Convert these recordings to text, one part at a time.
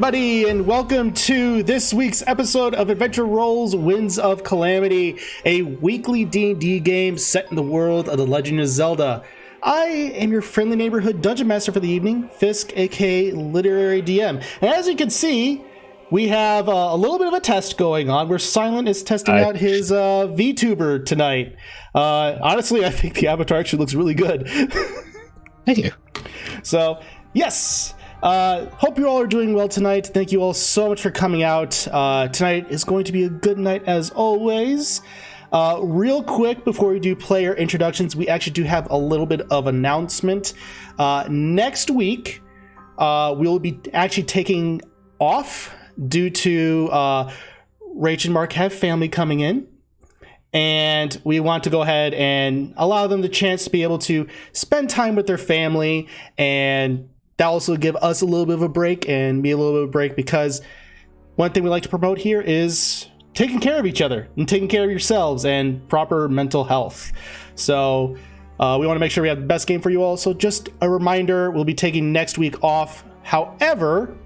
everybody, and welcome to this week's episode of Adventure Rolls Winds of Calamity, a weekly D&D game set in the world of The Legend of Zelda. I am your friendly neighborhood dungeon master for the evening, Fisk, aka Literary DM. And as you can see, we have a little bit of a test going on where Silent is testing out his VTuber tonight. Honestly, I think the avatar actually looks really good. Thank you. So, yes. Hope you all are doing well tonight. Thank you all so much for coming out. Tonight is going to be a good night as always. Real quick, before we do player introductions, we actually do have a little bit of announcement. Next week, we'll be actually taking off due to Rach and Mark have family coming in. And we want to go ahead and allow them the chance to be able to spend time with their family, and that also give us a little bit of a break and me a little bit of a break, because one thing we like to promote here is taking care of each other and taking care of yourselves and proper mental health. So we want to make sure we have the best game for you all. So just a reminder, we'll be taking next week off. However,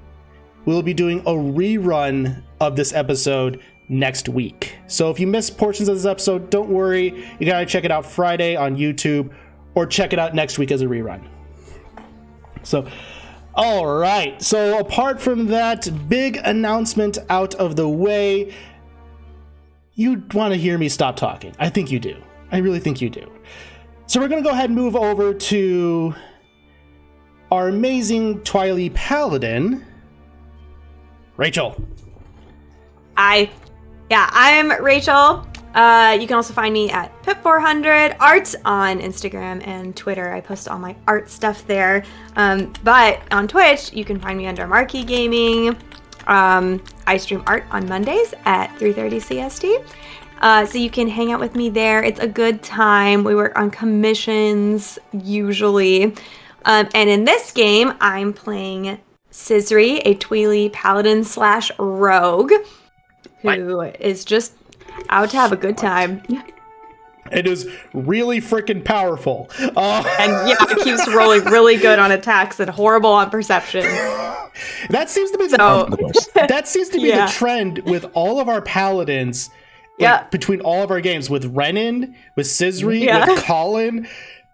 we'll be doing a rerun of this episode next week. So if you missed portions of this episode, don't worry. You gotta check it out Friday on YouTube or check it out next week as a rerun. So, all right. So apart from that big announcement out of the way, you want to hear me stop talking. I think you do. I really think you do. So we're going to go ahead and move over to our amazing Twily Paladin, Rachel. I'm Rachel. You can also find me at Pip400 Arts on Instagram and Twitter. I post all my art stuff there. But on Twitch, you can find me under Marquee Gaming. I stream art on Mondays at 3:30 CST. So you can hang out with me there. It's a good time. We work on commissions usually. And in this game, I'm playing Scisri, a Twily Paladin / Rogue, who is just out to have a good time. It is really freaking powerful. And yeah, it keeps rolling really good on attacks and horrible on perception. That seems to be the trend with all of our paladins. Between all of our games, with Renan, with Scisri, with Colin,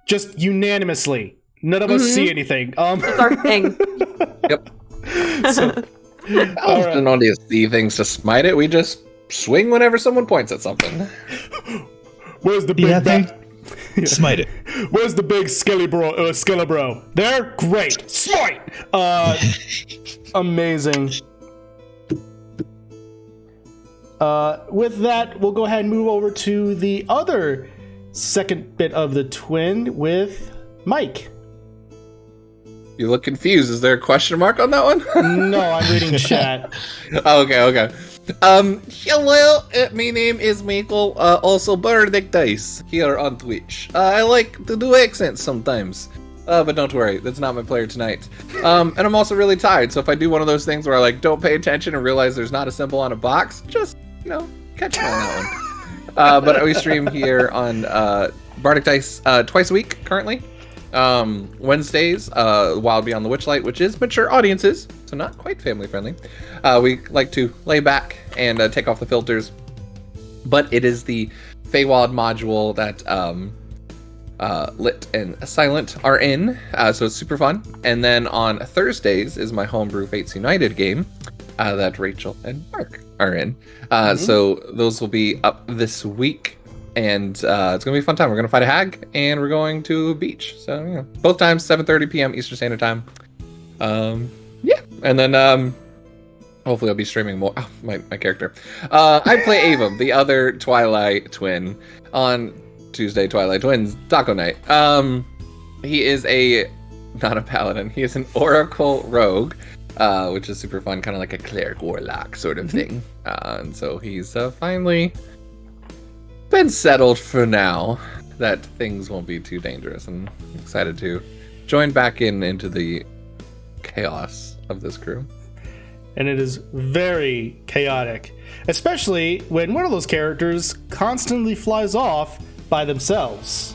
just unanimously, none of us see anything. It's our thing. Yep. So, often only see things to smite it. We just swing whenever someone points at something. Where's the big Smite it. Where's the big Skelebro? There? Great. Smite! Amazing. With that, we'll go ahead and move over to the other second bit of the twin with Mike. You look confused. Is there a question mark on that one? No, I'm reading chat. Okay. Hello, my name is Michael, also Benedict Dice, here on Twitch. I like to do accents sometimes, but don't worry, that's not my player tonight. And I'm also really tired, so if I do one of those things where I don't pay attention and realize there's not a symbol on a box, just, catch me on that one. But we stream here on Bardic Dice twice a week, currently. Wednesdays, Wild Beyond the Witchlight, which is mature audiences, so not quite family friendly. We like to lay back and take off the filters, but it is the Feywild module that Lit and Silent are in, so it's super fun. And then on Thursdays is my homebrew Fates United game that Rachel and Mark are in. So those will be up this week. And it's going to be a fun time. We're going to fight a hag, and we're going to a beach. So, both times, 7:30 p.m. Eastern Standard Time. And then hopefully I'll be streaming more. Oh, my character. I play Ava, the other Twilight twin, on Tuesday Twilight Twins Taco Night. He is not a paladin. He is an Oracle Rogue, which is super fun, kind of like a cleric warlock sort of thing. And so he's finally been settled for now that things won't be too dangerous, and I'm excited to join back into the chaos of this crew. And it is very chaotic, especially when one of those characters constantly flies off by themselves.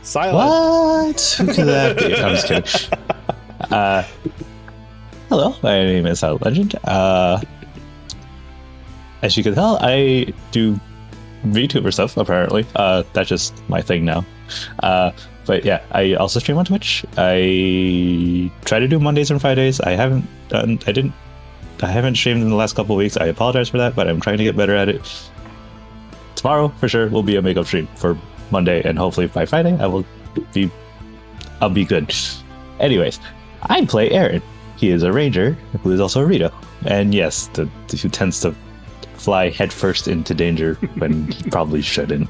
Silent. What? Who could that be? I'm just kidding. Hello, my name is Legend. As you can tell, I do VTuber stuff, apparently. That's just my thing now. But yeah, I also stream on Twitch. I try to do Mondays and Fridays. I haven't streamed in the last couple of weeks. I apologize for that, but I'm trying to get better at it. Tomorrow, for sure, will be a makeup stream for Monday, and hopefully by Friday, I'll be good. Anyways, I play Aaron. He is a ranger who is also a Rito. And yes, who tends to fly headfirst into danger when he probably shouldn't.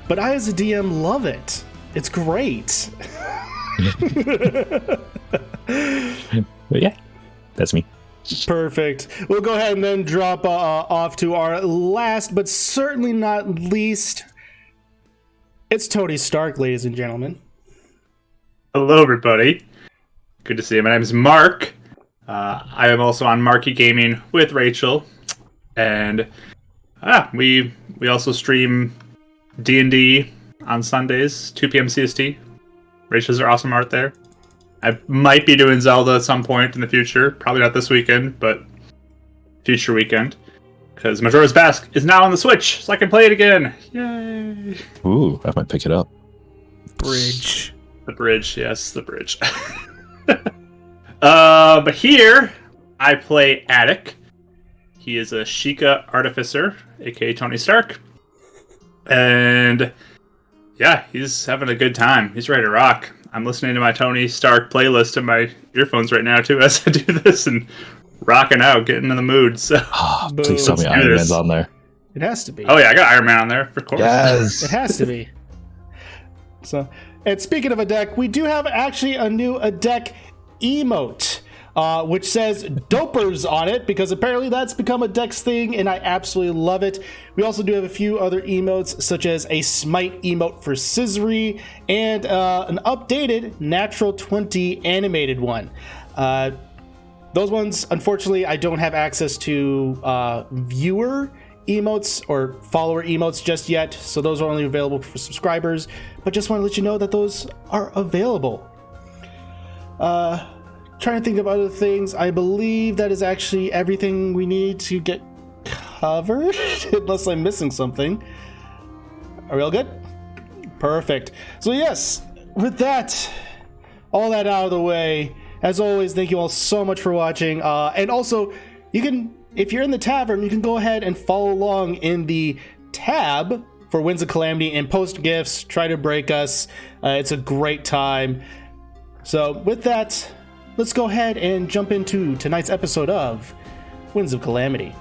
But I, as a DM, love it. It's great. But yeah, that's me. Perfect. We'll go ahead and then drop off to our last, but certainly not least. It's Tony Stark, ladies and gentlemen. Hello, everybody. Good to see you. My name is Mark. I am also on Marky Gaming with Rachel, and we also stream D&D on Sundays, 2 p.m. CST. Rachel's are awesome art there. I might be doing Zelda at some point in the future. Probably not this weekend, but future weekend. Because Majora's Mask is now on the Switch, so I can play it again. Yay! Ooh, I might pick it up. Bridge. The bridge, yes, the bridge. But here, I play Attic. He is a Sheikah Artificer, aka Tony Stark. And yeah, he's having a good time. He's ready to rock. I'm listening to my Tony Stark playlist in my earphones right now, too, as I do this, and rocking out, getting in the mood. So, please tell me Let's do Iron this. Man's on there. It has to be. Oh yeah, I got Iron Man on there, of course. Yes. It has to be. So, and speaking of a deck, we do have actually a new deck emote, which says Dopers on it, because apparently that's become a Dex thing, and I absolutely love it. We also do have a few other emotes, such as a Smite emote for Scissory, and an updated Natural 20 animated one. Those ones, unfortunately, I don't have access to viewer emotes or follower emotes just yet, so those are only available for subscribers, but just want to let you know that those are available. Trying to think of other things. I believe that is actually everything we need to get covered, unless I'm missing something. Are we all good? Perfect. So yes, with that, all that out of the way, as always, thank you all so much for watching. And also, you can, if you're in the tavern, you can go ahead and follow along in the tab for Winds of Calamity and post gifts, try to break us. It's a great time. So with that, let's go ahead and jump into tonight's episode of Winds of Calamity.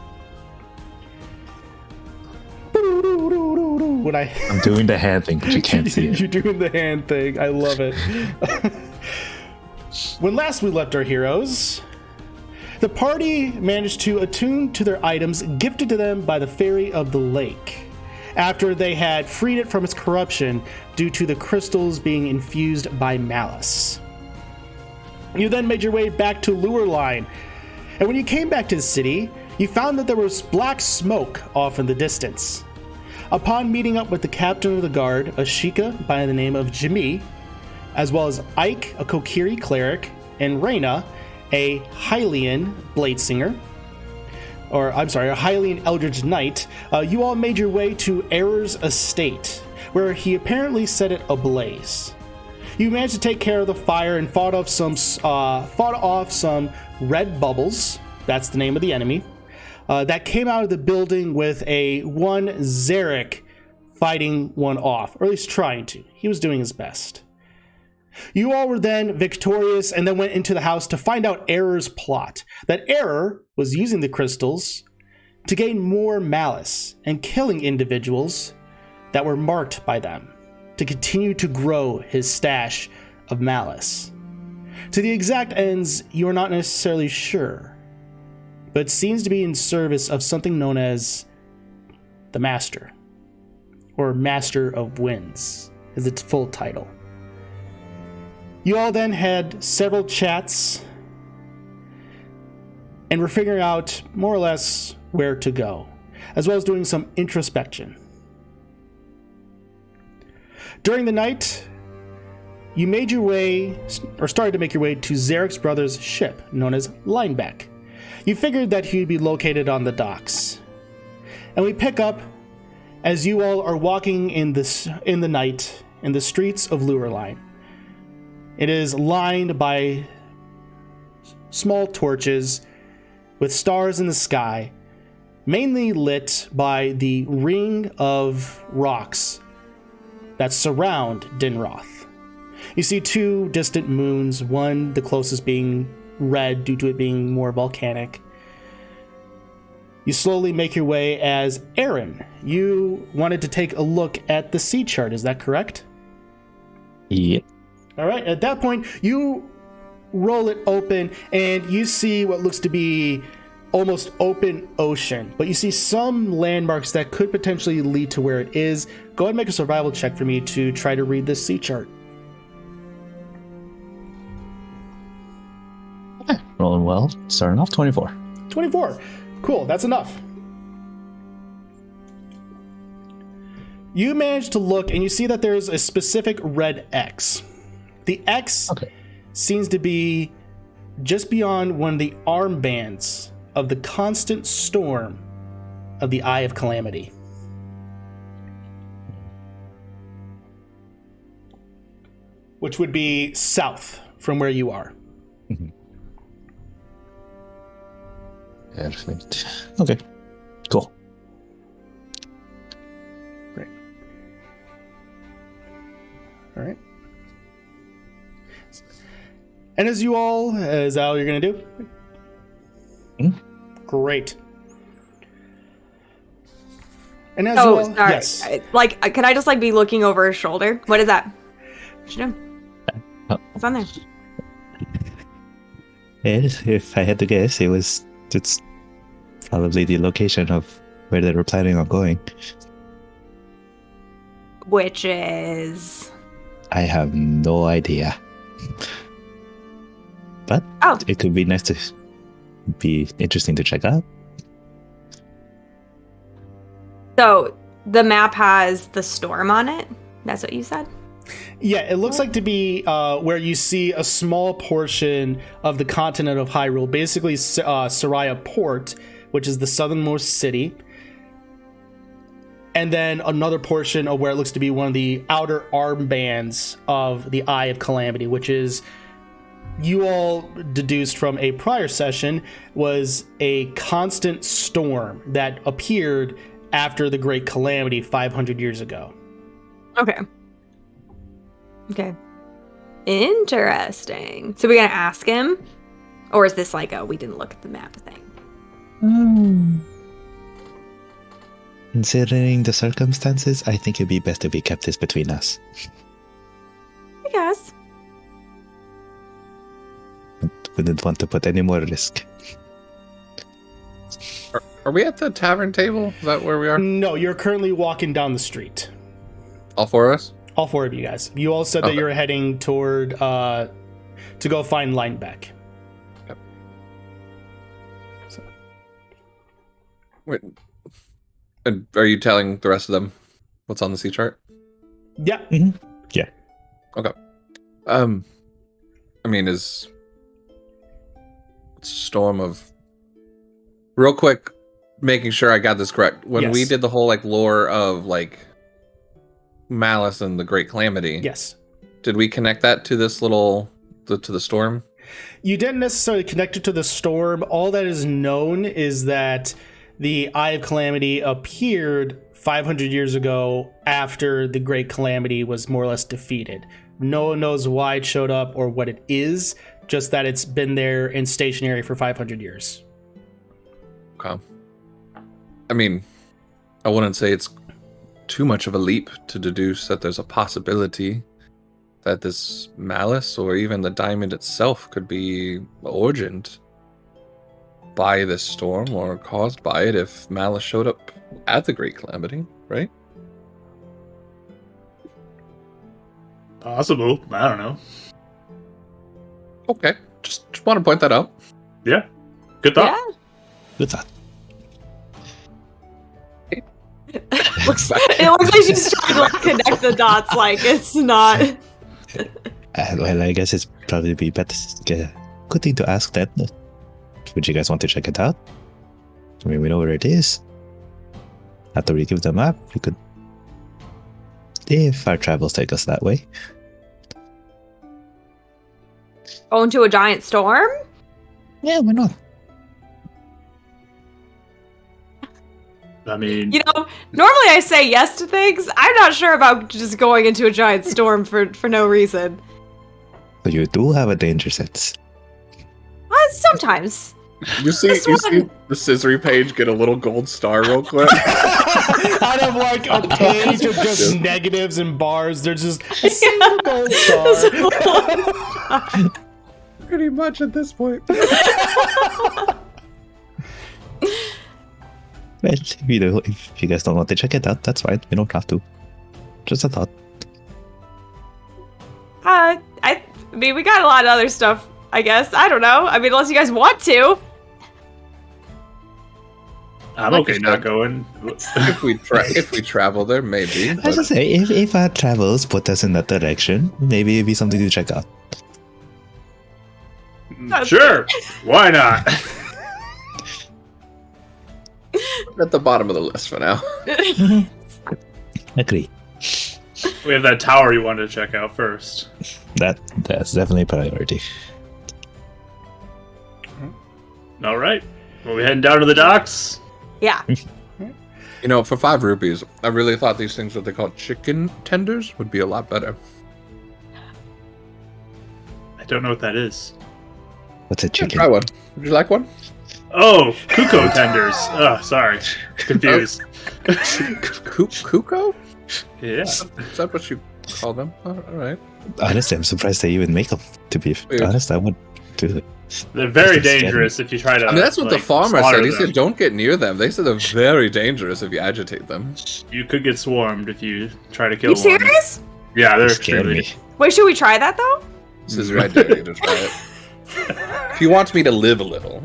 I'm doing the hand thing, but you can't see it. You're doing the hand thing. I love it. When last we left our heroes, the party managed to attune to their items gifted to them by the Fairy of the Lake, after they had freed it from its corruption due to the crystals being infused by malice. You then made your way back to Lureline, and when you came back to the city, you found that there was black smoke off in the distance. Upon meeting up with the captain of the guard, a Sheikah by the name of Jimmy, as well as Ike, a Kokiri cleric, and Reyna, a Hylian bladesinger, a Hylian eldritch knight, you all made your way to Error's estate, where he apparently set it ablaze. You managed to take care of the fire and fought off some red bubbles. That's the name of the enemy. That came out of the building with one Zarek fighting one off, or at least trying to. He was doing his best. You all were then victorious and then went into the house to find out Error's plot. That Error was using the crystals to gain more malice and killing individuals that were marked by them, to continue to grow his stash of malice. To the exact ends, you are not necessarily sure, but it seems to be in service of something known as the Master, or Master of Winds, is its full title. You all then had several chats and were figuring out more or less where to go, as well as doing some introspection. During the night, you made your way, or started to make your way, to Zarek's brother's ship, known as Lineback. You figured that he'd be located on the docks. And we pick up as you all are walking in the night in the streets of Lureline. It is lined by small torches with stars in the sky, mainly lit by the ring of rocks that surround Dinroth. You see two distant moons, one the closest being red due to it being more volcanic. You slowly make your way as Aaron. You wanted to take a look at the sea chart, is that correct? Yep. All right, at that point, you roll it open and you see what looks to be almost open ocean, but you see some landmarks that could potentially lead to where it is. Go ahead and make a survival check for me to try to read this sea chart. Rolling well. Starting off 24. 24. Cool, that's enough. You manage to look and you see that there's a specific red X. The X seems to be just beyond one of the armbands of the constant storm of the Eye of Calamity. Which would be south from where you are. Mm-hmm. Perfect. Okay. Cool. Great. All right. And as you all, is that all you're going to do? Mm-hmm. Great. And as you all, sorry. yes. Can I just be looking over his shoulder? What is that? What you doing? What's on there? If I had to guess, it's probably the location of where they were planning on going. Which is... I have no idea. But it could be nice to be interesting to check out. So the map has the storm on it? That's what you said? Yeah, it looks like to be where you see a small portion of the continent of Hyrule, basically Soraya Port, which is the southernmost city, and then another portion of where it looks to be one of the outer armbands of the Eye of Calamity, which is, you all deduced from a prior session, was a constant storm that appeared after the Great Calamity 500 years ago. Okay. Interesting. So we're going to ask him? Or is this like a we didn't look at the map thing? Considering the circumstances, I think it'd be best if we kept this between us. I guess. Wouldn't want to put any more risk. Are we at the tavern table? Is that where we are? No, you're currently walking down the street. All four of us? All four of you guys. You all said that you're heading toward to go find Lineback. Yep. Wait. And are you telling the rest of them what's on the sea chart? Yeah. Mm-hmm. Yeah. Okay. I mean, is storm of real quick, making sure I got this correct. When we did the whole lore of Malice and the Great Calamity. Yes. Did we connect that to this to the storm? You didn't necessarily connect it to the storm. All that is known is that the Eye of Calamity appeared 500 years ago after the Great Calamity was more or less defeated. No one knows why it showed up or what it is, just that it's been there and stationary for 500 years. Okay. I mean, I wouldn't say it's too much of a leap to deduce that there's a possibility that this Malice or even the diamond itself could be origined by this storm or caused by it if Malice showed up at the Great Calamity, right? Possible. I don't know. Okay. Just want to point that out. Yeah. Good thought. Yeah. Good thought. It looks like she's trying to connect the dots like it's not. Well, I guess it's probably be better. Good thing to ask that. Would you guys want to check it out? I mean, we know where it is. After we give the map, we could, if our travels take us that way. Go into a giant storm? Yeah, why not? I mean, Normally I say yes to things. I'm not sure about just going into a giant storm for no reason. But you do have a danger sense. Sometimes. You see the scissory page get a little gold star real quick. Out of like a page of just negatives and bars, there's just a single gold star. Pretty much at this point. Well, if you guys don't want to check it out, that's fine. You don't have to. Just a thought. I mean, we got a lot of other stuff, I guess. I don't know. I mean, unless you guys want to. I'm okay not going. if we travel there, maybe. I was gonna say, if our travels put us in that direction, maybe it'd be something to check out. Sure, why not? At the bottom of the list for now. Agree. We have that tower you wanted to check out first. That's definitely a priority. All right. Well, we heading down to the docks? Yeah. For 5 rupees, I really thought these things that they call chicken tenders would be a lot better. I don't know what that is. What's a chicken? Try one. Would you like one? Oh, cuckoo tenders. Oh, sorry. Confused. Kuko? Yeah. Is that what you call them? All right. Honestly, I'm surprised they even make them. To be honest, I would do it. They're very That's dangerous if you try to. I mean, that's what the farmer slaughter said. He them. said, don't get near them. They said they're very dangerous if you agitate them. You could get swarmed if you try to kill You one. serious? Yeah, they're Scared extremely. me. Wait, should we try that though? This is right there. You to try it. If you want me to live a little,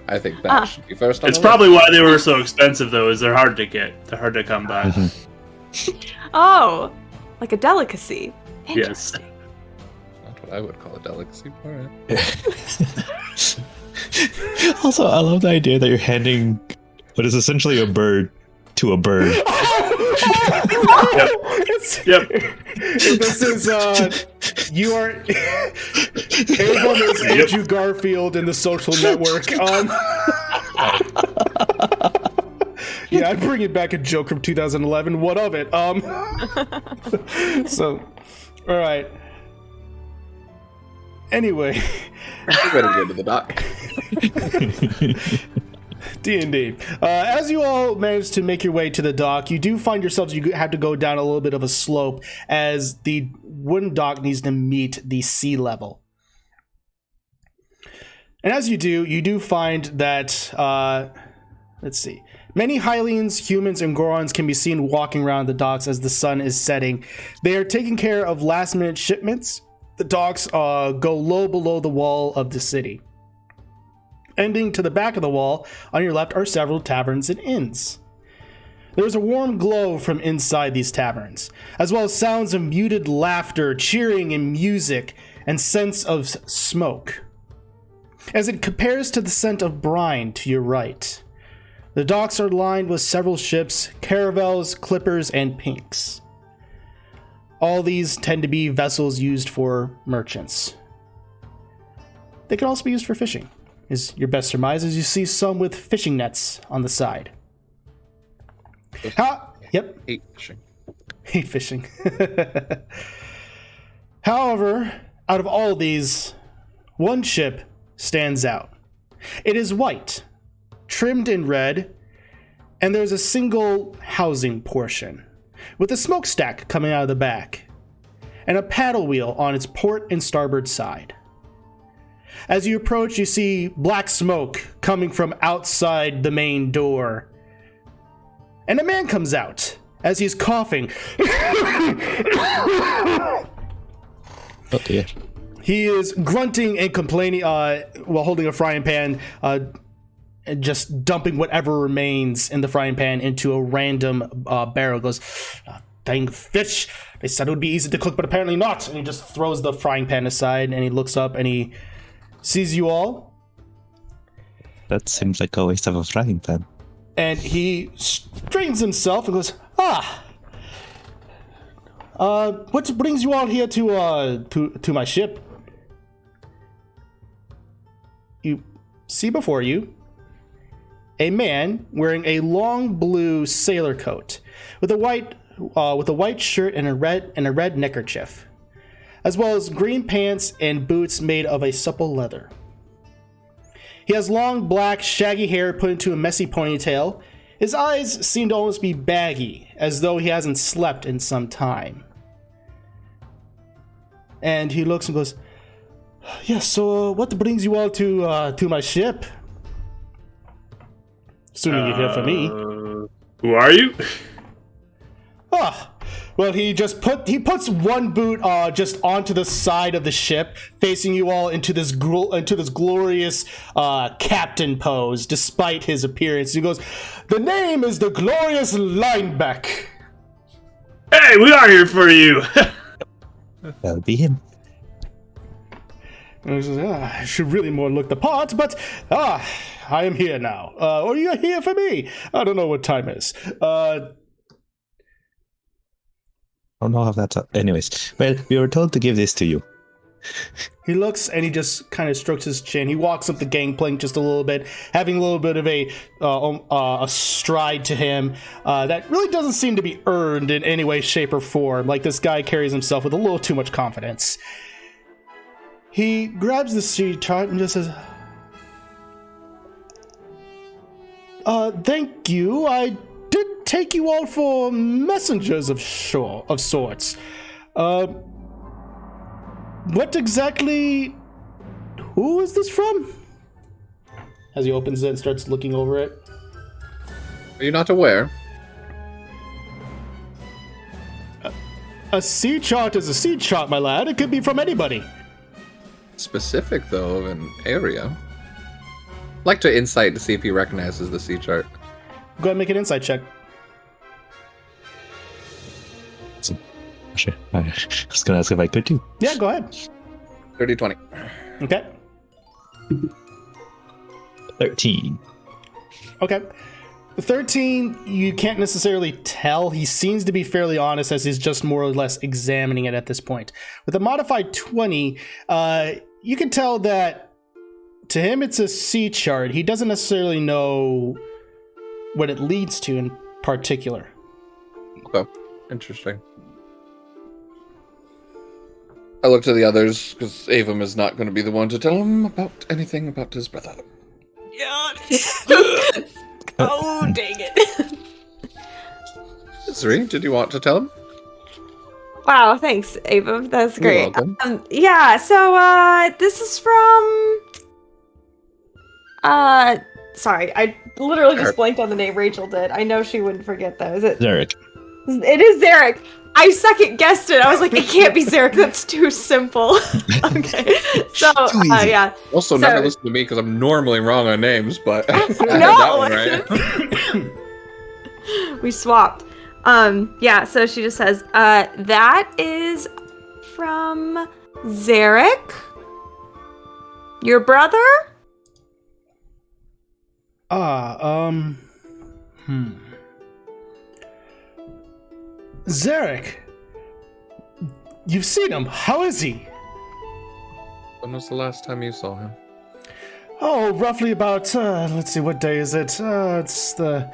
I think that should be first on It's the probably why they were so expensive, though, is they're hard to get. They're hard to come by. Oh, like a delicacy. Yes. list. Not what I would call a delicacy. All right. Also, I love the idea that you're handing what is essentially a bird to a bird. Yep. This is you are Abram is Andrew Garfield in The Social Network. Yeah, I'm bringing back a joke from 2011. What of it? So, all right. Anyway, We're ready to go to the dock. D&D. As you all manage to make your way to the dock, you do find yourselves, you have to go down a little bit of a slope as the wooden dock needs to meet the sea level. And as you do find that, let's see, many Hylians, humans, and Gorons can be seen walking around the docks as the sun is setting. They are taking care of last-minute shipments. The docks go low below the wall of the city. Ending to the back of the wall, on your left are several taverns and inns. There is a warm glow from inside these taverns, as well as sounds of muted laughter, cheering, and music, and scents of smoke. As it compares to the scent of brine to your right, the docks are lined with several ships, caravels, clippers, and pinks. All these tend to be vessels used for merchants. They can also be used for fishing, is your best surmise, as you see some with fishing nets on the side. Yep. Hate fishing. Hate fishing. However, out of all these, one ship stands out. It is white, trimmed in red, and there's a single housing portion, with a smokestack coming out of the back, and a paddle wheel on its port and starboard side. As you approach, you see black smoke coming from outside the main door, and a man comes out as he's coughing. Oh dear. He is grunting and complaining while holding a frying pan, and just dumping whatever remains in the frying pan into a random barrel. Goes, dang fish. They said it would be easy to cook, but apparently not. And he just throws the frying pan aside, and he looks up, and he sees you all. That seems like a waste of a frying pan. And he straightens himself and goes, what brings you all here to my ship? You see before you a man wearing a long blue sailor coat with a white shirt and a red neckerchief, as well as green pants and boots made of a supple leather. He has long, black, shaggy hair put into a messy ponytail. His eyes seem to almost be baggy, as though he hasn't slept in some time. And he looks and goes, "Yes, so what brings you all to my ship? Assuming you're here for me." Who are you? Well, he puts one boot just onto the side of the ship, facing you all into this glorious captain pose, despite his appearance. He goes, "The name is the glorious Lineback." Hey, we are here for you. That'll be him. And he says, "I should really more look the part, but I am here now. Or you're here for me. I don't know what time is. I don't know if that's... Anyways, well, we were told to give this to you. He looks and he just kind of strokes his chin. He walks up the gangplank just a little bit, having a little bit of a stride to him that really doesn't seem to be earned in any way, shape, or form. Like, this guy carries himself with a little too much confidence. He grabs the sea chart and just says, "Thank you. I did take you all for messengers of sorts. What exactly... Who is this from?" As he opens it and starts looking over it. Are you not aware? A sea chart is a sea chart, my lad. It could be from anybody. Specific, though, of an area. I'd like to insight to see if he recognizes the sea chart. Go ahead and make an insight check. Actually, I was going to ask if I could too. Yeah, go ahead. 30-20. Okay. 13. Okay. 13, you can't necessarily tell. He seems to be fairly honest, as he's just more or less examining it at this point. With a modified 20, you can tell that to him it's a sea chart. He doesn't necessarily know what it leads to in particular. Okay. Interesting. I look to the others, because Avum is not going to be the one to tell him about anything about his brother. Yeah. Oh, dang it. Zuri, did you want to tell him? Wow, thanks, Ava. That's great. You're welcome. Yeah, so this is from sorry, I literally just blanked on the name Rachel did. I know she wouldn't forget those. Zarek. It is Zarek. I second guessed it. I was like, it can't be Zarek. That's too simple. Okay. So, yeah. Also, never listen to me because I'm normally wrong on names, but I had No. that one right. We swapped. Yeah, so she just says, that is from Zarek? Your brother? Zarek, you've seen him. How is he? When was the last time you saw him? Oh, roughly about, let's see, what day is it? It's the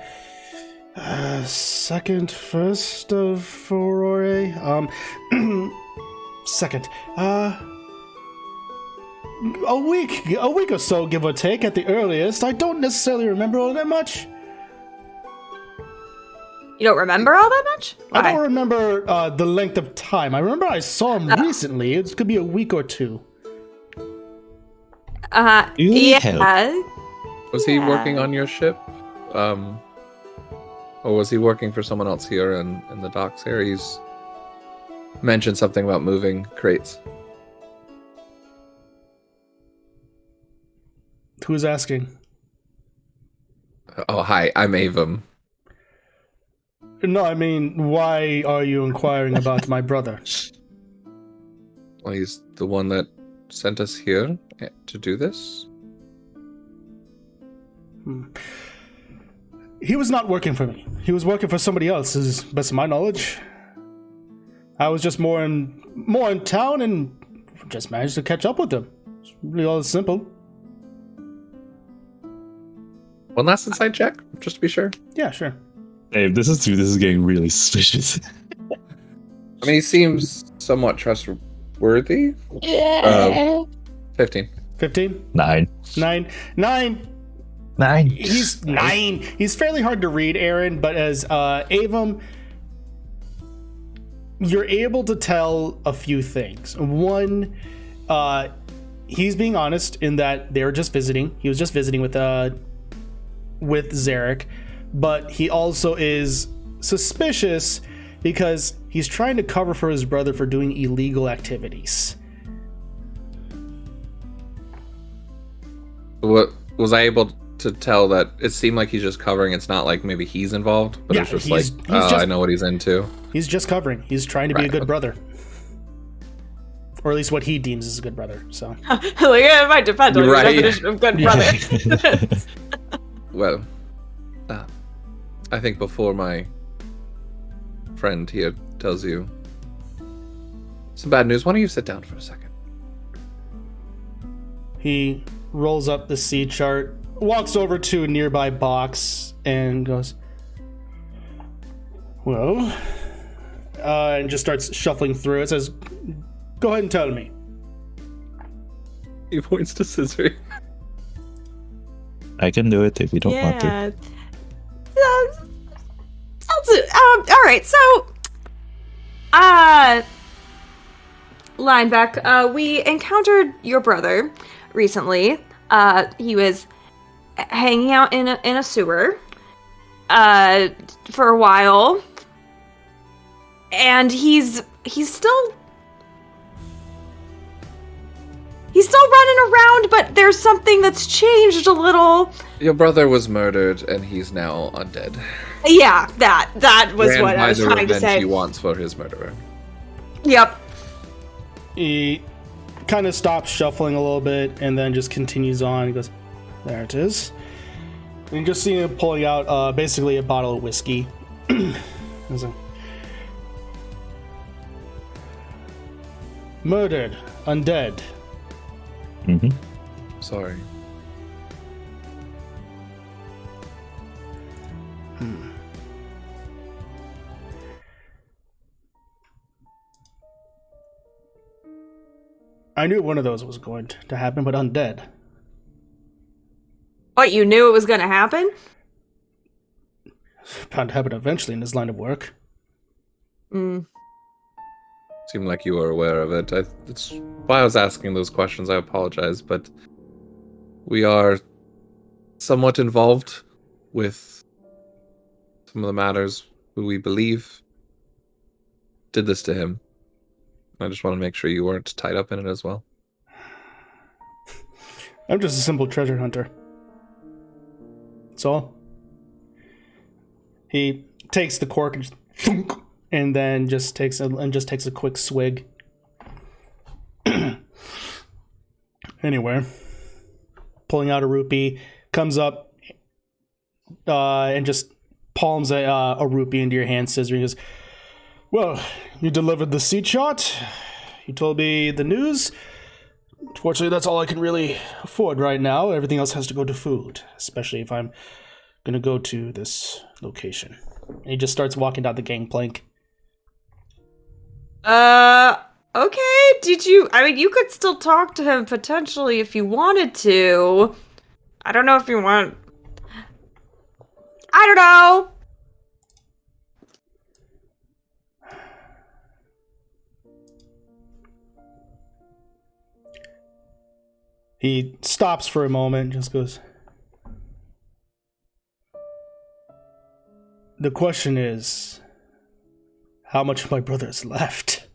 first of Furore. Second. A week or so, give or take, at the earliest. I don't necessarily remember all that much. You don't remember all that much? Why? I don't remember the length of time. I remember I saw him recently. It could be a week or two. Yeah. Was he working on your ship? Or was he working for someone else here in the docks here? He's mentioned something about moving crates. Who's asking? Oh, hi, I'm Avum. No, I mean, why are you inquiring about my brother? Well, he's the one that sent us here to do this. He was not working for me. He was working for somebody else, as best of my knowledge. I was just more in town and just managed to catch up with him. It's really all simple. One last inside check, just to be sure. Yeah, sure. Hey, this is getting really suspicious. I mean, he seems somewhat trustworthy. 15. 15? 9. 9. 9. He's 9. He's fairly hard to read, Aaron, but as Avum, you're able to tell a few things. One, he's being honest in that they were just visiting. He was just visiting with Zarek, but he also is suspicious because he's trying to cover for his brother for doing illegal activities. What was I able to tell that it seemed like he's just covering? It's not like maybe he's involved, but Yeah, it's just he's like, just- I know what he's into. He's just covering. He's trying to be a Right, good okay. brother. Or at least what he deems as a good brother, so. Like, it might depend on your Right. definition of good brother. Well, I think before my friend here tells you some bad news, why don't you sit down for a second? He rolls up the sea chart, walks over to a nearby box, and goes, well, and just starts shuffling through it. Says, go ahead and tell me. He points to Scissory. I can do it if you don't want to. Yeah. All right. So, Lineback, we encountered your brother recently. He was hanging out in a sewer for a while, and he's still running around, but there's something that's changed a little. Your brother was murdered, and he's now undead. Yeah, that was Ran what by I was the trying to revenge say. he wants for his murderer. Yep. He kind of stops shuffling a little bit and then just continues on. He goes, there it is. And you just see him pulling out basically a bottle of whiskey. He's like, murdered, undead. Mm-hmm. Sorry. I knew one of those was going to happen, but undead. What, you knew it was going to happen? Bound to happen eventually in this line of work. Mm. Seemed like you were aware of it. That's why I was asking those questions. I apologize, but we are somewhat involved with some of the matters who we believe did this to him. I just want to make sure you weren't tied up in it as well. I'm just a simple treasure hunter. That's all. He takes the cork and just thunk, and then just takes a quick swig. Anyway, pulling out a rupee, comes up and just palms a rupee into your hand, Scissor. He goes, well, you delivered the seat shot. You told me the news. Unfortunately, that's all I can really afford right now. Everything else has to go to food, especially if I'm going to go to this location. And he just starts walking down the gangplank. Okay. You could still talk to him potentially if you wanted to. I don't know if you want. I don't know. He stops for a moment and just goes, the question is, how much of my brother is left?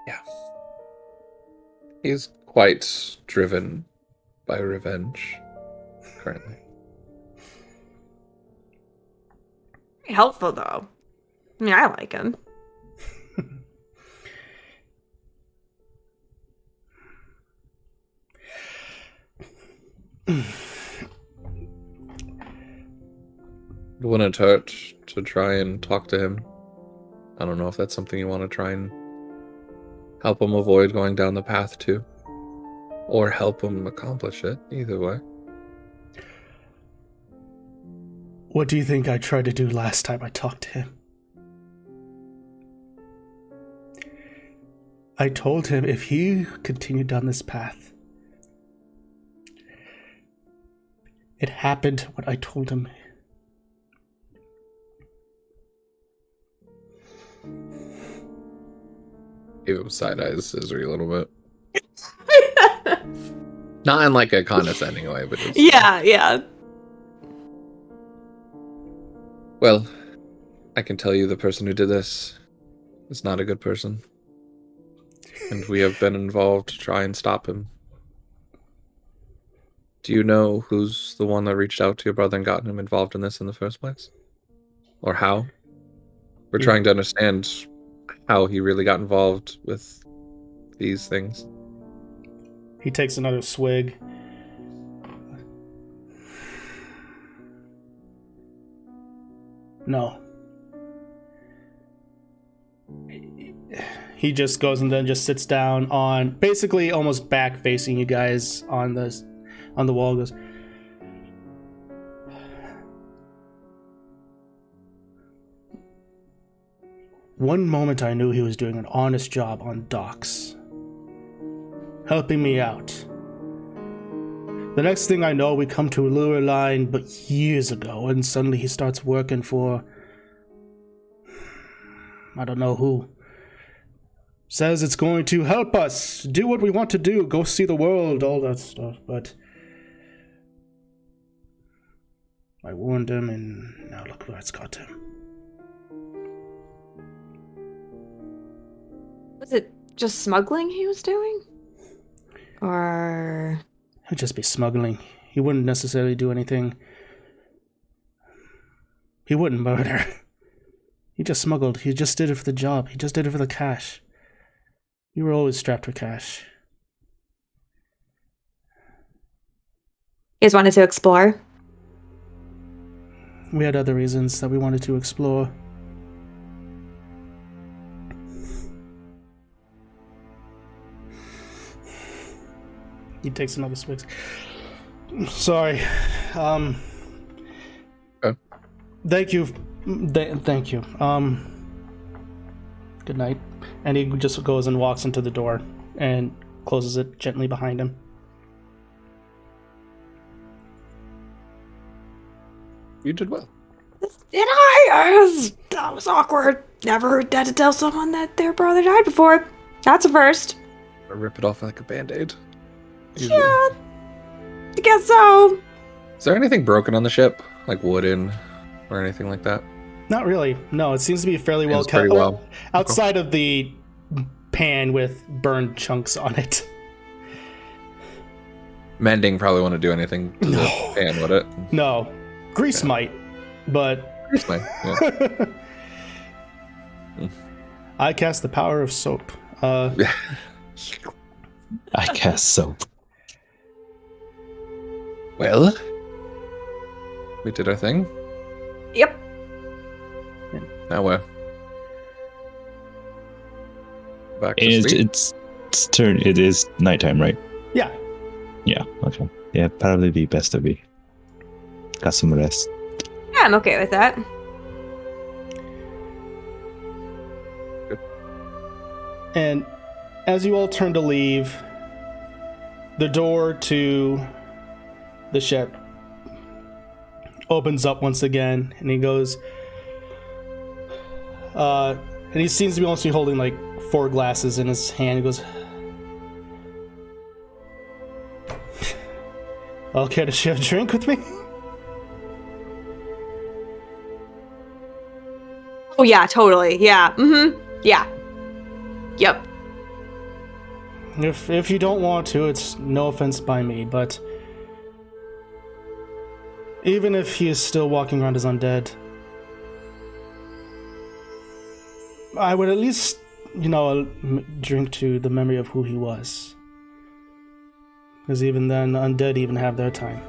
Yeah. He's quite driven by revenge currently. Helpful though. I mean, I like him. It wouldn't hurt to try and talk to him. I don't know if that's something you want to try and help him avoid going down the path to. Or help him accomplish it, either way. What do you think I tried to do last time I talked to him? I told him if he continued down this path, it happened what I told him. Gave him side eyes, Scissory, a little bit. Not in like a condescending way, but just... Yeah. Well, I can tell you the person who did this is not a good person. And we have been involved to try and stop him. Do you know who's the one that reached out to your brother and gotten him involved in this in the first place? Or how? We're trying to understand how he really got involved with these things. He takes another swig. No. He just goes and then just sits down on, basically almost back facing you guys on the wall. Goes, one moment I knew he was doing an honest job on docks, helping me out. The next thing I know, we come to Lureline, but years ago, and suddenly he starts working for, I don't know who. Says it's going to help us do what we want to do, go see the world, all that stuff, but I warned him, and now look where it's got him. Was it just smuggling he was doing? Or... It would just be smuggling. He wouldn't necessarily do anything. He wouldn't murder. He just smuggled. He just did it for the job. He just did it for the cash. You were always strapped for cash. You guys wanted to explore? We had other reasons that we wanted to explore. He takes another swig. Sorry. Thank you. Thank you. Good night. And he just goes and walks into the door and closes it gently behind him. You did well. Did I? That was awkward. Never had to tell someone that their brother died before. That's a first. Or rip it off like a band-aid. Yeah, I guess so. Is there anything broken on the ship? Like wooden or anything like that? Not really. No, it seems to be fairly well pretty kept. well. Outside of the pan with burned chunks on it. Mending probably wouldn't do anything to the pan, would it? No. Grease might, but... Grease might, yeah. I cast the power of soap. I cast soap. Well, we did our thing. Yep. Now we're back to And sleep. it's turn. It is nighttime, right? Yeah. Yeah. Okay. Yeah, probably be best to be. Got some rest. Yeah, I'm okay with that. And as you all turn to leave, the door to the ship opens up once again, and he goes, and he seems to be mostly holding like 4 glasses in his hand. He goes, "Well, care to share a drink with me?" Oh yeah, totally. Yeah. Mm-hmm. Yeah. Yep. If you don't want to, it's no offense by me, but even if he is still walking around as undead, I would at least, drink to the memory of who he was. Because even then, the undead even have their time.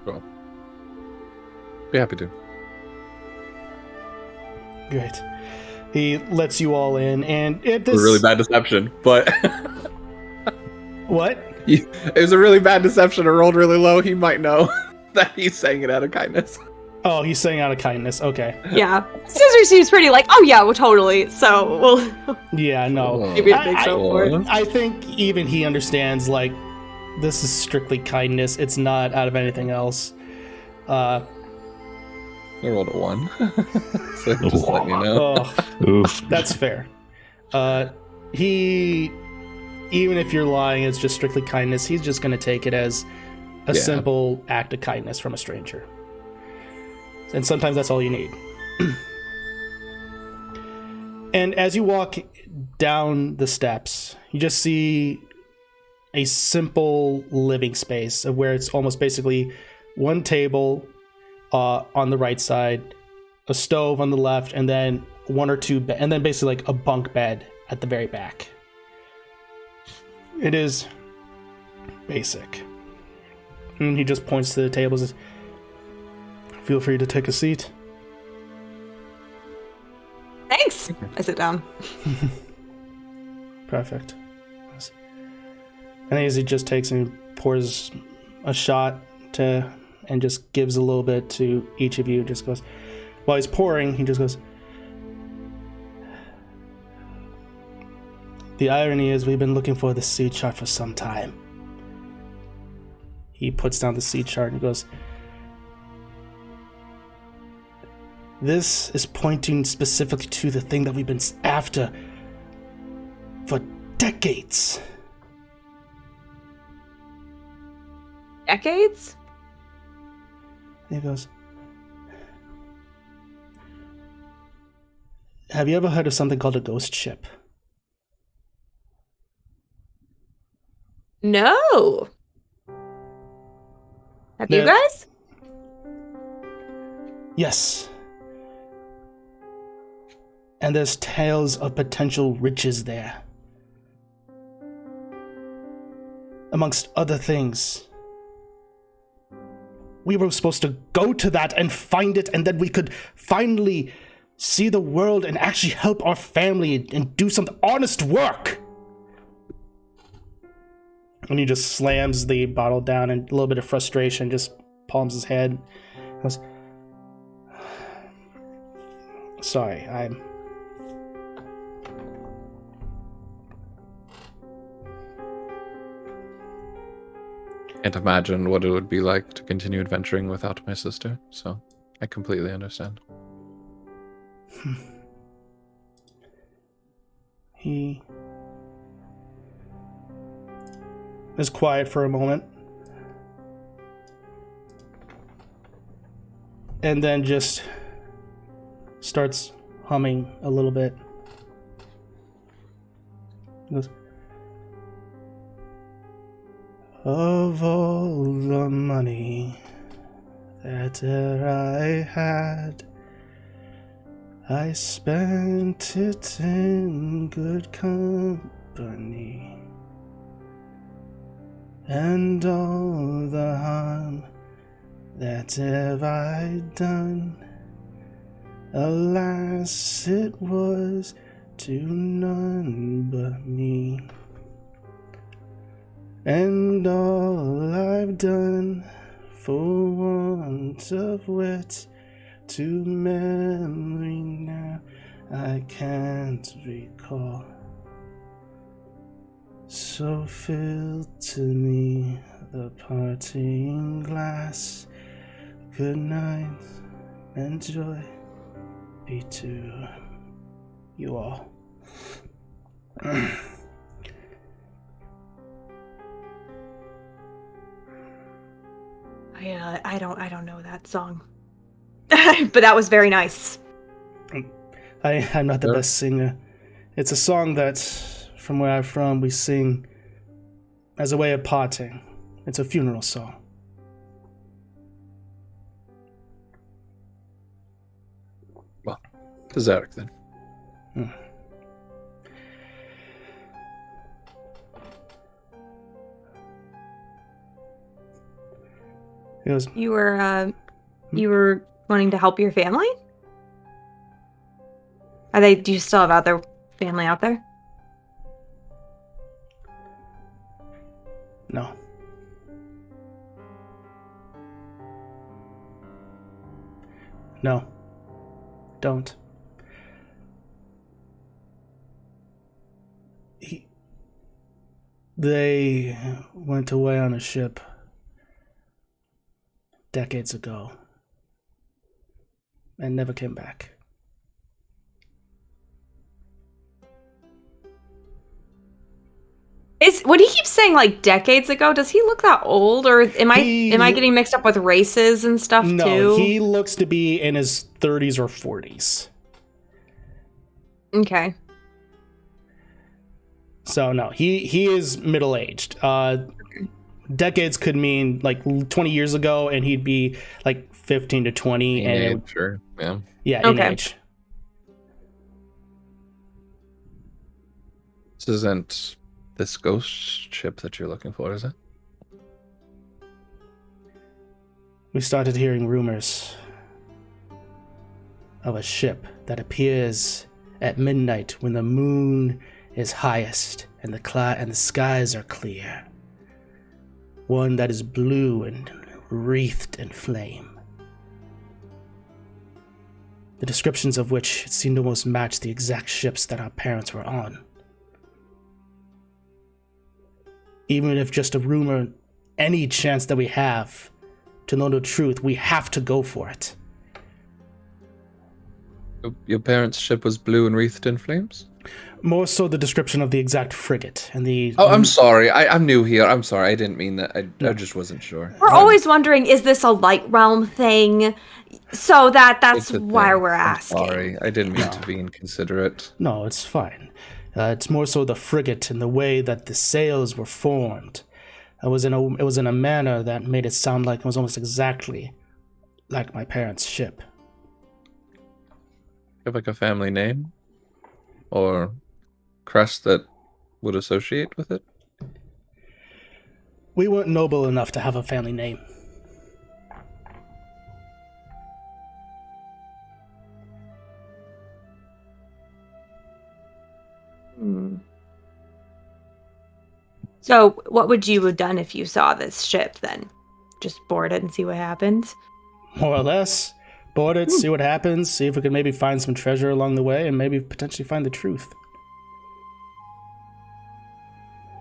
Cool. Be happy to. Great. He lets you all in, and it A really bad deception, but What? it was a really bad deception. I rolled really low. He might know that he's saying it out of kindness. Oh, he's saying out of kindness. Okay. Yeah. Scissor seems pretty like, oh yeah, well, totally. So we'll Yeah, no. give you a big show for it. I think even he understands, like, this is strictly kindness. It's not out of anything else. I rolled a 1. So just let you know. Oof. That's fair. He, even if you're lying, it's just strictly kindness. He's just going to take it as a simple act of kindness from a stranger. And sometimes that's all you need. And as you walk down the steps, you just see a simple living space of where it's almost basically one table on the right side, a stove on the left, and then one or two, and then basically like a bunk bed at the very back. It is basic. And he just points to the tables and says, feel free to take a seat. Thanks. I sit down. Perfect. And as he just takes and pours a shot and just gives a little bit to each of you, just goes, while he's pouring, he just goes, the irony is we've been looking for the seed chart for some time. He puts down the seed chart and goes, this is pointing specifically to the thing that we've been after for decades. Decades? And he goes, have you ever heard of something called a ghost ship? No. Have you guys? Yes. And there's tales of potential riches there. Amongst other things. We were supposed to go to that and find it, and then we could finally see the world and actually help our family and do some honest work. And he just slams the bottle down, and a little bit of frustration just palms his head. He goes, sorry, Can't imagine what it would be like to continue adventuring without my sister, so I completely understand. He is quiet for a moment. And then just starts humming a little bit. He goes, of all the money that I had, I spent it in good company, and all the harm that have I done, alas, it was to none but me. And all I've done, for want of wit, to memory now I can't recall. So fill to me the parting glass. Good night and joy be to you all. I don't know that song. But that was very nice. I'm not the best singer. It's a song that, from where I'm from, we sing as a way of parting. It's a funeral song. To Zarek, then. He goes, You were wanting to help your family? Do you still have other family out there? no. No. Don't. They went away on a ship decades ago and never came back. What he keeps saying like decades ago? Does he look that old, or am I getting mixed up with races and stuff too? No, he looks to be in his 30s or 40s. Okay. So no, he is middle aged. Decades could mean like 20 years ago, and he'd be like 15 to 20, and sure, yeah, in Okay. age. This isn't this ghost ship that you're looking for, is it? We started hearing rumors of a ship that appears at midnight when the moon is highest and the skies are clear. One that is blue and wreathed in flame. The descriptions of which seem to almost match the exact ships that our parents were on. Even if just a rumor, any chance that we have to know the truth, we have to go for it. Your parents' ship was blue and wreathed in flames? More so the description of the exact frigate and the... Oh, I'm sorry. I'm new here. I'm sorry. I didn't mean that. I just wasn't sure. We're always wondering, is this a light realm thing? So that's It's a why thing. we're I'm asking. sorry. I didn't mean to be inconsiderate. No, it's fine. It's more so the frigate and the way that the sails were formed. It was in a manner that made it sound like it was almost exactly like my parents' ship. You have like a family name? Or crest that would associate with it? We weren't noble enough to have a family name. So what would you have done if you saw this ship then? Just board it and see what happens? More or less. Board it, see what happens, see if we could maybe find some treasure along the way, and maybe potentially find the truth.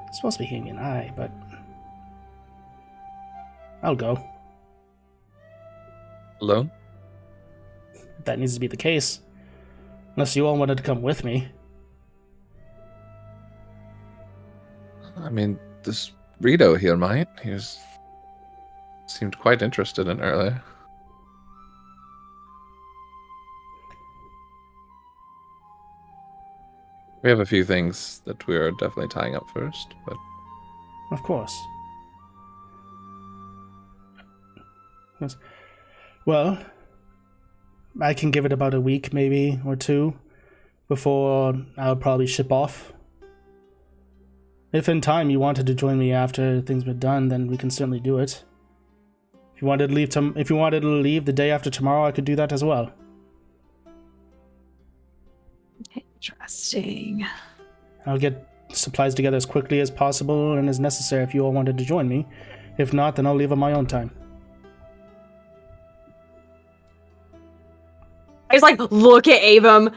It's supposed to be hitting an eye, but... I'll go. Alone? If that needs to be the case. Unless you all wanted to come with me. I mean, this Rito here might. Seemed quite interested in earlier. We have a few things that we are definitely tying up first, but... Of course. Yes. Well, I can give it about a week, maybe, or two, before I'll probably ship off. If in time you wanted to join me after things were done, then we can certainly do it. If you wanted to leave the day after tomorrow, I could do that as well. Interesting. I'll get supplies together as quickly as possible and as necessary if you all wanted to join me. If not, then I'll leave on my own time. I just like look at Avum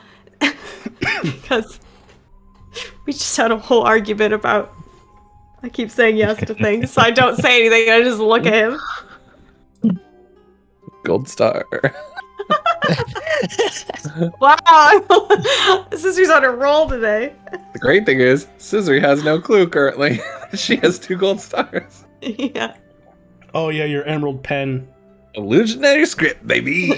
because we just had a whole argument about I keep saying yes to things, so I don't say anything, I just look at him. Gold star. Wow, Sister's on a roll today. The great thing is, Scissory has no clue currently. She has 2 gold stars. Yeah. Oh yeah, your emerald pen. Illusionary script, baby!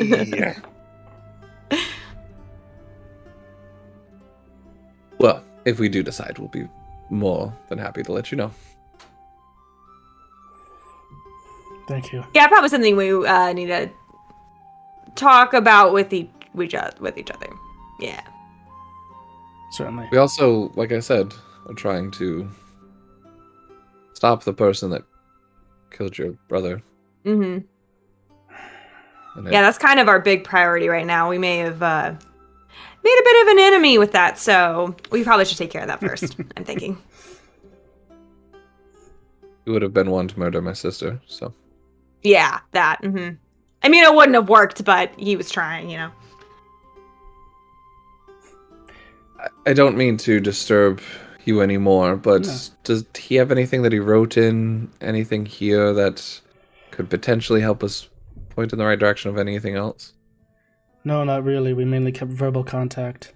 Well, if we do decide, we'll be more than happy to let you know. Thank you. Yeah, probably something we need to talk about with each other. Yeah. Certainly. We also, like I said, are trying to stop the person that killed your brother. Mm-hmm. And Yeah, that's kind of our big priority right now. We may have made a bit of an enemy with that, so we probably should take care of that first, I'm thinking. He would have been one to murder my sister, so. Yeah, that. Mm-hmm. I mean, it wouldn't have worked, but he was trying, you know. I don't mean to disturb you anymore, but No. does he have anything that he wrote in? Anything here that could potentially help us point in the right direction of anything else? No, not really. We mainly kept verbal contact.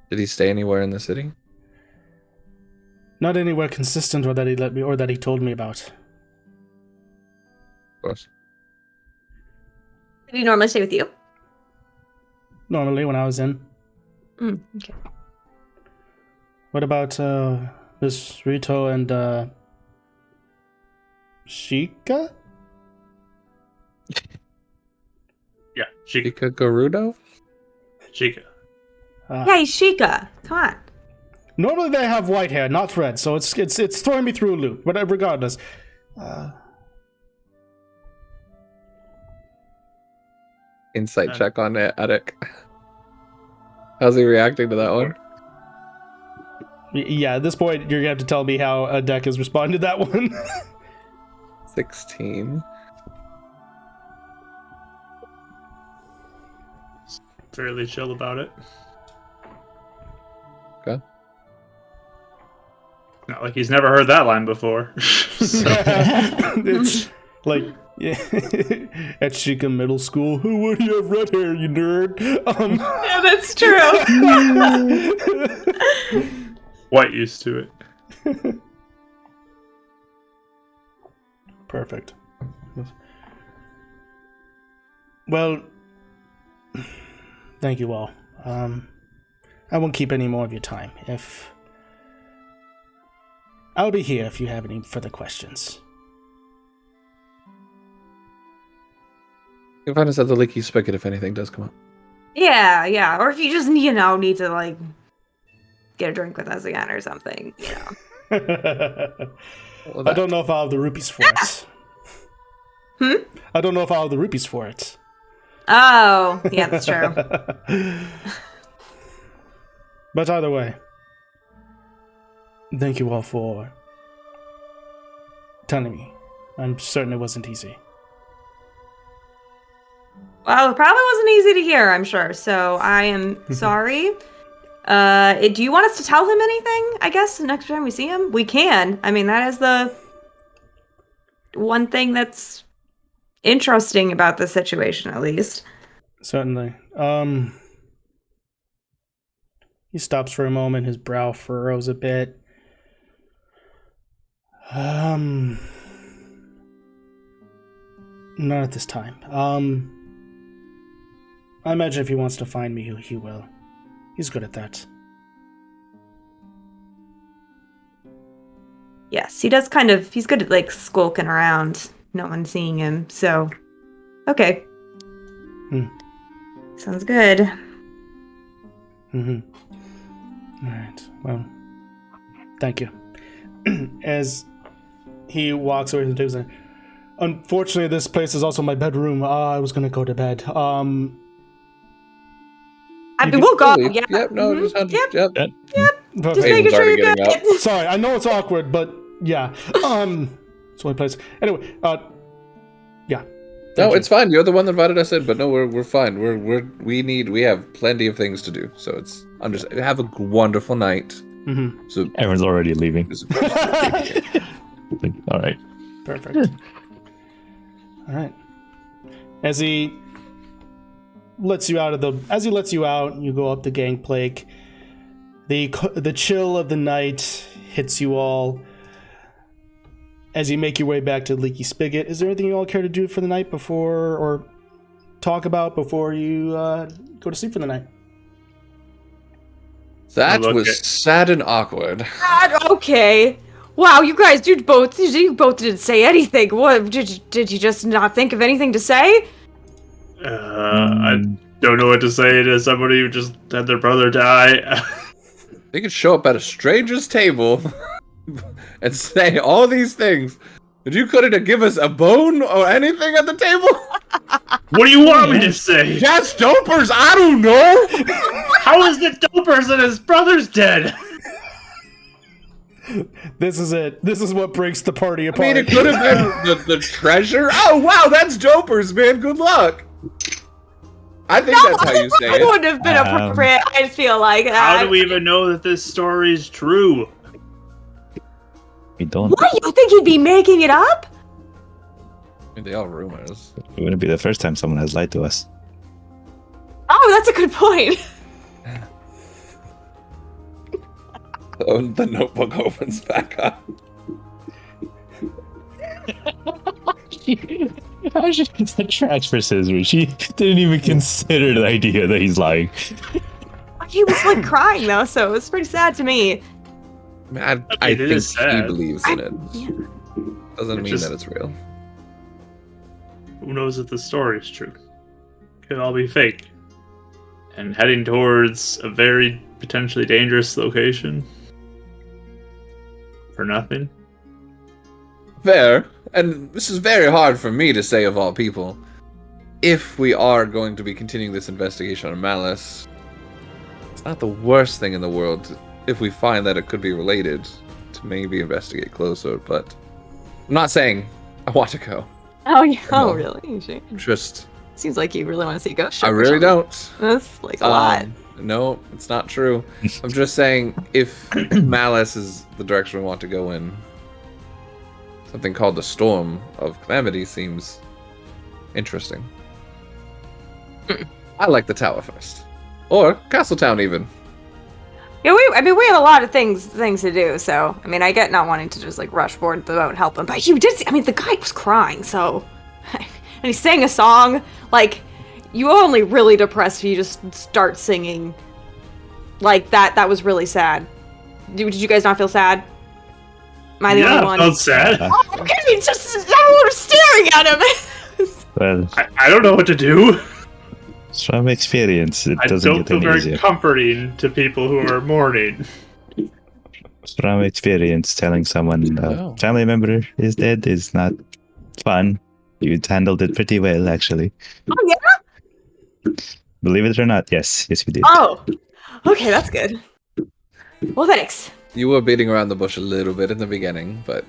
Did he stay anywhere in the city? Not anywhere consistent or that he let me or that he told me about. Of course. Did he normally stay with you? Normally when I was in. Okay. What about Miss Rito and Shika? Yeah, Chica. Chica Garudo? Chica. Yeah, he's Sheikah. Come on. Normally they have white hair, not red, so it's throwing me through a loop. But regardless, Insight check on Attic. How's he reacting to that one? yeah, at this point you're gonna have to tell me how a deck has responded to that one. 16. Fairly chill about it. Okay. Not like he's never heard that line before. It's like, yeah, at Shika Middle School, who would you have red hair, you nerd? Yeah, that's true. Quite used to it. Perfect. Well, thank you all. I won't keep any more of your time. I'll be here if you have any further questions. You can find us at the Leaky Spigot if anything does come up. Yeah. Or if you just, need to, like, get a drink with us again or something, you know. Well, I don't know if I'll have the rupees for it. I don't know if I'll have the rupees for it. Oh, yeah, that's true. But either way, thank you all for telling me. I'm certain it wasn't easy. Well, it probably wasn't easy to hear, I'm sure, so I am sorry. Do you want us to tell him anything, I guess, next time we see him? We can. I mean, that is the one thing that's interesting about the situation, at least. Certainly. He stops for a moment, his brow furrows a bit. Not at this time. I imagine if he wants to find me, he will. He's good at that. Yes, he does he's good at, like, skulking around, no one seeing him, so... Okay. Sounds good. Mm-hmm. Alright, well, thank you. As he walks away from the table, unfortunately, this place is also my bedroom. I was gonna go to bed. I mean, we'll go, yeah. Yep, no, just yep. Perfect. Just making sure you're good. Sorry, I know it's awkward, but yeah. It's my place. Anyway, yeah. No, it's fine. You're the one that invited us in, but no, we're fine. We have plenty of things to do. So have a wonderful night. Mm-hmm. So Everyone's already leaving. All right. Perfect. All right. As he lets you out, you go up the gangplank. The chill of the night hits you all. As you make your way back to Leaky Spigot, is there anything you all care to do for the night before, or talk about before you go to sleep for the night? That was sad and awkward. Okay. Wow, you guys, you both didn't say anything. What did you just not think of anything to say? don't know what to say to somebody who just had their brother die. They could show up at a stranger's table and say all these things, but you couldn't give us a bone or anything at the table? What do you want me to say? That's dopers, I don't know! How is it dopers and his brother's dead? This is it. This is what breaks the party apart. I mean, it could have been the treasure. Oh, wow, that's dopers, man. Good luck. I think that's how you say That it. would have been appropriate. I feel like that. How do we even know that this story is true? We don't. What? You think he'd be making it up? I mean, they are rumors. It wouldn't be the first time someone has lied to us. Oh, that's a good point. Oh, the notebook opens back up. How she gets the tracks for scissors? She didn't even consider the idea that he's lying. He was like crying though, so it was pretty sad to me. I mean, I it think is he sad. believes in it. Yeah. Doesn't It mean just- that it's real. Who knows if the story is true? Could all be fake. And heading towards a very potentially dangerous location. For nothing. Fair. And this is very hard for me to say of all people. If we are going to be continuing this investigation on Malice, it's not the worst thing in the world if we find that it could be related to maybe investigate closer, but I'm not saying I want to go. Oh yeah. No. Oh really? Sure. Just Seems like you really want to see a ghost ship. I or really something. don't. That's like a lot. No, it's not true. I'm just saying if Malice is the direction we want to go in, something called the Storm of Calamity seems interesting. I like the tower first. Or Castletown even. Yeah, we have a lot of things to do. So I mean, I get not wanting to just like rush board the boat and help him, but you did see. I mean, the guy was crying, so and he sang a song. Like, you are only really depressed if you just start singing like that. That was really sad. Did you guys not feel sad? Am I the only one? I felt sad. Oh, okay, I mean, just everyone was staring at him. Well, I don't know what to do. from experience, it I doesn't don't get feel any very easier. comforting to people who are mourning. From experience, telling someone Oh. a family member is dead is not fun. You handled it pretty well, actually. Oh yeah. Believe it or not, yes, you did. Oh, okay, that's good. Well, thanks. You were beating around the bush a little bit in the beginning, but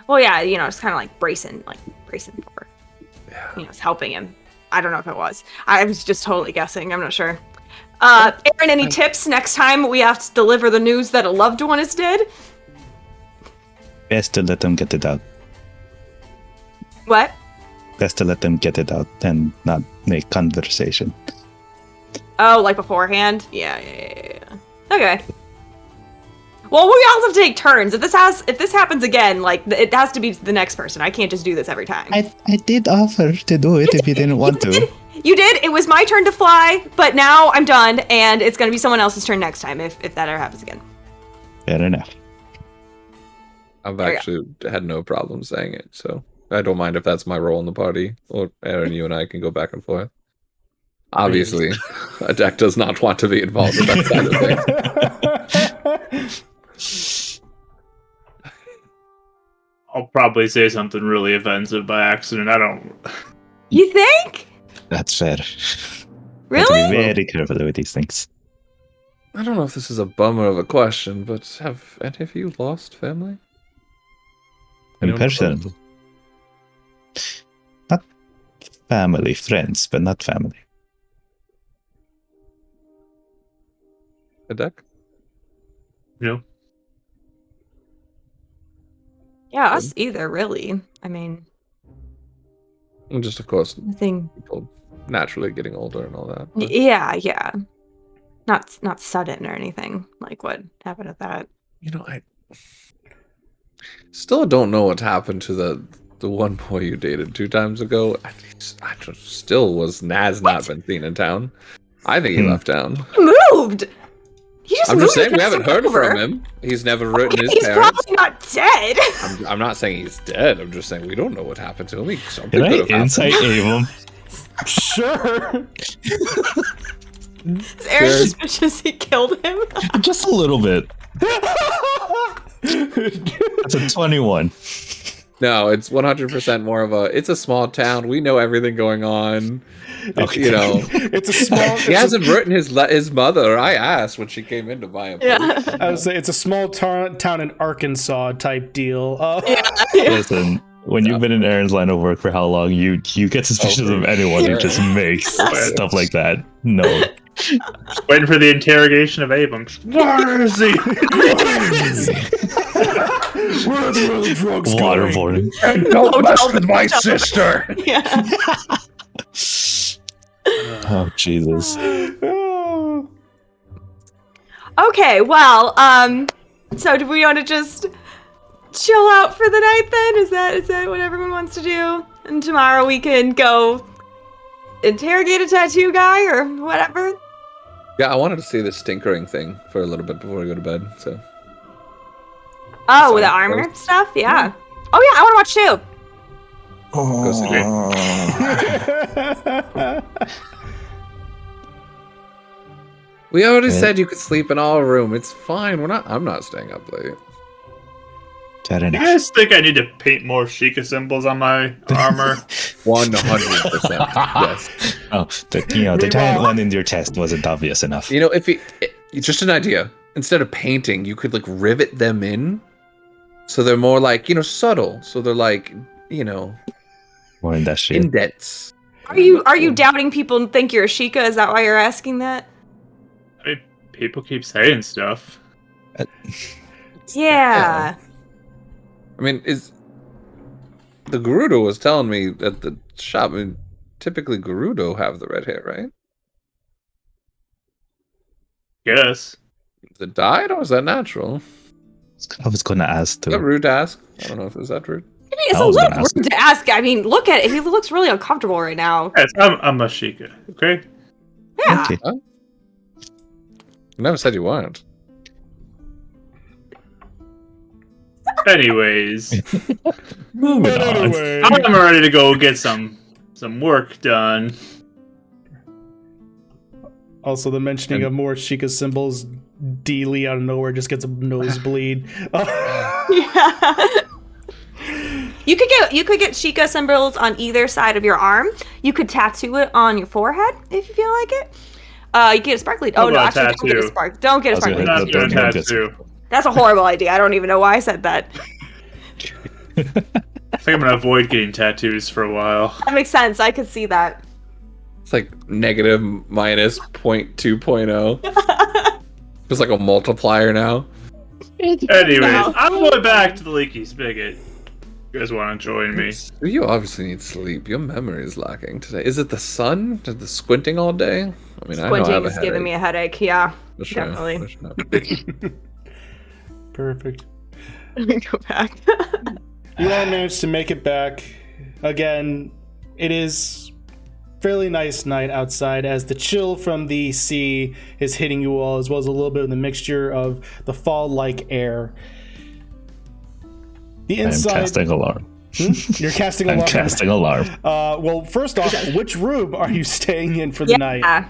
Well, yeah, you know, it's kind of like bracing for, you know, it's helping him. I don't know if it was. I was just totally guessing. I'm not sure. Aaron, any tips next time we have to deliver the news that a loved one is dead? Best to let them get it out. What? Best to let them get it out and not make conversation. Oh, like beforehand? Yeah. Okay. Well, we all have to take turns. If this happens again, like it has to be the next person. I can't just do this every time. I did offer to do it if you didn't want to. You did. It was my turn to fly, but now I'm done, and it's gonna be someone else's turn next time if that ever happens again. Fair enough. I've There you go. actually had no problem saying it, so I don't mind if that's my role in the party. Or Aaron, you and I can go back and forth. Obviously, a deck does not want to be involved in that side of things. I'll probably say something really offensive by accident. I don't. You think? That's fair. You have Really? to be very careful with these things. I don't know if this is a bummer of a question, but have any of you lost family? In Anyone person. close? Not family, friends, but not family. A deck? No. Yeah, us either, really. I mean, And just, of course, nothing. people naturally getting older and all that. but- Yeah. Not sudden or anything. Like what happened with that? You know, I still don't know what happened to the one boy you dated 2 times ago. I just still has not been seen in town. I think he left town. He moved. He just I'm moved. just saying we and haven't passed heard over. from him. He's never written his He's parents. probably not dead. I'm not saying he's dead. I'm just saying we don't know what happened to him. Something Can I could have happened. insight aim him? Sure. Is Aaron suspicious he killed him? Just a little bit. That's a 21. No, it's 100% more of a. It's a small town. We know everything going on. Okay. You know, It's a small. he hasn't written his mother. I asked when she came in to buy a potion. I would say it's a small town in Arkansas type deal. Listen, when you've been in Aaron's line of work for how long, you get suspicious of anyone who just makes stuff like that. No. Just waiting for the interrogation of Abram. Where is he? Where are the other drugs going? Waterboarding. And don't mess with my sister. Yeah. Oh, Jesus. Oh. Okay, well, so do we want to just chill out for the night then? Is that what everyone wants to do? And tomorrow we can go interrogate a tattoo guy or whatever? Yeah, I wanted to see this tinkering thing for a little bit before we go to bed. So. Oh, with the armor stuff? Yeah. Oh yeah, I want to watch too. Go see. We already said you could sleep in our room. It's fine. I'm not staying up late. Fair You enough. guys think I need to paint more Sheikah symbols on my armor? 100%. Yes. Oh, the giant one in your chest wasn't obvious enough. You know, just an idea. Instead of painting, you could like rivet them in, so they're more like subtle. So they're like More in that shit. indents. Are you doubting people and think you're a Sheikah? Is that why you're asking that? I mean, people keep saying stuff. Yeah. I mean, the Gerudo was telling me at the shop? I mean, typically Gerudo have the red hair, right? Yes. Is it dyed or is that natural? I was going to ask Is that too. rude to ask? I don't know if is that rude. I mean, it's I a was little gonna ask. rude to ask. I mean, look at it. He looks really uncomfortable right now. Yes, I'm a Sheikah, okay? Yeah. Okay. You never said you weren't. Anyways, Moving But on. anyway. I'm ready to go get some work done. Also, the mentioning of more Sheikah symbols, Dealey out of nowhere just gets a nosebleed. Yeah. You could get Sheikah symbols on either side of your arm. You could tattoo it on your forehead if you feel like it. You get a sparkly. Oh no, about actually, don't get a tattoo? spark. Don't get a I was gonna sparkly. Not Don't doing get tattoo. That's a horrible idea. I don't even know why I said that. I think I'm gonna avoid getting tattoos for a while. That makes sense. I could see that. It's like negative minus 0.2.0. It's like a multiplier now. Anyways, No. I'm going back to the leaky spigot. You guys want to join me? You obviously need sleep. Your memory is lacking today. Is it the sun? Is the squinting all day? I mean, I know I Squinting have a is giving headache. me a headache. Yeah, For sure, definitely. for sure. Perfect. Let me go back. You all managed to make it back. Again, it is fairly nice night outside as the chill from the sea is hitting you all, as well as a little bit of the mixture of the fall-like air. The I'm inside. casting alarm. You're casting I'm alarm. casting alarm. Well, first off, which room are you staying in for the night? Yeah.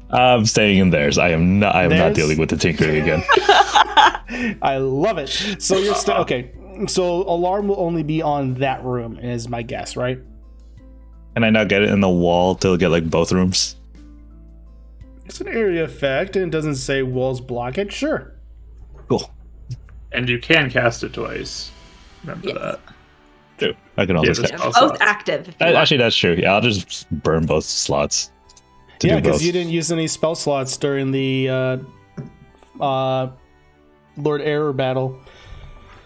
I'm staying in theirs. I am not Theirs? dealing with the tinkering again. I love it. So you're still okay. So alarm will only be on that room, is my guess, right? Can I not get it in the wall to get like both rooms? It's an area effect, and it doesn't say walls block it. Sure. Cool. And you can cast it twice. Remember Yes. that. Dude, I can always Yeah, get. Also- Both active. if you want. Actually, that's true. Yeah, I'll just burn both slots. To Yeah, do because both. you didn't use any spell slots during the Lord Error battle.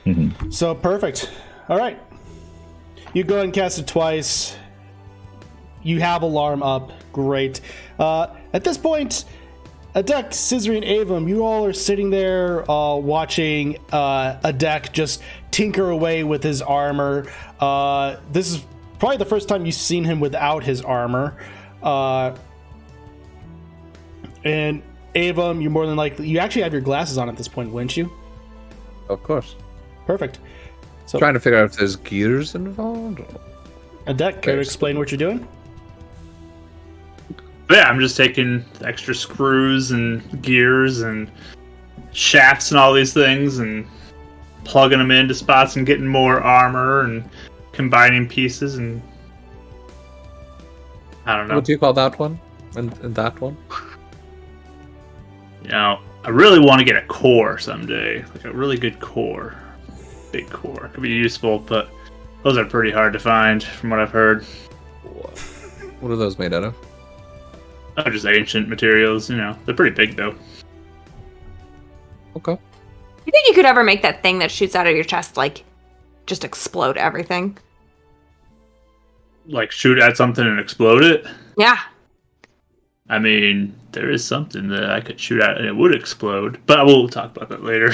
Mhm. So perfect. All right. You go ahead and cast it twice. You have alarm up. Great. At this point, Duch, Scissory, and Avum, you all are sitting there watching Duch just tinker away with his armor. This is probably the first time you've seen him without his armor. And Avum, you more than likely... You actually have your glasses on at this point, wouldn't you? Of course. Perfect. So, Trying to figure out if there's gears involved. Duch, care to explain what you're doing? But yeah, I'm just taking extra screws and gears and shafts and all these things and plugging them into spots and getting more armor and combining pieces and I don't know. What do you call that one? And that one? You know, I really want to get a core someday, like a really good core, big core. Could be useful, but those are pretty hard to find, from what I've heard. What are those made out of? Oh, just ancient materials. You know, they're pretty big though. Okay. You think you could ever make that thing that shoots out of your chest, like, just explode everything? Like shoot at something and explode it? Yeah. I mean, there is something that I could shoot at and it would explode, but we'll talk about that later.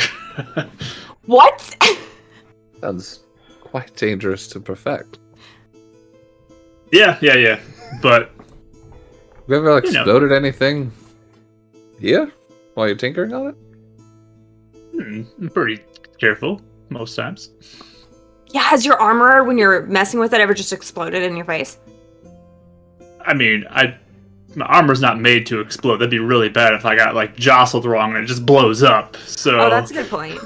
What? Sounds quite dangerous to perfect. Yeah. But Have you ever exploded anything here while you're tinkering on it? I'm pretty careful most times. Yeah, has your armor, when you're messing with it, ever just exploded in your face? I mean, my armor's not made to explode. That'd be really bad if I got like jostled wrong and it just blows up. So Oh, that's a good point.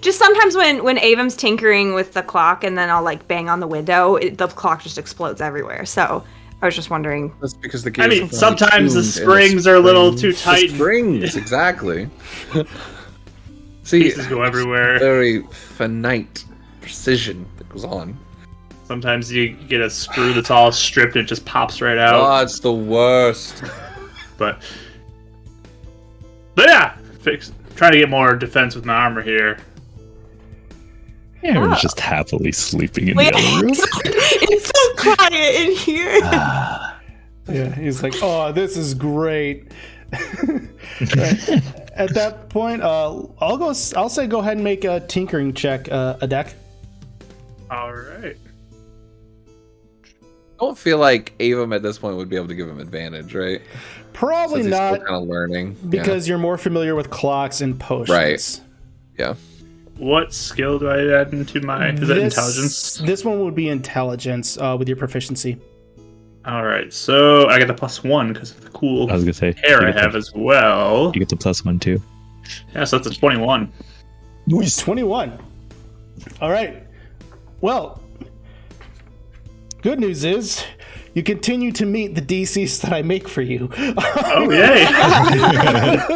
Just sometimes when Avum's tinkering with the clock and then I'll like bang on the window, the clock just explodes everywhere. So I was just wondering. That's because the I gears mean, are sometimes the tuned springs are a little too tight. The springs, exactly. See, Pieces go everywhere. very finite precision that goes on. Sometimes you get a screw that's all stripped and it just pops right out. Oh, it's the worst. But yeah, trying to get more defense with my armor here. Aaron's just happily sleeping in the Wait, other room. it's so quiet in here. Yeah, he's like, oh, this is great. Right. At that point, I'll say go ahead and make a tinkering check, a deck. All right. I don't feel like Avum at this point would be able to give him advantage, right? Probably Since he's not, still kind of learning. because you're more familiar with clocks and potions. Right. Yeah. What skill do I add into my? Is that intelligence? This one would be intelligence with your proficiency. All right, so I get the +1 because of the cool I was gonna say hair you I get have the- as well. You get the +1 too. Yeah, so that's a 21. Nice. 21. All right. Well, good news is you continue to meet the DCs that I make for you. Oh yay!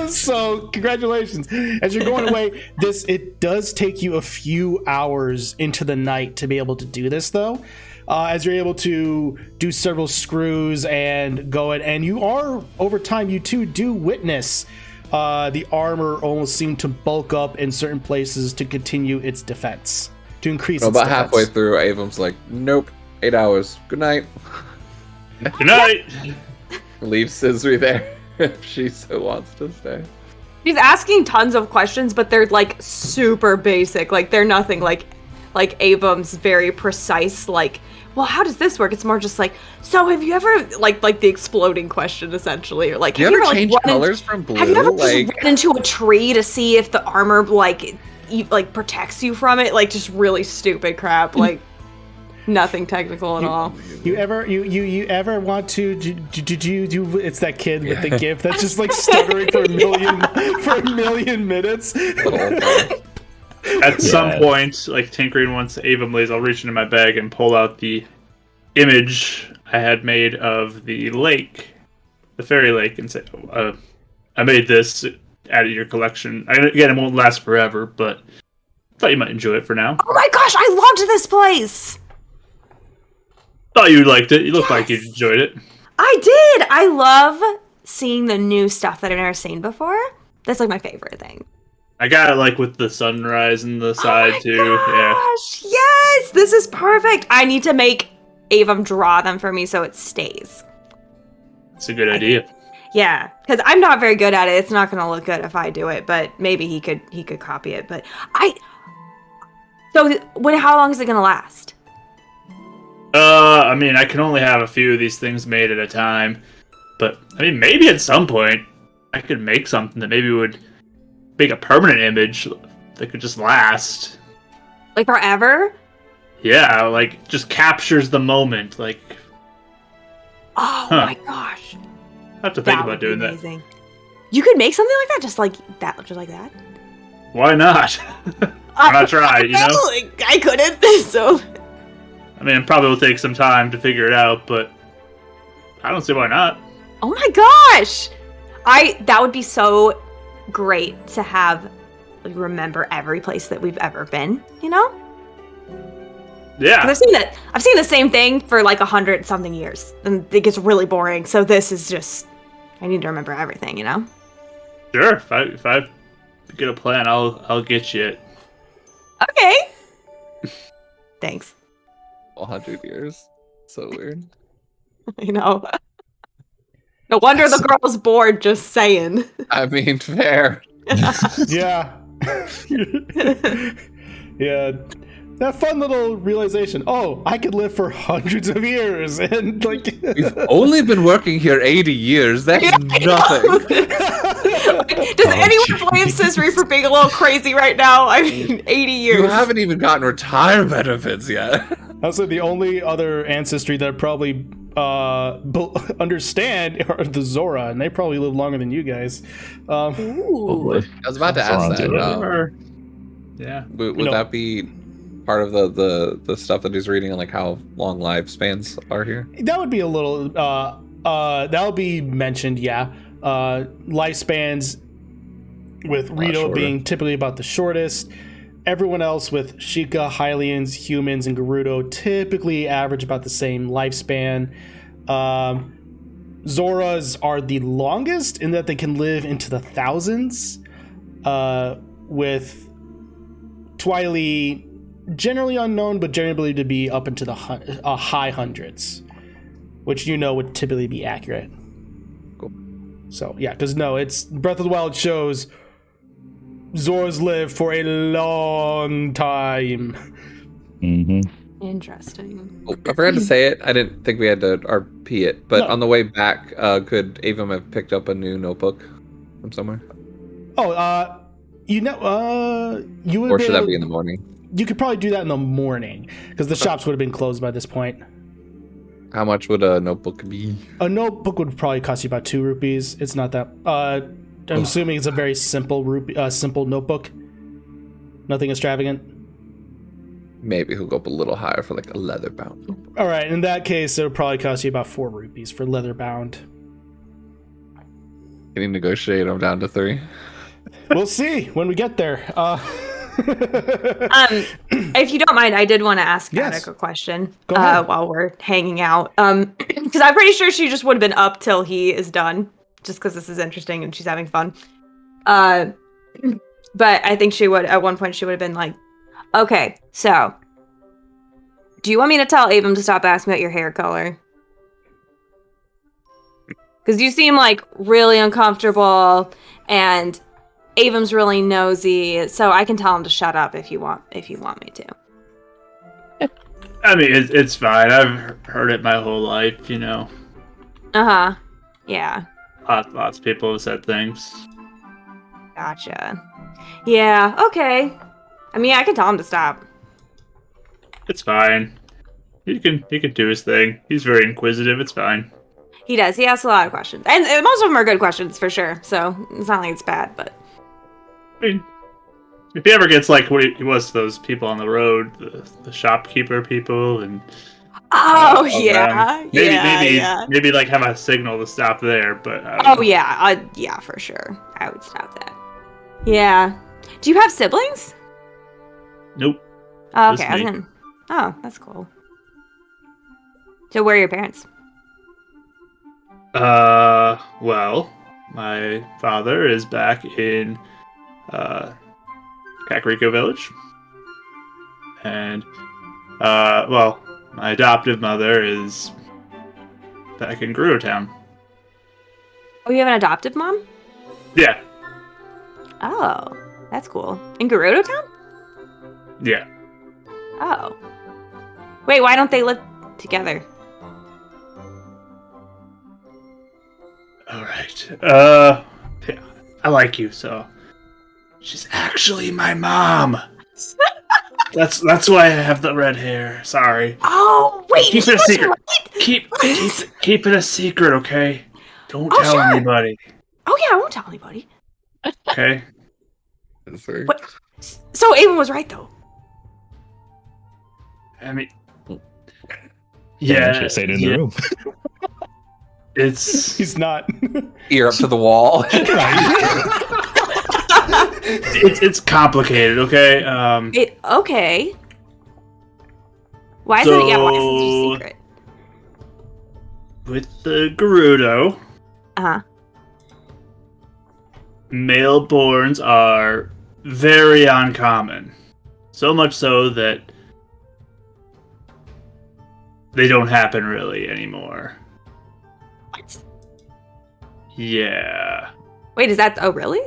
So congratulations. As you're going away, it does take you a few hours into the night to be able to do this, though. As you're able to do several screws and go in, and you are, over time, you too do witness the armor almost seem to bulk up in certain places to continue its defense, to increase its About defense. halfway through, Avum's like, nope, 8 hours. Good night. Good night. Leave Scissory there if she so wants to stay. He's asking tons of questions, but they're like super basic. Like they're nothing like Avum's very precise, like, well, how does this work? It's more just like, so have you ever like the exploding question essentially, or like, Do you ever change colors from blue? Have you ever Like, just run into a tree to see if the armor like protects you from it? Like just really stupid crap, like nothing technical at all. You ever want to do it's that kid with the gift that's just like stuttering for a million minutes. At some point, like tinkering once Avum lays, I'll reach into my bag and pull out the image I had made of the lake, the fairy lake, and say, I made this, add it to your collection. Again, it won't last forever, but I thought you might enjoy it for now. Oh my gosh, I loved this place. Thought you liked it. You looked like you enjoyed it. I did. I love seeing the new stuff that I've never seen before. That's like my favorite thing. I got it like with the sunrise and the side too. Yeah. Gosh, yes, this is perfect. I need to make Avum draw them for me so it stays. It's a good idea. Yeah, because I'm not very good at it. It's not going to look good if I do it, but maybe he could copy it. But how long is it going to last? I mean, I can only have a few of these things made at a time, but I mean, maybe at some point I could make something that maybe would make a permanent image that could just last. Like forever? Yeah, like just captures the moment. Like, Oh my gosh. have to think That about would be doing that. amazing. You could make something like that, just like that. Why not? Why not try, you know? I couldn't, so... I mean, it probably will take some time to figure it out, but I don't see why not. Oh my gosh! That would be so great to have, like, remember every place that we've ever been, you know? Yeah. 'Cause I've seen the same thing for like 100-something years, and it gets really boring, so this is just... I need to remember everything, you know? Sure. If I get a plan, I'll get you it. Okay! Thanks. 100 years. So weird. You know. No wonder the girl's bored, just saying. I mean, fair. Yeah. Yeah. That fun little realization. Oh, I could live for hundreds of years, and like We've only been working here 80 years. That's nothing. Does anyone blame Sisri for being a little crazy right now? I mean, 80 years. You haven't even gotten retirement benefits yet. also the only other ancestry that probably understand are the Zora, and they probably live longer than you guys. Ooh. I was about to ask that. Yeah. Would that be part of the stuff that he's reading on like how long lifespans are here? That would be a little that would be mentioned, yeah. Lifespans with Rito being typically about the shortest. Everyone else with Sheikah, Hylians, humans, and Gerudo typically average about the same lifespan. Zoras are the longest in that they can live into the thousands, with Twiley generally unknown, but generally believed to be up into the high hundreds, which would typically be accurate. Cool. So yeah, because it's Breath of the Wild shows Zoras live for a long time. Mm-hmm. Interesting. Oh, I forgot to say it. I didn't think we had to RP it, but on the way back, could Avum have picked up a new notebook from somewhere? Oh, you would. Or should that be in the morning? You could probably do that in the morning because the shops would have been closed by this point. How much would a notebook be? A notebook would probably cost you about 2 rupees. It's not that. I'm assuming it's a very simple simple notebook. Nothing extravagant. Maybe he'll go up a little higher for like a leather bound notebook. All right, in that case, it would probably cost you about 4 rupees for leather bound. Can you negotiate him down to 3? We'll see when we get there. If you don't mind, I did want to ask Yes. Attic a question Go ahead. while we're hanging out. Because I'm pretty sure she just would have been up till he is done, just because this is interesting and she's having fun. But I think she would, at one point, she would have been like, okay, so, do you want me to tell Avum to stop asking about your hair color? Because you seem like really uncomfortable, and Avum's really nosy, so I can tell him to shut up if you want me to. I mean, it's fine. I've heard it my whole life, you know. Uh-huh. Yeah. Lots of people have said things. Gotcha. Yeah, okay. I mean, I can tell him to stop. It's fine. He can do his thing. He's very inquisitive. It's fine. He does. He asks a lot of questions. And most of them are good questions, for sure. So, it's not like it's bad, but... I mean, if he ever gets like what he was to those people on the road, the shopkeeper people, and Oh, yeah. maybe like have a signal to stop there. But yeah, for sure. I would stop that. Yeah. Do you have siblings? Nope. Oh, Just okay. me. Oh, that's cool. So, where are your parents? Well, my father is back in Kakariko Village, and well, my adoptive mother is back in Gerudo Town. Oh, you have an adoptive mom? Yeah, Oh, that's cool. In Gerudo Town? yeah. Oh. Wait, why don't they live together? All right. Yeah, I like you, so she's actually my mom. That's why I have the red hair. Sorry. Oh, wait. Keep it a secret. Right? Keep it a secret, okay? Don't Oh, tell sure. anybody. Oh yeah, I won't tell anybody. Okay. What? So Avon was right though. I mean, Yeah, should say it in the room. It's He's not. Ear up to the wall. it's complicated. Okay. Okay. Why is it? Yeah, why is it such a secret? With the Gerudo, Uh-huh. maleborns are very uncommon. So much so that they don't happen really anymore. What? Yeah. Wait, is that? Oh, really?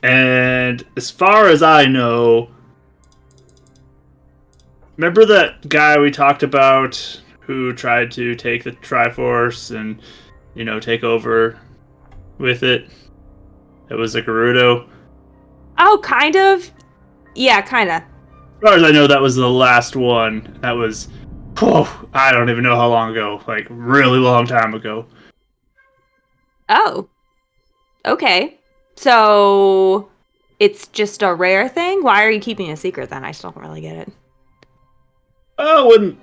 And as far as I know, remember that guy we talked about who tried to take the Triforce and, take over with it? It was a Gerudo. Oh, kind of. Yeah, kind of. As far as I know, that was the last one. That was, I don't even know how long ago. Like, really long time ago. Oh. Okay. So it's just a rare thing? Why are you keeping a secret then? I still don't really get it. Oh, when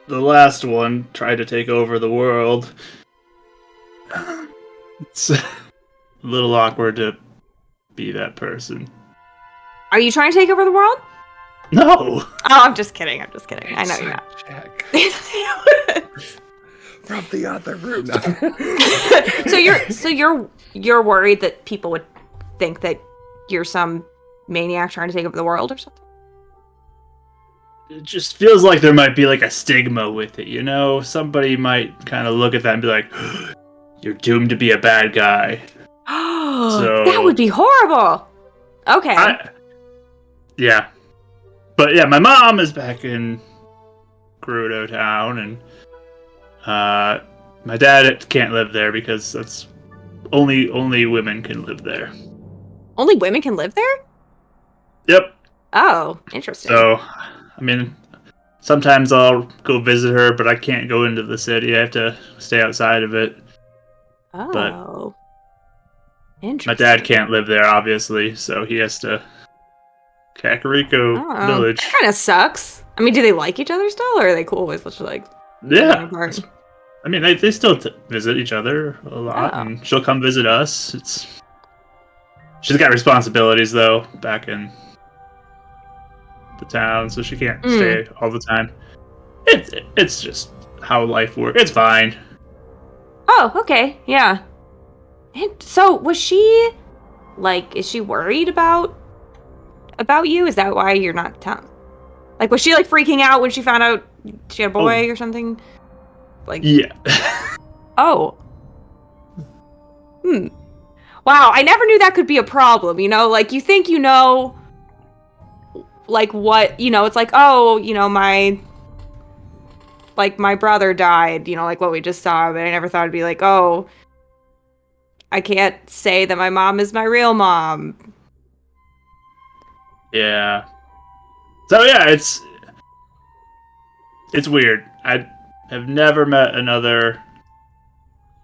the last one tried to take over the world, it's a little awkward to be that person. Are you trying to take over the world? No! Oh, I'm just kidding. I know you're not. Check. From the other room. So you're worried that people would think that you're some maniac trying to take over the world or something? It just feels like there might be like a stigma with it, Somebody might kind of look at that and be like, you're doomed to be a bad guy. So that would be horrible. Okay. Yeah. But yeah, my mom is back in Gerudo Town, and my dad can't live there because that's only women can live there. Only women can live there? Yep. Oh, interesting. So, sometimes I'll go visit her, but I can't go into the city. I have to stay outside of it. Oh. Interesting. My dad can't live there, obviously, so he has to Kakariko Village. That kind of sucks. I mean, do they like each other still, or are they cool with like? Yeah. I mean, they still visit each other a lot, and she'll come visit us. She's got responsibilities though back in the town, so she can't stay all the time. It's just how life works. It's fine. Oh, okay, yeah. And so, was she is she worried about you? Is that why you're not telling? Like, was she freaking out when she found out she had a boy or something? Yeah. Oh. Wow, I never knew that could be a problem, you think what, it's my brother died, what we just saw, but I never thought it'd be I can't say that my mom is my real mom. Yeah. So yeah, it's weird. I have never met another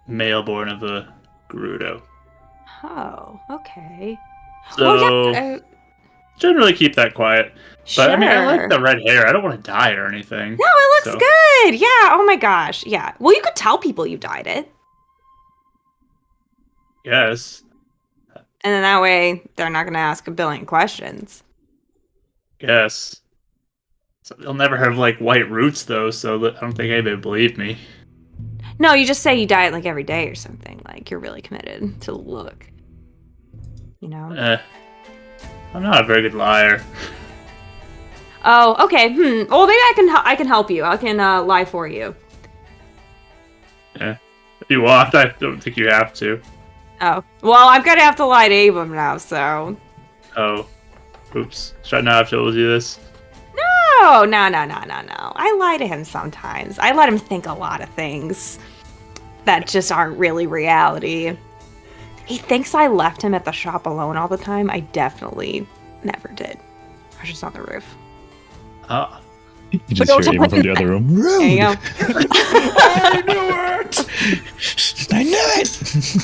maleborn of a Gerudo. Oh, okay. So generally keep that quiet. Sure. But I mean, I like the red hair. I don't want to dye it or anything. No, it looks good. Yeah. Oh my gosh. Yeah. Well, you could tell people you dyed it. Yes. And then that way, they're not going to ask a billion questions. Yes. So they'll never have white roots though, so I don't think anybody would believe me. No, you just say you dye it every day or something. You're really committed to the look. I'm not a very good liar. Oh, okay. Well, maybe I can help you. I can lie for you. Yeah. If you want, I don't think you have to. Oh. Well, I'm gonna have to lie to Abram now, so. Oh. Oops. Should I not have told you this? No. I lie to him sometimes. I let him think a lot of things that just aren't really reality. He thinks I left him at the shop alone all the time. I definitely never did. I was just on the roof. Oh. You just hear Ava from the other room. There you go. I knew it! I knew it!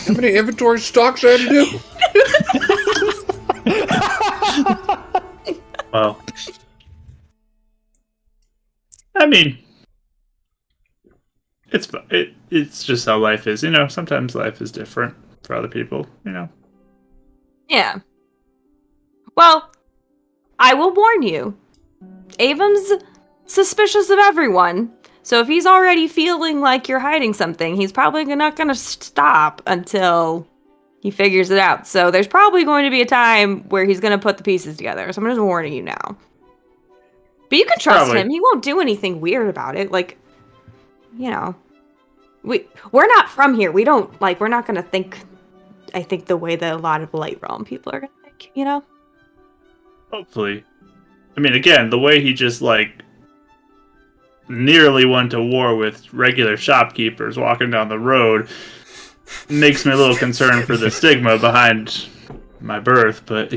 How many inventory stocks I had to do? Well, I mean, it's just how life is. Sometimes life is different for other people. Yeah. Well, I will warn you. Avum's suspicious of everyone. So if he's already feeling like you're hiding something, he's probably not going to stop until he figures it out. So there's probably going to be a time where he's going to put the pieces together. So I'm just warning you now. But you can trust him. He won't do anything weird about it. Like, we're not from here. We're not going to think, I think, the way that a lot of Light Realm people are going to think, Hopefully. I mean, again, the way he just, nearly went to war with regular shopkeepers walking down the road makes me a little concerned for the stigma behind my birth, but,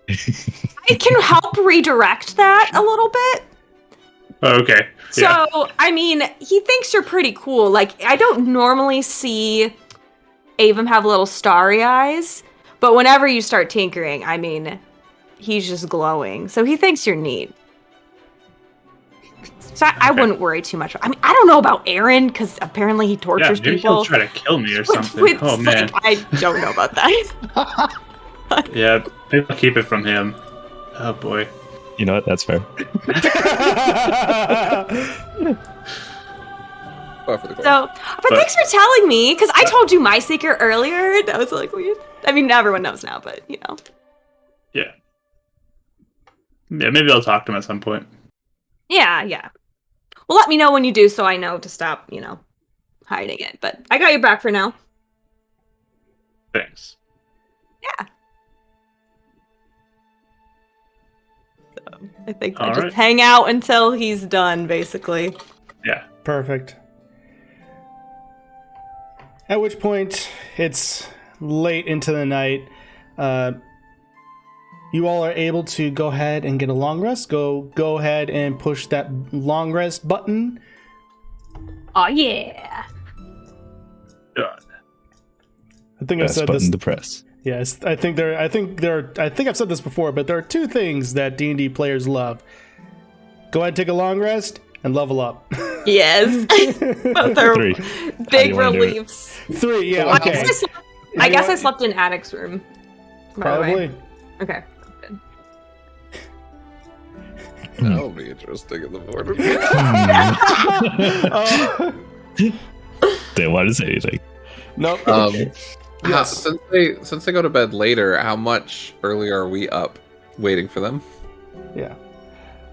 I can help redirect that a little bit. Okay. So, I mean, he thinks you're pretty cool. Like, I don't normally see Avum have little starry eyes, but whenever you start tinkering, I mean, he's just glowing. So he thinks you're neat. So I wouldn't worry too much. I mean, I don't know about Aaron, because apparently he tortures maybe people. he'll try to kill me or something. Oh, man. I don't know about that. Yeah, maybe I'll keep it from him. Oh, boy. You know what? That's fair. So, but thanks for telling me, because I told you my secret earlier. That was weird. I mean, everyone knows now, but Yeah. Yeah, maybe I'll talk to him at some point. Yeah. Well, let me know when you do, so I know to stop, hiding it. But I got your back for now. Thanks. Yeah. So, I think I All just right. hang out until he's done, basically. Yeah. Perfect. At which point, it's late into the night. You all are able to go ahead and get a long rest. Go ahead and push that long rest button. Oh, yeah. Done. I think Best I've said button this. to press. Yes, I think I've said this before, but there are two things that D&D players love. Go ahead and take a long rest and level up. Yes. Both are 3. big wanna do it? reliefs. 3, yeah, okay. I guess I slept in Attic's room. By the way. Probably. Okay. That'll be interesting in the morning. Didn't want to say anything. Nope. Yes. Since they go to bed later, how much earlier are we up waiting for them? Yeah.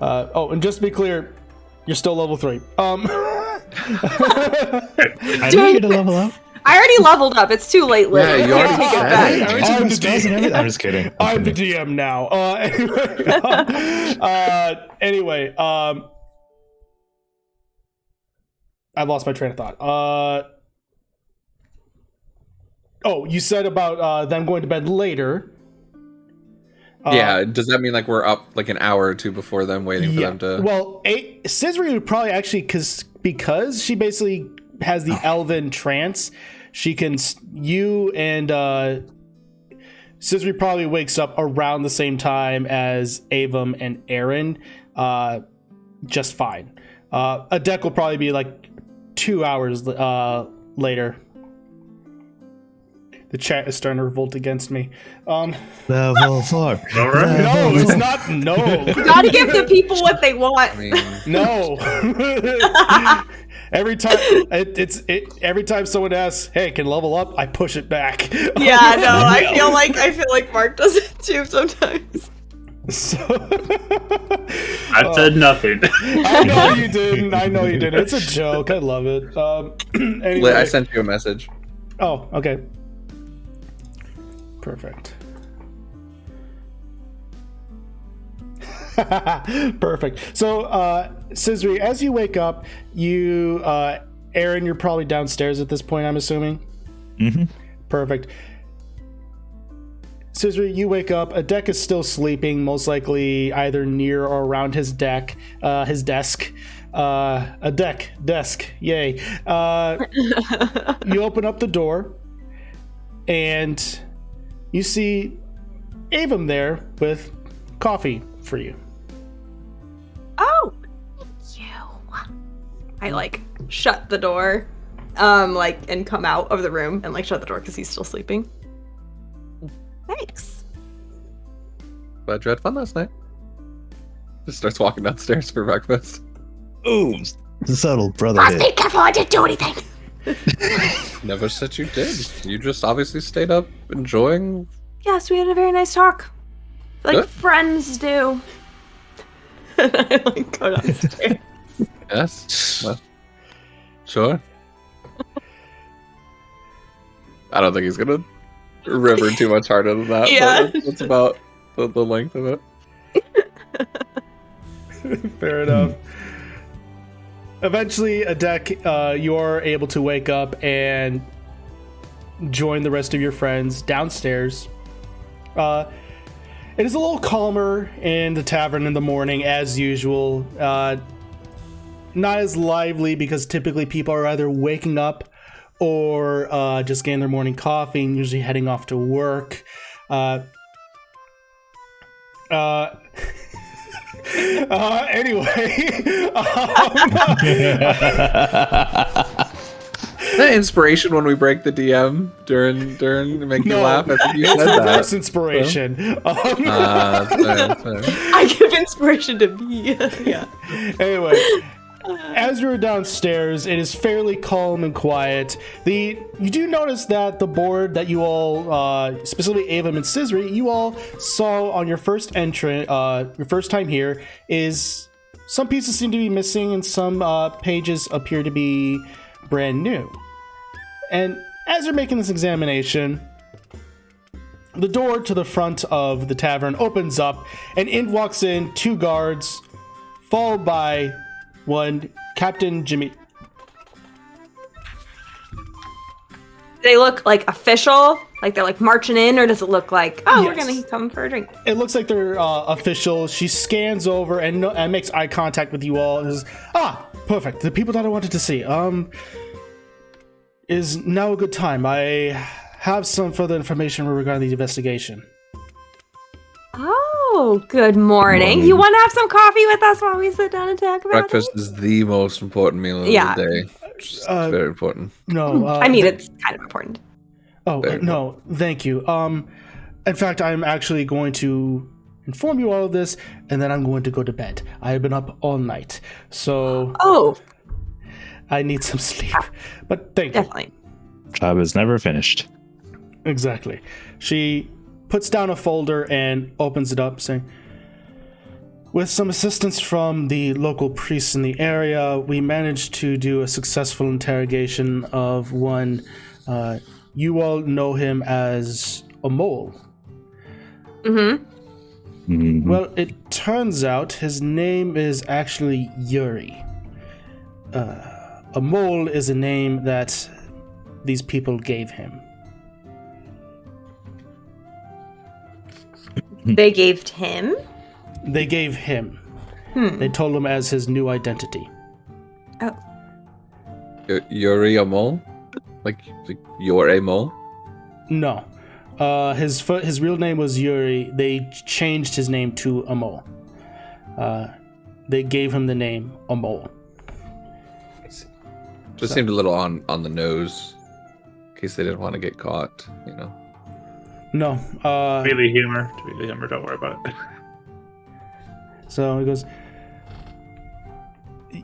And just to be clear, you're still level 3. I didn't get to level up. I already leveled up. It's too late, Liz. Yeah, you can't already take it said back. it. I'm the DM. I'm just kidding. I'm the DM now. Anyway, I've lost my train of thought. You said about them going to bed later. Yeah, does that mean we're up an hour or two before them, waiting for them to? Well, Cizri would probably actually because she basically has the elven trance. She can Cizri probably wakes up around the same time as Avum and Aaron, just fine. Adek will probably be 2 hours later. The chat is starting to revolt against me. Level 4. All right. No, it's not. No. You gotta give the people what they want. I mean, No. Every time someone asks, "Hey, can level up?" I push it back. Yeah, no, I feel like Mark does it too sometimes. So, I said nothing. I know you didn't. It's a joke. I love it. Anyway. I sent you a message. Oh, okay. Perfect. Perfect. So, Cizri, as you wake up, Aaron, you're probably downstairs at this point, I'm assuming? Mm-hmm. Perfect. Cizri, you wake up. Adek is still sleeping, most likely either near or around his desk. A desk. Yay. You open up the door, and you see Avum there with coffee for you. Oh, thank you. I like shut the door, and come out of the room and like shut the door because he's still sleeping. Thanks. Glad you had fun last night. Just starts walking downstairs for breakfast. Ooh, subtle Ross, brotherhood. be careful! I didn't do anything. Never said you did. You just obviously stayed up enjoying. Yes, we had a very nice talk, like Good. friends do. And I like go downstairs. Yes. Well, sure. I don't think he's gonna river too much harder than that. Yeah. But that's about the length of it. Fair enough. Eventually, Adek, you're able to wake up and join the rest of your friends downstairs. It is a little calmer in the tavern in the morning, as usual. Not as lively because typically people are either waking up or just getting their morning coffee and usually heading off to work. Anyway, That inspiration when we break the DM during to make you no, laugh. I think you it's said reverse that. inspiration. That's fair. I give inspiration to me. Yeah. Anyway, as you're downstairs, it is fairly calm and quiet. You do notice that the board that you all, specifically Avum and Scissory, you all saw on your first your first time here, is some pieces seem to be missing and some pages appear to be brand new. And as you're making this examination, the door to the front of the tavern opens up, and in walks in 2 guards, followed by one Captain Jimmy. They look like official, like they're like marching in, or does it look like, oh, we're Yes. gonna come for a drink? It looks like they're official. She scans over and makes eye contact with you all. And says, perfect. The people that I wanted to see. Is now a good time. I have some further information regarding the investigation. Oh, good morning. You want to have some coffee with us while we sit down and talk about Breakfast is the most important meal of Yeah. the day. It's very important. No, I mean, it's kind of important. Oh, Very no, thank you. In fact, I'm actually going to inform you all of this, and then I'm going to go to bed. I have been up all night, so Oh, I need some sleep. But thank you. definitely. Job is never finished. Exactly. She puts down a folder and opens it up, saying, with some assistance from the local priests in the area, we managed to do a successful interrogation of one. You all know him as a mole. Mm-hmm. Mhm. Well, it turns out his name is actually Yuri. A mole is a name that these people gave him. They gave him? They gave him. They told him as his new identity. Oh. Yuri a mole? Like you're a mole? No. His real name was Yuri. They changed his name to a mole. They gave him the name a mole. Just seemed a little on the nose, in case they didn't want to get caught, you know. No. To be the humor. Don't worry about it. So he goes,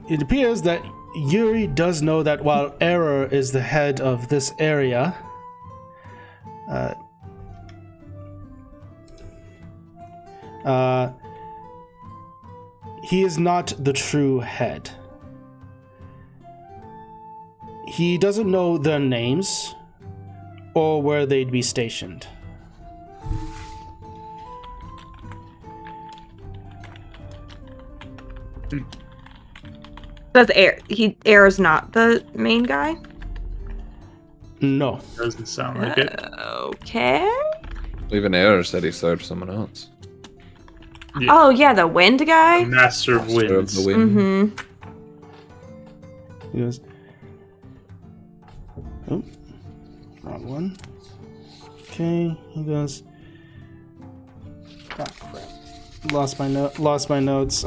it appears that Yuri does know that while Error is the head of this area, he is not the true head. He doesn't know their names or where they'd be stationed. Does Air's not the main guy? No. Doesn't sound like it. Okay. Even Error said he served someone else. Oh yeah, the wind guy. Master of Master of Winds. the wind. Mm-hmm. He goes, oh, wrong one. Okay, he goes, ah, crap. Lost my notes.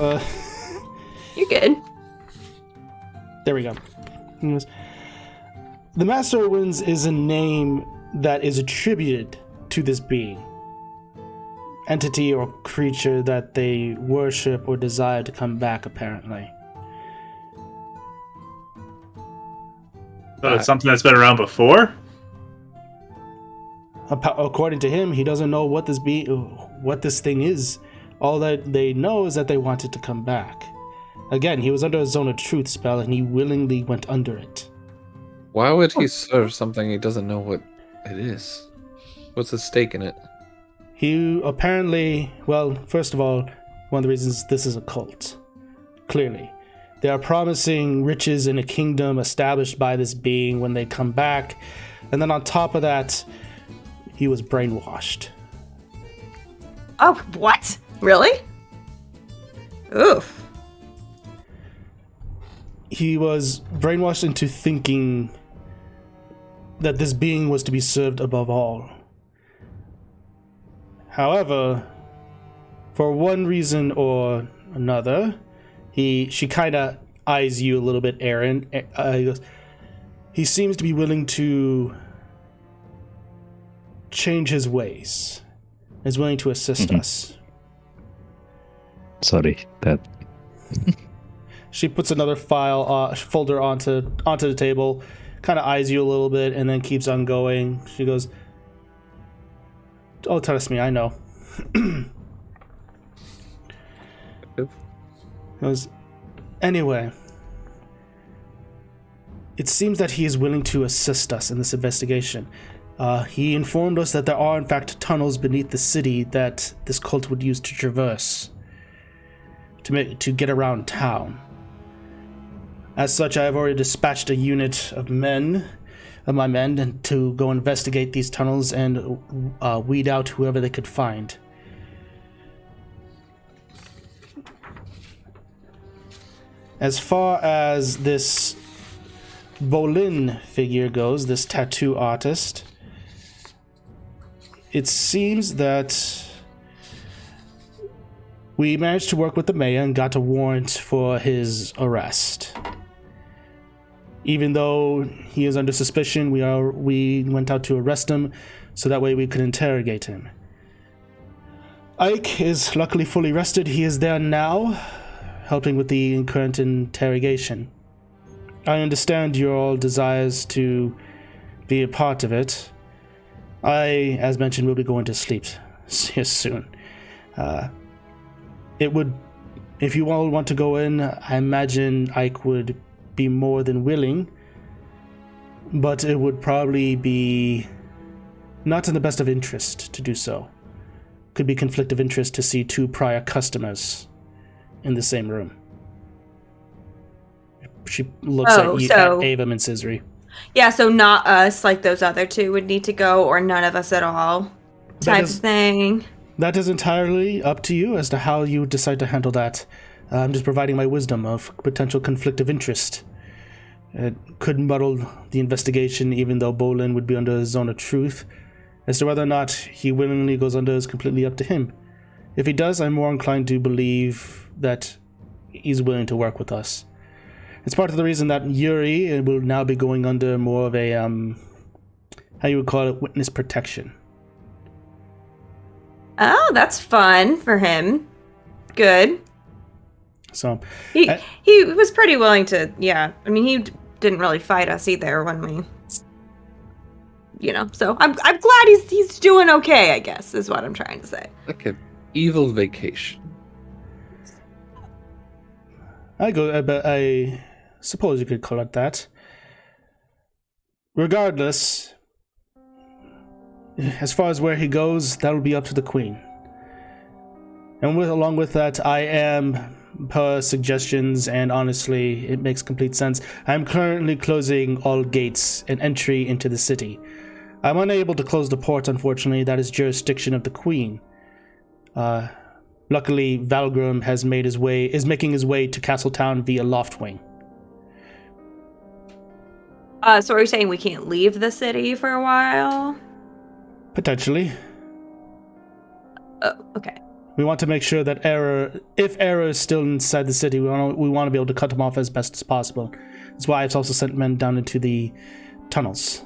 You're good. There we go. He goes, the Master of Winds is a name that is attributed to this being, entity or creature that they worship or desire to come back, apparently. So it's something that's been around before? According to him, he doesn't know what this thing is. All that they know is that they want it to come back. Again, he was under a Zone of Truth spell, and he willingly went under it. Why would he serve something he doesn't know what it is? What's the stake in it? He apparently, well, first of all, one of the reasons this is a cult. Clearly. They are promising riches in a kingdom established by this being when they come back. And then on top of that, he was brainwashed. Oh, what? Really? Oof. He was brainwashed into thinking that this being was to be served above all. However, for one reason or another, she kind of eyes you a little bit, Aaron. He goes, he seems to be willing to change his ways. Is willing to assist us. Sorry, that. She puts another folder onto the table, kind of eyes you a little bit, and then keeps on going. She goes, "Oh, trust me, I know." Goes, anyway, it seems that he is willing to assist us in this investigation. He informed us that there are, in fact, tunnels beneath the city that this cult would use to traverse, to get around town. As such, I have already dispatched a unit of my men, to go investigate these tunnels and weed out whoever they could find. As far as this Bolin figure goes, this tattoo artist, it seems that we managed to work with the mayor and got a warrant for his arrest. Even though he is under suspicion, we went out to arrest him so that way we could interrogate him. Ike is luckily fully rested. He is there now, helping with the current interrogation. I understand your all desires to be a part of it. I, as mentioned, will be going to sleep soon. If you all want to go in, I imagine Ike would be more than willing, but it would probably be not in the best of interest to do so. Could be conflict of interest to see two prior customers in the same room. She looks at Avum and Scisri. Yeah, so not us, like those other two would need to go, or none of us at all, type of thing. That is entirely up to you as to how you decide to handle that. I'm just providing my wisdom of potential conflict of interest. It could muddle the investigation, even though Bolin would be under a Zone of Truth. As to whether or not he willingly goes under is completely up to him. If he does, I'm more inclined to believe that he's willing to work with us. It's part of the reason that Yuri will now be going under more of a, how you would call it, witness protection. Oh, that's fun for him. Good. So he was pretty willing to, yeah. I mean, he didn't really fight us either when we, So I'm glad he's doing okay, I guess, is what I'm trying to say. Like an evil vacation. I suppose you could call it that. Regardless, as far as where he goes, that'll be up to the Queen. And along with that, I am, per suggestions, and honestly, it makes complete sense, I'm currently closing all gates and entry into the city. I'm unable to close the port, unfortunately. That is jurisdiction of the Queen. Luckily, Valgrim is making his way to Castletown via Loftwing. So are you saying we can't leave the city for a while? Potentially. Oh, okay. We want to make sure that if Error is still inside the city, we want to be able to cut him off as best as possible. That's why I've also sent men down into the tunnels.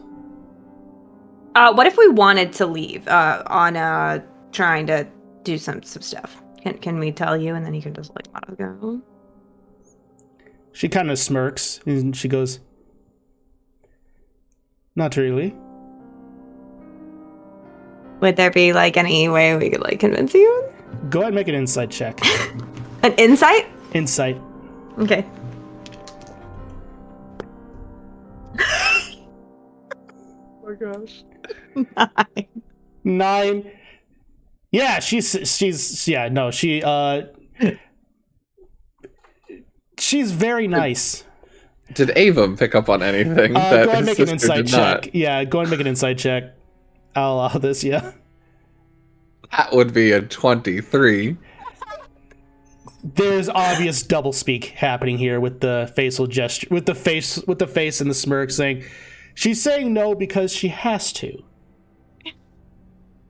What if we wanted to leave on trying to do some stuff? Can we tell you, and then you can just like let us go? She kind of smirks and she goes, "Not really." Would there be like any way we could like convince you? Go ahead and make an insight check. An insight? Insight. Okay. Oh my gosh. 9. Yeah, she's very nice. Did Avum pick up on anything? Go that ahead and his make an sister insight did check. not? Yeah, go ahead and make an insight check. I'll allow this, yeah. That would be a 23. There's obvious doublespeak happening here with the facial gesture, with the face and the smirk saying, she's saying no because she has to.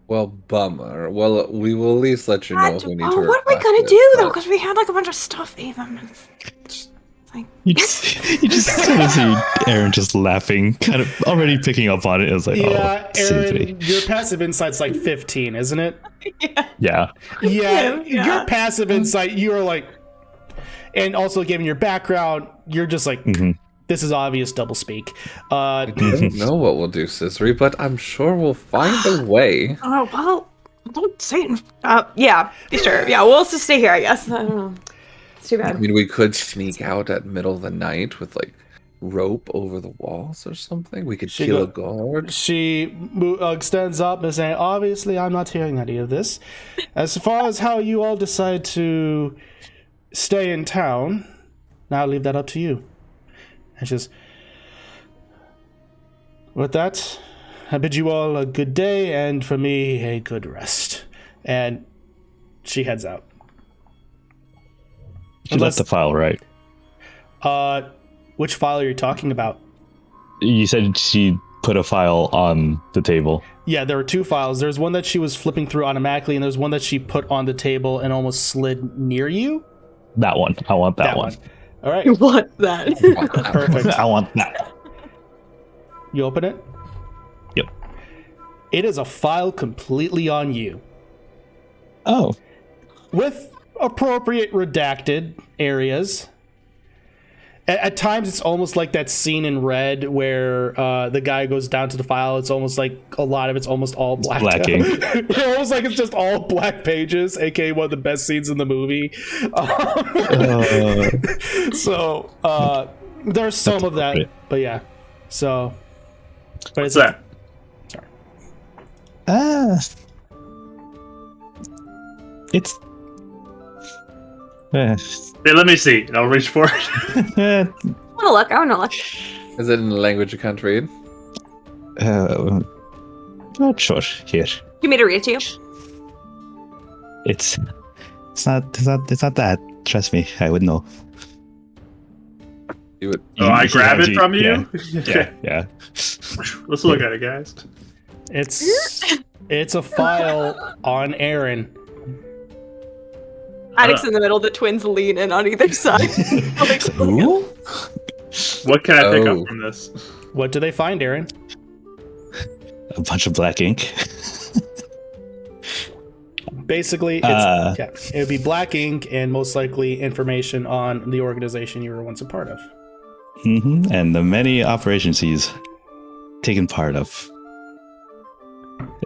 Well, bummer. Well, we will at least let you know if we need to. What are we request gonna it, do though? but- Because we had like a bunch of stuff, even. You just sort of see Aaron just laughing, kind of already picking up on it. It was like, Yeah, oh, silly. Aaron, your passive insight's like 15, isn't it? Yeah. Yeah, Yeah. your passive insight, you are like, and also given your background, you're just like, this is obvious doublespeak. I don't know what we'll do, Sisri, but I'm sure we'll find a way. Oh well, don't say it. Yeah, sure. Yeah, we'll just stay here, I guess. I don't know. It's too I bad. mean, we could sneak out at middle of the night with like rope over the walls or something. We could kill a guard. She extends up and saying, obviously, I'm not hearing any of this. As far as how you all decide to stay in town, now I'll leave that up to you. And she says, with that, I bid you all a good day, and for me, a good rest. And she heads out. She left the file, right? Which file are you talking about? You said she put a file on the table. Yeah, there were 2 files. There's one that she was flipping through automatically, and there's one that she put on the table and almost slid near you. That one. I want that one. All right. You want that? Perfect. I want that. You open it? Yep. It is a file completely on you. Oh. With appropriate redacted areas. At times, it's almost like that scene in Red where the guy goes down to the file. It's almost like a lot of it's almost all blacked out. It's almost like it's just all black pages, aka one of the best scenes in the movie. So there's some of that, but yeah. So, but What's that? Sorry. It's. Hey, let me see. I'll reach for it. I want to look. Is it in a language you can't read? Not sure. Here. You made me read it to you? It's not that. Trust me, I would know. You would. Oh, I grab it from you? Yeah. Let's look at it, guys. It's a file on Aaron. Addict's in the middle, the twins lean in on either side. Ooh? What can I pick up from this? What do they find, Aaron? A bunch of black ink. Basically, it would be black ink and most likely information on the organization you were once a part of. And the many operations he's taken part of.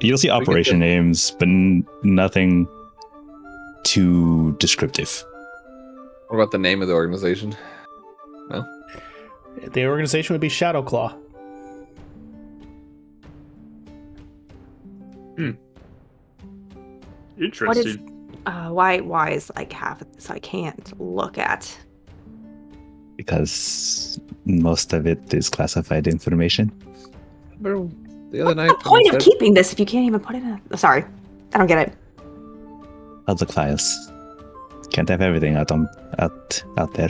You'll see operation names, but nothing too descriptive. What about the name of the organization? No? The organization would be Shadowclaw. Interesting. Why is like half of this I can't look at? Because most of it is classified information. Remember the other night? What's the point of keeping this if you can't even put it in? Sorry, I don't get it. Public files. Can't have everything out there.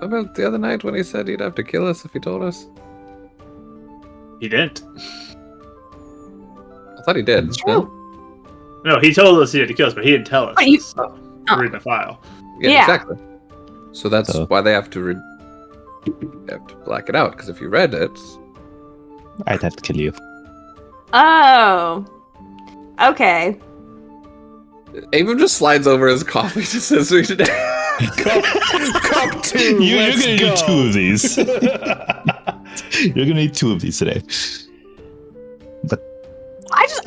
About the other night when he said he'd have to kill us if he told us? He didn't. I thought he did. True. No, he told us he had to kill us, but he didn't tell us. But you- So, Oh. read the file. Yeah. Exactly. So that's So- why they have to they have to black it out, because if you read it, I'd have to kill you. Oh. Okay. Abram just slides over his coffee to says read it. Cup 2. You're let's gonna go. need 2 of these. You're gonna need 2 of these today.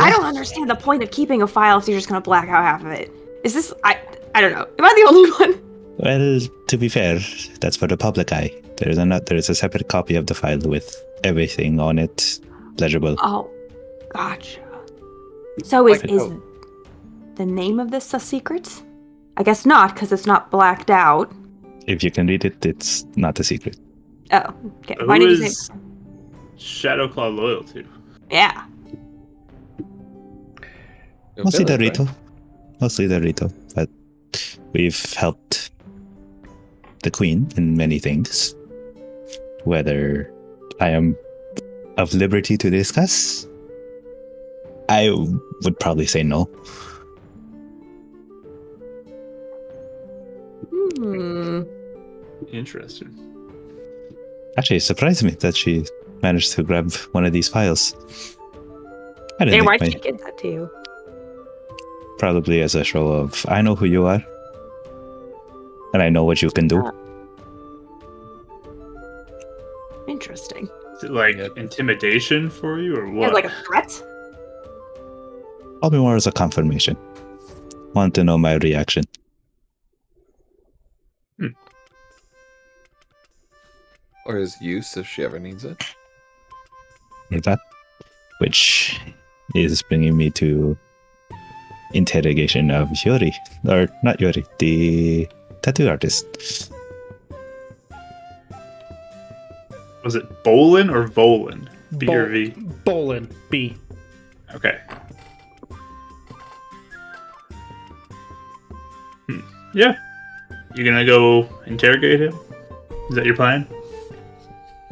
I don't understand the point of keeping a file if you're just gonna black out half of it. Is this I don't know. Am I the only one? Well, to be fair, that's for the public eye. There's a separate copy of the file with everything on it, legible. Oh, gotcha. So is Like- is the name of this a secret? I guess not, because it's not blacked out. If you can read it, it's not a secret. Oh, okay. Who Why did you is say? Shadowclaw loyal to? Yeah. Mostly the Village, Rito. Mostly the Rito. But we've helped the Queen in many things. Whether I am of liberty to discuss, I would probably say no. Hmm. Interesting. Actually, it surprised me that she managed to grab one of these files. I Hey, didn't why'd think she give that to you? probably as a show of I know who you are, and I know what you can do. Interesting. Is it like Yeah. intimidation for you, or Yeah, what? like a threat? Probably more as a confirmation. Want to know my reaction. Or his use if she ever needs it. Or that, which is bringing me to interrogation of Yuri, or not Yuri, the tattoo artist. Was it Bolin or Volin? B or V? Bolin. B. Okay. Yeah. You gonna go interrogate him? Is that your plan?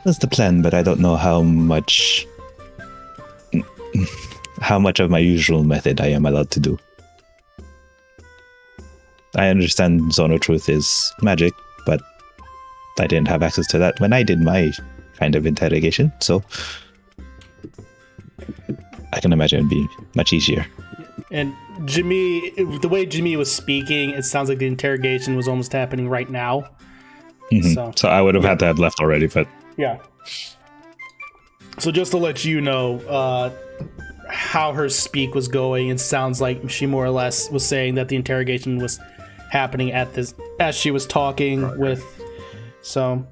That's the plan, but I don't know how much of my usual method I am allowed to do. I understand Zone of Truth is magic, but I didn't have access to that when I did my kind of interrogation, so I can imagine it'd be much easier. And Jimmy, the way Jimmy was speaking, it sounds like the interrogation was almost happening right now. Mhm. So I would have had to have left already, but Yeah. So just to let you know how her speak was going, it sounds like she more or less was saying that the interrogation was happening at this as she was talking with. So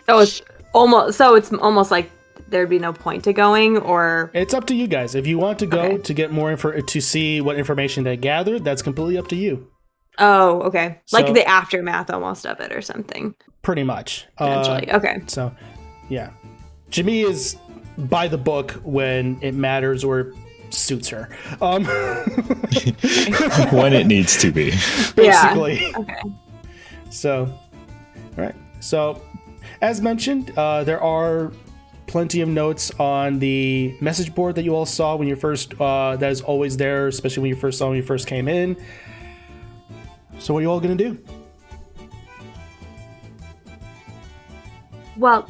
So it's almost like there'd be no point to going, or it's up to you guys. If you want to go Okay. to get more info to see what information they gathered, that's completely up to you. oh, okay, like So- the aftermath almost of it or something. Pretty much. Potentially. Okay. So, yeah. Jimmy is by the book when it matters or suits her. when it needs to be. Basically. Okay. So, all right. So, as mentioned, there are plenty of notes on the message board that you all saw when you first, that is always there, especially when you first saw when you first came in. So, what are you all going to do? Well,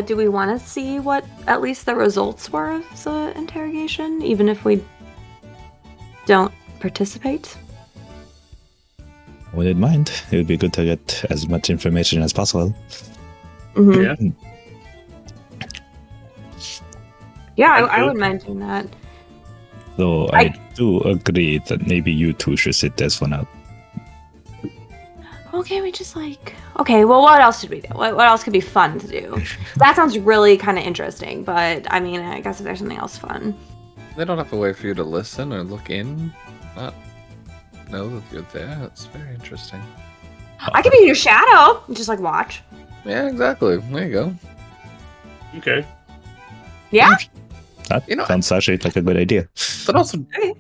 do we want to see what at least the results were of the interrogation, even if we don't participate? Wouldn't mind. It would be good to get as much information as possible. Mm-hmm. Yeah. Yeah, I Okay. wouldn't mind doing that. Though I do agree that maybe you two should sit this one out. Okay, we just okay, well, what else should we do? What else could be fun to do? That sounds really kind of interesting, but I mean, I guess if there's something else fun. They don't have a way for you to listen or look in, not know that you're there. That's very interesting. I could be your shadow and just watch. Yeah, exactly. There you go. Okay. Yeah? That You know, sounds actually like a good idea. But also, Okay.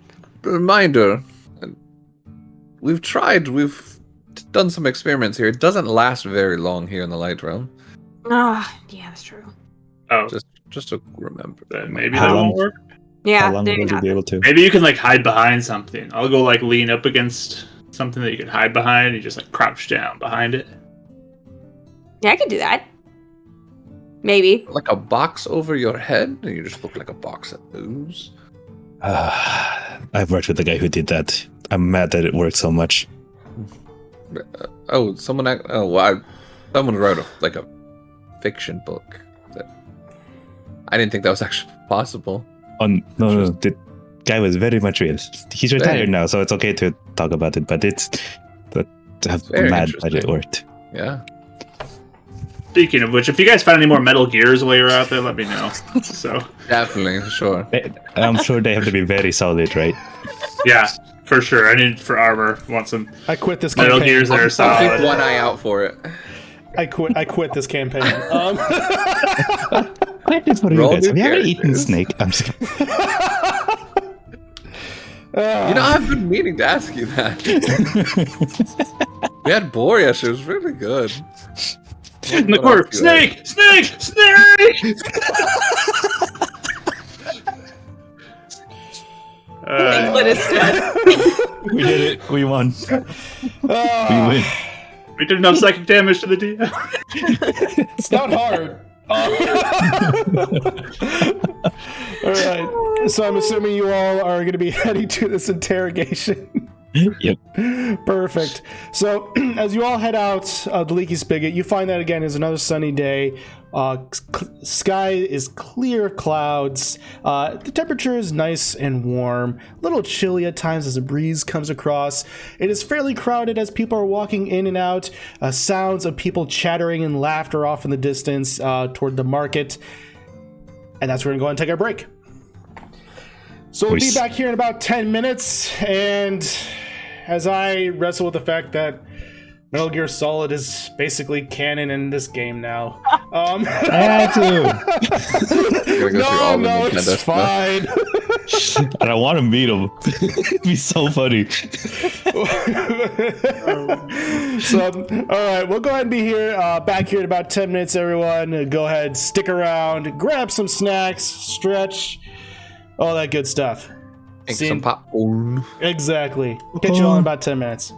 reminder, we've tried, done some experiments here. It doesn't last very long here in the light realm. Ah, yeah, that's true. Oh, Just to remember. then maybe How that long- won't work. Yeah, How long there will you you go. be able to? Maybe you can like hide behind something. I'll go like lean up against something that you can hide behind. You just like crouch down behind it. Yeah, I could do that. Maybe. Like a box over your head, and you just look like a box that moves. I've worked with the guy who did that. I'm mad that it worked so much. Someone wrote a fiction book. I didn't think that was actually possible. No, the guy was very much real. He's retired Very. now, so it's okay to talk about it. But I'm Very mad that it interesting. worked. Yeah. Speaking of which, if you guys find any more Metal Gears while you're out there, let me know. So Definitely, sure. I'm sure they have to be very solid, right? yeah, for sure. I need for armor. Want some I quit this Metal campaign. Gears that are I'll keep solid. one eye out for it. I quit this campaign. Question for you Roll guys. new Have you ever eaten characters. snake? I'm just kidding. I've been meaning to ask you that. We had boar yesterday. It was really good. In the corner, snake, snake, snake. England is dead. We did it. We won. We win. We did enough psychic damage to the DM. It's not hard. All right. So I'm assuming you all are going to be heading to this interrogation. Yep. Perfect. So as you all head out the Leaky Spigot, you find that again is another sunny day. Sky is clear of clouds. The temperature is nice and warm. A little chilly at times as a breeze comes across. It is fairly crowded as people are walking in and out. Sounds of people chattering and laughter off in the distance toward the market. And that's where we're going to go and take our break. So we'll be back here in about 10 minutes, and as I wrestle with the fact that Metal Gear Solid is basically canon in this game now. I had to. Gotta go through all the No, Nintendo it's stuff. fine. And I want to meet him. It'd be so funny. So, all right, we'll go ahead and be here, back here in about 10 minutes, everyone. Go ahead, stick around, grab some snacks, stretch, all that good stuff. Make See- some popcorn. Exactly. Catch you all in about 10 minutes.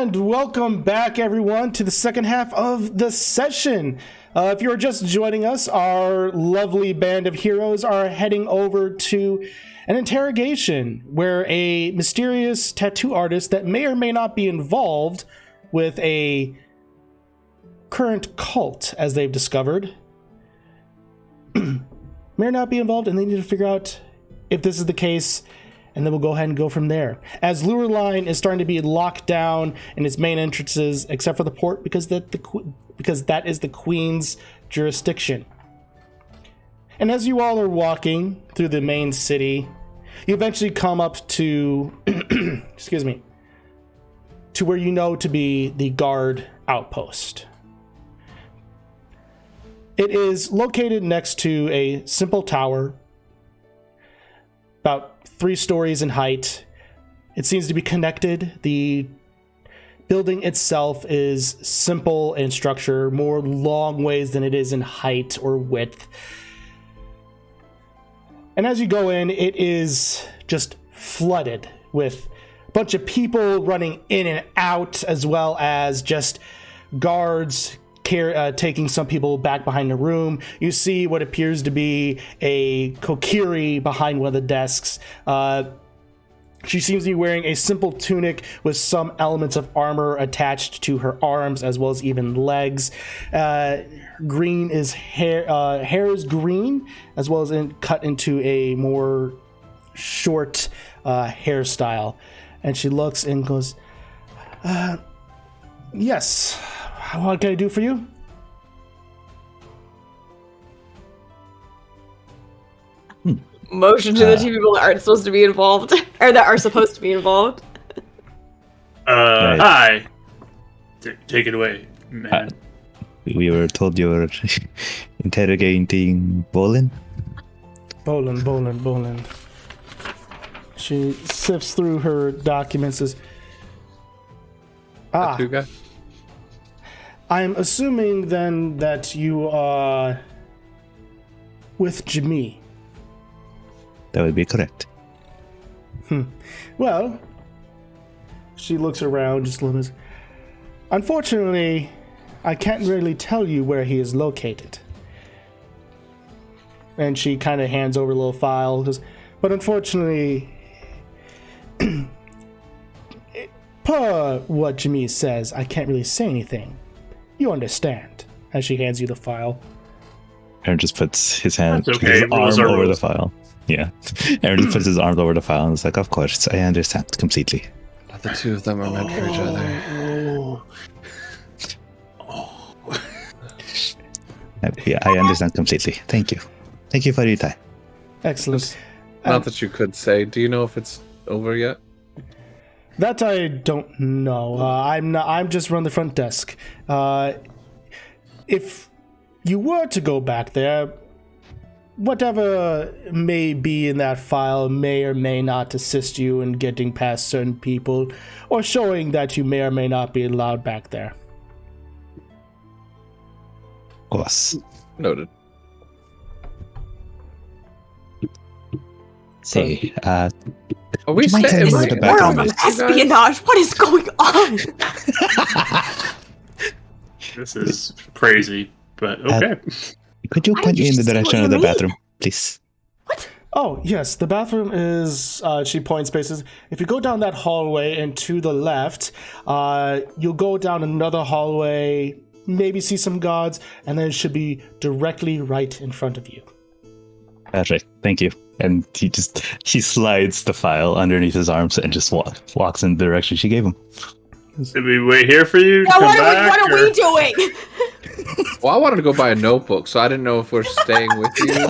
And welcome back, everyone, to the second half of the session. If you're just joining us, our lovely band of heroes are heading over to an interrogation where a mysterious tattoo artist that may or may not be involved with a current cult, as they've discovered, may or not be involved, and they need to figure out if this is the case, and then we'll go ahead and go from there. As Lureline is starting to be locked down in its main entrances, except for the port, because that is the Queen's jurisdiction. And as you all are walking through the main city, you eventually come up to, excuse me, to where you know to be the guard outpost. It is located next to a simple tower, about 3 stories in height. It seems to be connected. The building itself is simple in structure, more long ways than it is in height or width. And as you go in, it is just flooded with a bunch of people running in and out, as well as just guards taking some people back behind the room. You see what appears to be a Kokiri behind one of the desks. She seems to be wearing a simple tunic with some elements of armor attached to her arms, as well as even legs. Green is hair is green, as well as cut into a more short hairstyle. And she looks and goes, yes, what can I do for you? Motion to the 2 people that aren't supposed to be involved, or that are supposed to be involved. Right. Hi. Take it away, man. We were told you were interrogating Bolin. Bolin. She sifts through her documents. Says, Tattoo guy? I'm assuming then that you are with Jimmy. That would be correct. Well, she looks around just a little bit. Unfortunately, I can't really tell you where he is located. And she kind of hands over a little file. But unfortunately, per what Jimmy says, I can't really say anything. You understand, as she hands you the file. Aaron just puts his hand, That's okay. his arm Rules are over the rules. file. Yeah. Aaron just puts his arms over the file and is like, of course, I understand completely. The 2 of them are meant for each other. Yeah, I understand completely. Thank you. Thank you for your time. Excellent. Not that you could say. Do you know if it's over yet? That I don't know. I'm just run the front desk. If you were to go back there, whatever may be in that file may or may not assist you in getting past certain people, or showing that you may or may not be allowed back there. Of course. Noted. Say, Are we Would you mind staying? telling me what the World bathroom of is? espionage. What is going on? This is crazy, but okay. Could you Why point did me you in the just say direction what of the you mean? bathroom, please? Oh, yes, the bathroom is, she points spaces. If you go down that hallway and to the left, you'll go down another hallway, maybe see some guards, and then it should be directly right in front of you. Perfect. Thank you. And he slides the file underneath his arms and just walks in the direction she gave him. Did we wait here for you to Yeah, come what back? are or- we doing? Well, I wanted to go buy a notebook, so I didn't know if we're staying with you.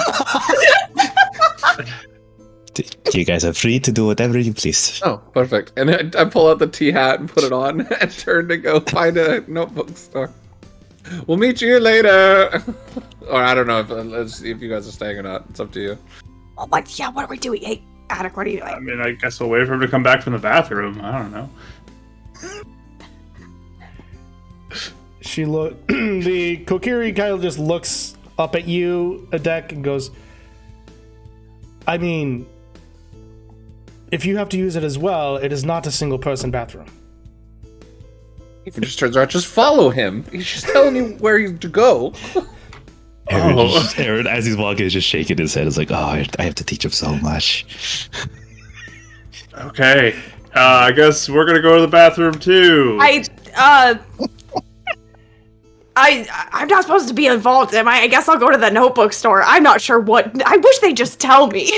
You guys are free to do whatever you please. Oh, perfect. And I pull out the tea hat and put it on and turn to go find a notebook store. We'll meet you later. Or I don't know if you guys are staying or not. It's up to you. Oh, what are we doing? Hey, Attic, what are you I doing? mean, I guess we'll wait for him to come back from the bathroom. I don't know. The Kokiri kind of just looks up at you, Adek, and goes, I mean, if you have to use it as well, it is not a single person bathroom. He just turns around, just follow him. He's just telling you where to go. Aaron, as he's walking, is just shaking his head. It's like, oh, I have to teach him so much. Okay. I guess we're gonna go to the bathroom too. I'm not supposed to be involved, am I? I guess I'll go to the notebook store. I'm not sure what. I wish they'd just tell me.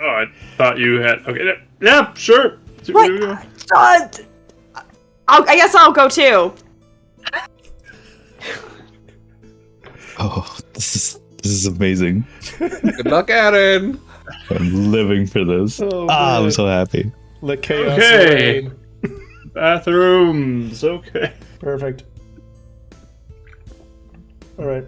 Oh, I thought you had. Okay, yeah, sure. What? I guess I'll go too. Oh, this is amazing. Good luck, Aaron. I'm living for this. Oh, I'm so happy. The chaos Okay. reign. Bathrooms. Okay. Perfect. All right.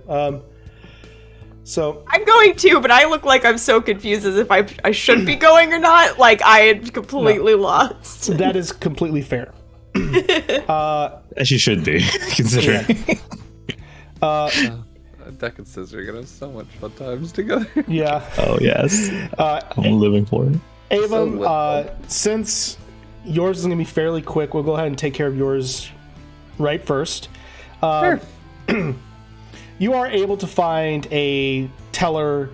So I'm going too, but I look like I'm so confused as if I should be going or not. Like I am completely lost. that is completely fair. As you should be, considering. Duch and Scissor are gonna have so much fun times together. Yeah. Oh, yes. I'm living for it. Avon, So since yours is going to be fairly quick, we'll go ahead and take care of yours right first. Sure. You are able to find a teller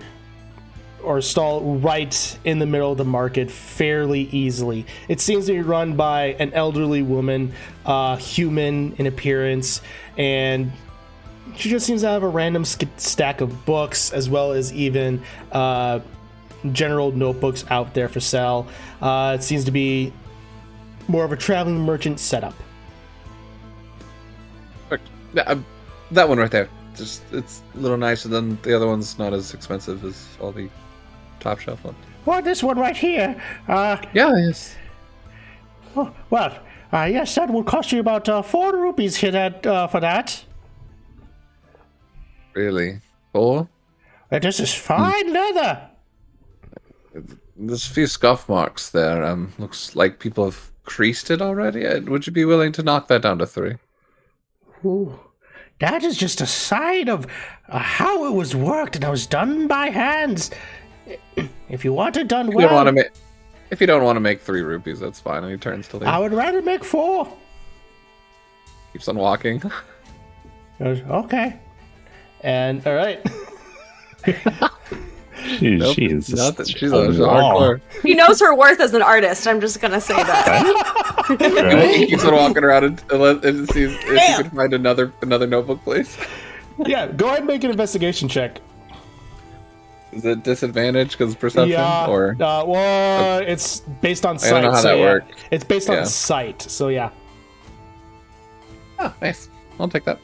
or stall right in the middle of the market fairly easily. It seems to be run by an elderly woman, human in appearance, and she just seems to have a random stack of books as well as even general notebooks out there for sale. It seems to be more of a traveling merchant setup. Yeah, that one right there. Just it's a little nicer than the other ones. Not as expensive as all the top shelf ones. Well, this one right here. Yeah, yes. Yes, that will cost you about 4 rupees here for that. Really? 4? This is fine leather. There's a few scuff marks there. Looks like people have creased it already. Would you be willing to knock that down to 3? Ooh, that is just a sign of how it was worked, and it was done by hands. If you want it done well, If you don't want to make 3 rupees, that's fine. And he turns to leave. I would rather make 4. Keeps on walking. Okay. And all right. Nope, She's nothing. She's a hardcore. She knows her worth as an artist. I'm just gonna say that. He keeps on walking around and sees if he can find another notebook, please. Yeah, go ahead and make an investigation check. Is it disadvantage because perception? Yeah. Or It's based on sight. I don't know how that works. It's based on Yeah. sight. So yeah. oh, nice. I'll take that.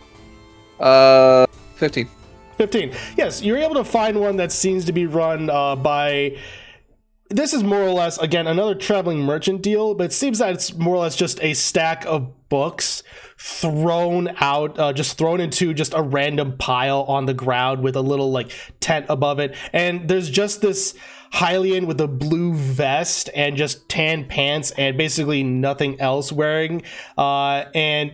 15. 15. Yes, you're able to find one that seems to be run by. This is more or less, again, another traveling merchant deal, but it seems that it's more or less just a stack of books thrown out, just thrown into just a random pile on the ground with a little like tent above it. And there's just this Hylian with a blue vest and just tan pants and basically nothing else wearing. And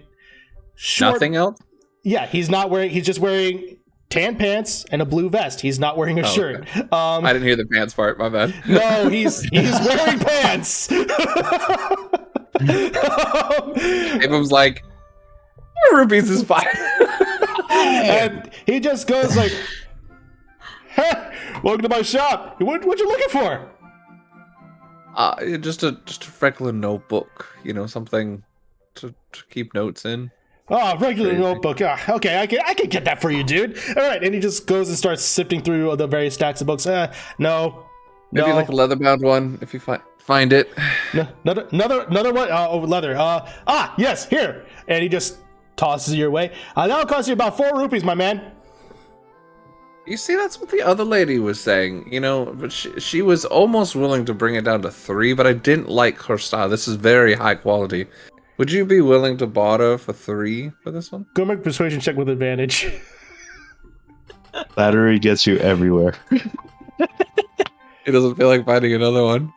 Nothing else? Yeah, he's not wearing. He's just wearing tan pants and a blue vest. He's not wearing a shirt. Okay. I didn't hear the pants part. My bad. No, he's wearing pants. Abram's like, rupees is fine. And he just goes like, hey, welcome to my shop. What you looking for? Just a regular notebook. Something to keep notes in. Oh, regular Crazy. notebook. Okay, I can get that for you, dude. All right, and he just goes and starts sifting through the various stacks of books. No. Maybe like a leather-bound one if you find it. No, another one. Leather. Yes, here. And he just tosses it your way. That'll cost you about 4 rupees, my man. You see, that's what the other lady was saying. But she was almost willing to bring it down to 3, but I didn't like her style. This is very high quality. Would you be willing to barter for 3 for this one? Go make a persuasion check with advantage. Battery gets you everywhere. It doesn't feel like finding another one.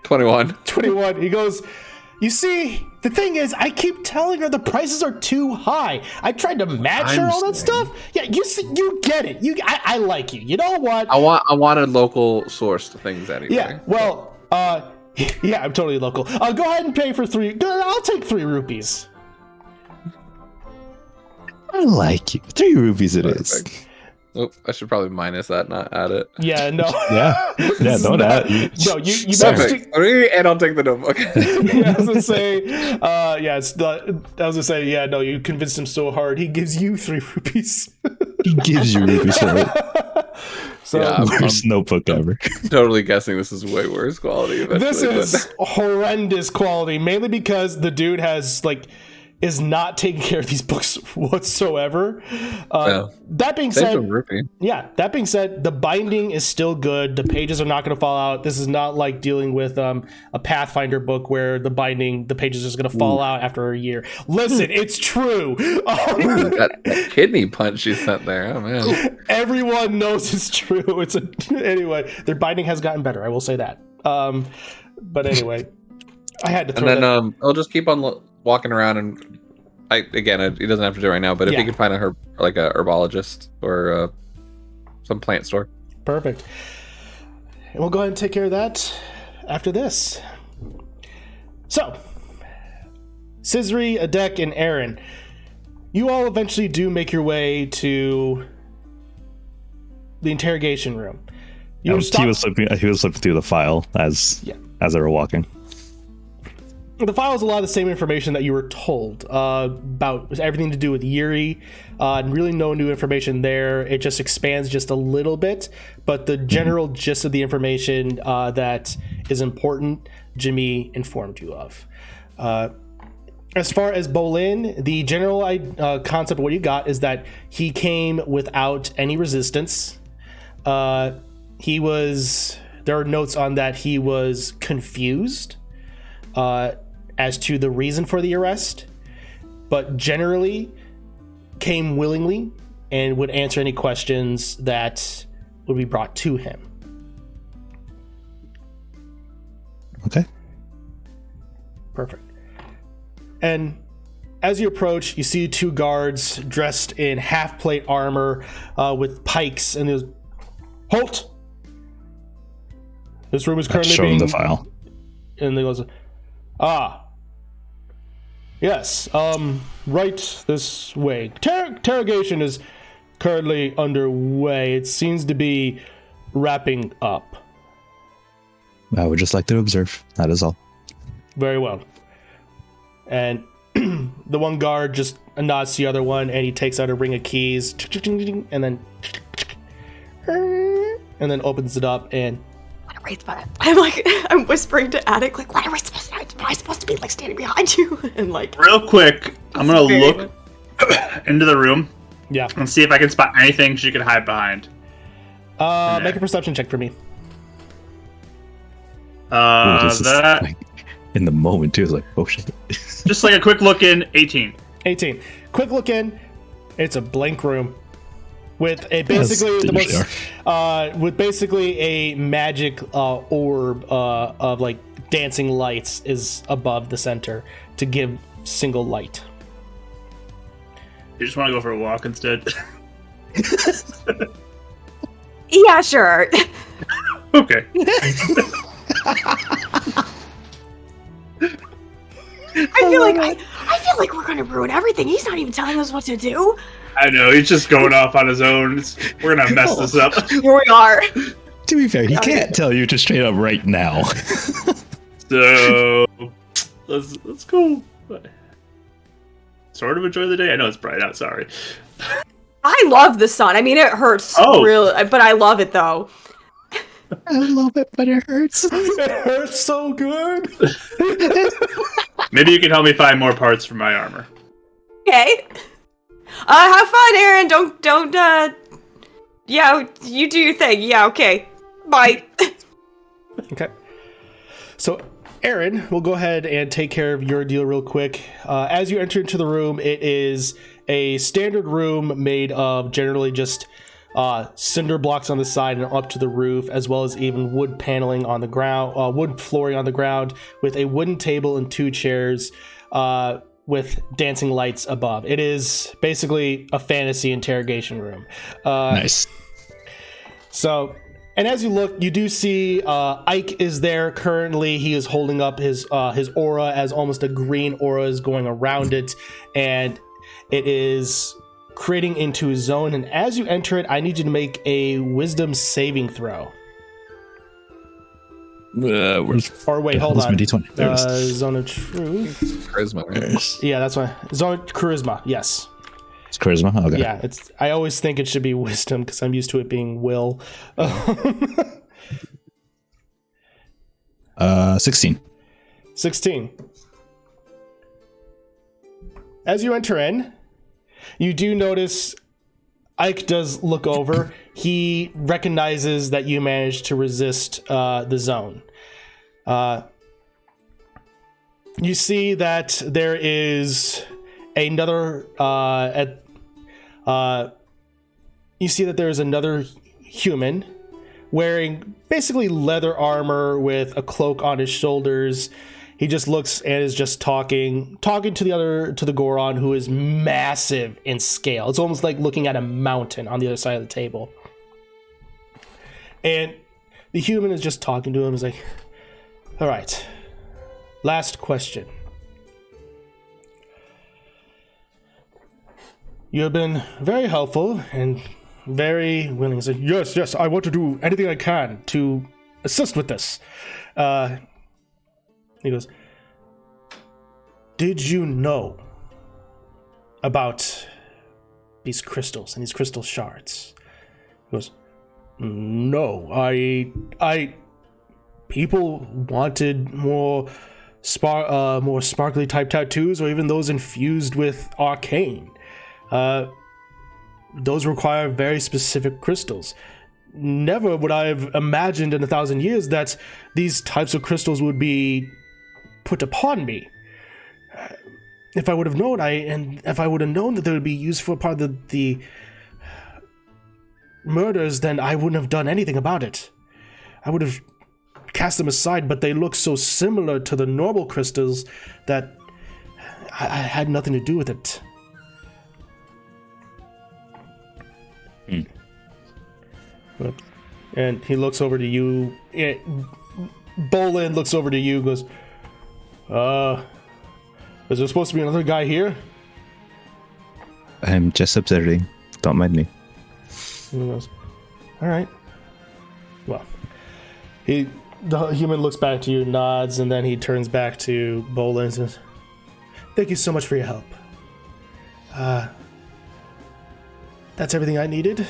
21. 21. He goes, you see, the thing is, I keep telling her the prices are too high. I tried to match her all that stuff. Yeah, you get it. I like you. You know what? I wanted local sourced things anyway. Yeah, well, Yeah, I'm totally local. Go ahead and pay for 3. I'll take 3 rupees. I like you. 3 rupees it is. Oh, I should probably minus that, not add it. Yeah, no. Yeah, don't add. No, you Sorry. managed to. 3, and I'll take the notebook. Yeah, I was gonna say, yeah, it's not. I was gonna say, yeah, no, you convinced him so hard. He gives you 3 rupees. He gives you rupees for it. So Yeah, Worst notebook ever. Totally guessing this is way worse quality. this eventually, is horrendous quality, mainly because the dude is not taking care of these books whatsoever. That being Save said, some rupee. yeah, that being said, the binding is still good. The pages are not going to fall out. This is not like dealing with a Pathfinder book where the pages are just going to fall out after a year. Listen, it's true. That kidney punch you sent there. Oh man. Everyone knows it's true. Anyway, their binding has gotten better. I will say that. But anyway, I had to throw And then that. I'll just keep on walking around, and he doesn't have to do it right now. But if Yeah. he can find a herbologist or some plant store. Perfect. And we'll go ahead and take care of that after this. So, Scisri, Adek, and Aaron, you all eventually do make your way to the interrogation room. He was flipping through the file as they were walking. The file is a lot of the same information that you were told about everything to do with Yuri, and really no new information there. It just expands just a little bit, but the general gist of the information that is important, Jimmy informed you of. As far as Bolin, the general concept of what you got is that he came without any resistance. There are notes on that he was confused as to the reason for the arrest, but generally came willingly and would answer any questions that would be brought to him. Okay. Perfect. And as you approach, you see 2 guards dressed in half-plate armor with pikes, and there's halt. This room is currently Show him being the file. And they goes, yes, right this way. Interrogation is currently underway. It seems to be wrapping up. I would just like to observe. That is all. Very well. And the one guard just nods to the other one, and he takes out a ring of keys, and then opens it up and. I'm whispering to Attic, like, what am I supposed to do? Am I supposed to be like standing behind you? And like, Real quick, I'm gonna look into the room Yeah. and see if I can spot anything she could hide behind. Make a perception check for me. This is, That like, in the moment too, it's like, oh shit. just like a quick look in. 18. 18. Quick look in. It's a blank room with a with basically a magic orb of like dancing lights is above the center to give single light. You just want to go for a walk instead. yeah, sure. Okay. I feel like we're gonna ruin everything. He's not even telling us what to do. I know, he's just going off on his own. We're gonna mess this up. Here we are. To be fair, he can't tell you to straight up right now. So let's go. Sort of enjoy the day. I know it's bright out. Sorry. I love the sun. I mean, it hurts really, but I love it though. I love it, but it hurts. It hurts so good. Maybe you can help me find more parts for my armor. Okay. Have fun, Aaron. Don't. Yeah, you do your thing. Yeah. Okay. Bye. Okay. So, Aaron, we'll go ahead and take care of your deal real quick. As you enter into the room, it is a standard room made of generally just cinder blocks on the side and up to the roof, as well as even wood paneling on the ground, wood flooring on the ground, with a wooden table and 2 chairs with dancing lights above. It is basically a fantasy interrogation room. Nice. So, And as you look, you do see Ike is there currently. He is holding up his aura as almost a green aura is going around it, and it is creating into a zone. And as you enter it, I need you to make a wisdom saving throw. Or wait, hold on. D20. There it is. Zone of Truth. Charisma. Right? Yeah, that's why. Zone of Charisma. Yes. It's charisma. Okay. Yeah, it's. I always think it should be wisdom because I'm used to it being will. 16. 16. As you enter in, you do notice Ike does look over. He recognizes that you managed to resist the zone. You see that there is another you see that there is another human wearing basically leather armor with a cloak on his shoulders. He just looks and is just talking to the Goron, who is massive in scale. It's almost like looking at a mountain on the other side of the table. And the human is just talking to him. He's like, all right, last question. You have been very helpful and very willing. He said, yes, I want to do anything I can to assist with this. He goes, did you know about these crystals and these crystal shards? He goes, no, I people wanted more sparkly type tattoos, or even those infused with arcane. Those require very specific crystals. Never would I have imagined in 1,000 years that these types of crystals would be put upon me. If I would have known, if I would have known that they would be used for part of the murders, then I wouldn't have done anything about it. I would have cast them aside, but they look so similar to the normal crystals that I had nothing to do with it. And he looks over to you. Bolin looks over to you, goes, is there supposed to be another guy here? I'm just observing. Don't mind me. He goes, all right. Well, the human looks back to you, nods, and then he turns back to Bolin and says, thank you so much for your help. That's everything I needed.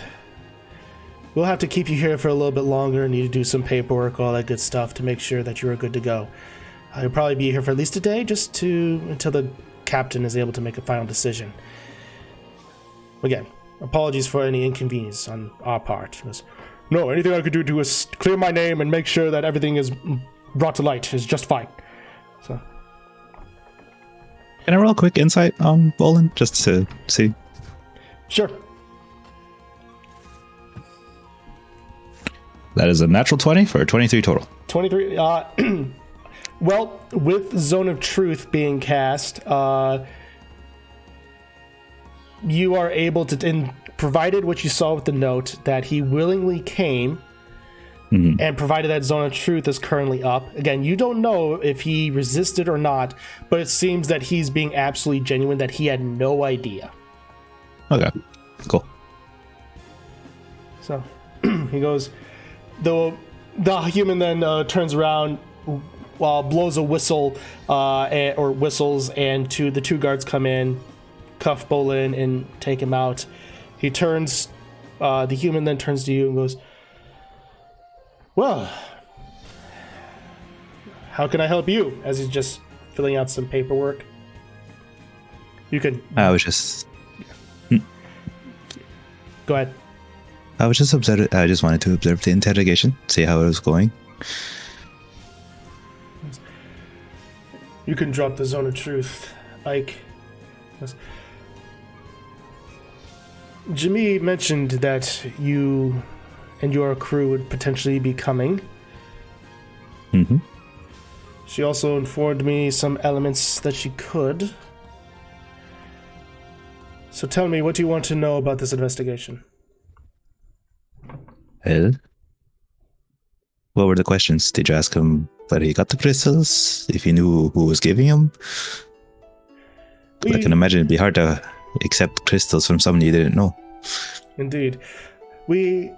We'll have to keep you here for a little bit longer. Need to do some paperwork, all that good stuff to make sure that you're good to go. I'll probably be here for at least a day, until the captain is able to make a final decision. Again, apologies for any inconvenience on our part. He goes, no, anything I could do to clear my name and make sure that everything is brought to light is just fine. So, can I roll a quick insight on Bolin just to see? Sure. That is a natural 20 for a 23 total. 23. Well, with Zone of Truth being cast, you are able to, provided what you saw with the note, that he willingly came, and provided that Zone of Truth is currently up. Again, you don't know if he resisted or not, but it seems that he's being absolutely genuine, that he had no idea. Okay, cool. So, he goes... The human then turns around, blows a whistle, or whistles, and the two guards come in, cuff Bolin, and take him out. He turns, the human then turns to you and goes, well, how can I help you? As he's just filling out some paperwork. You can... I was just... Go ahead. I was just observing. I just wanted to observe the interrogation, see how it was going. You can drop the Zone of Truth, Ike. Jimmy mentioned that you and your crew would potentially be coming. Mm-hmm. She also informed me some elements that she could. So tell me, what do you want to know about this investigation? Well, What were the questions? Did you ask him where he got the crystals? If he knew who was giving them? I can imagine it'd be hard to accept crystals from someone you didn't know. Indeed. We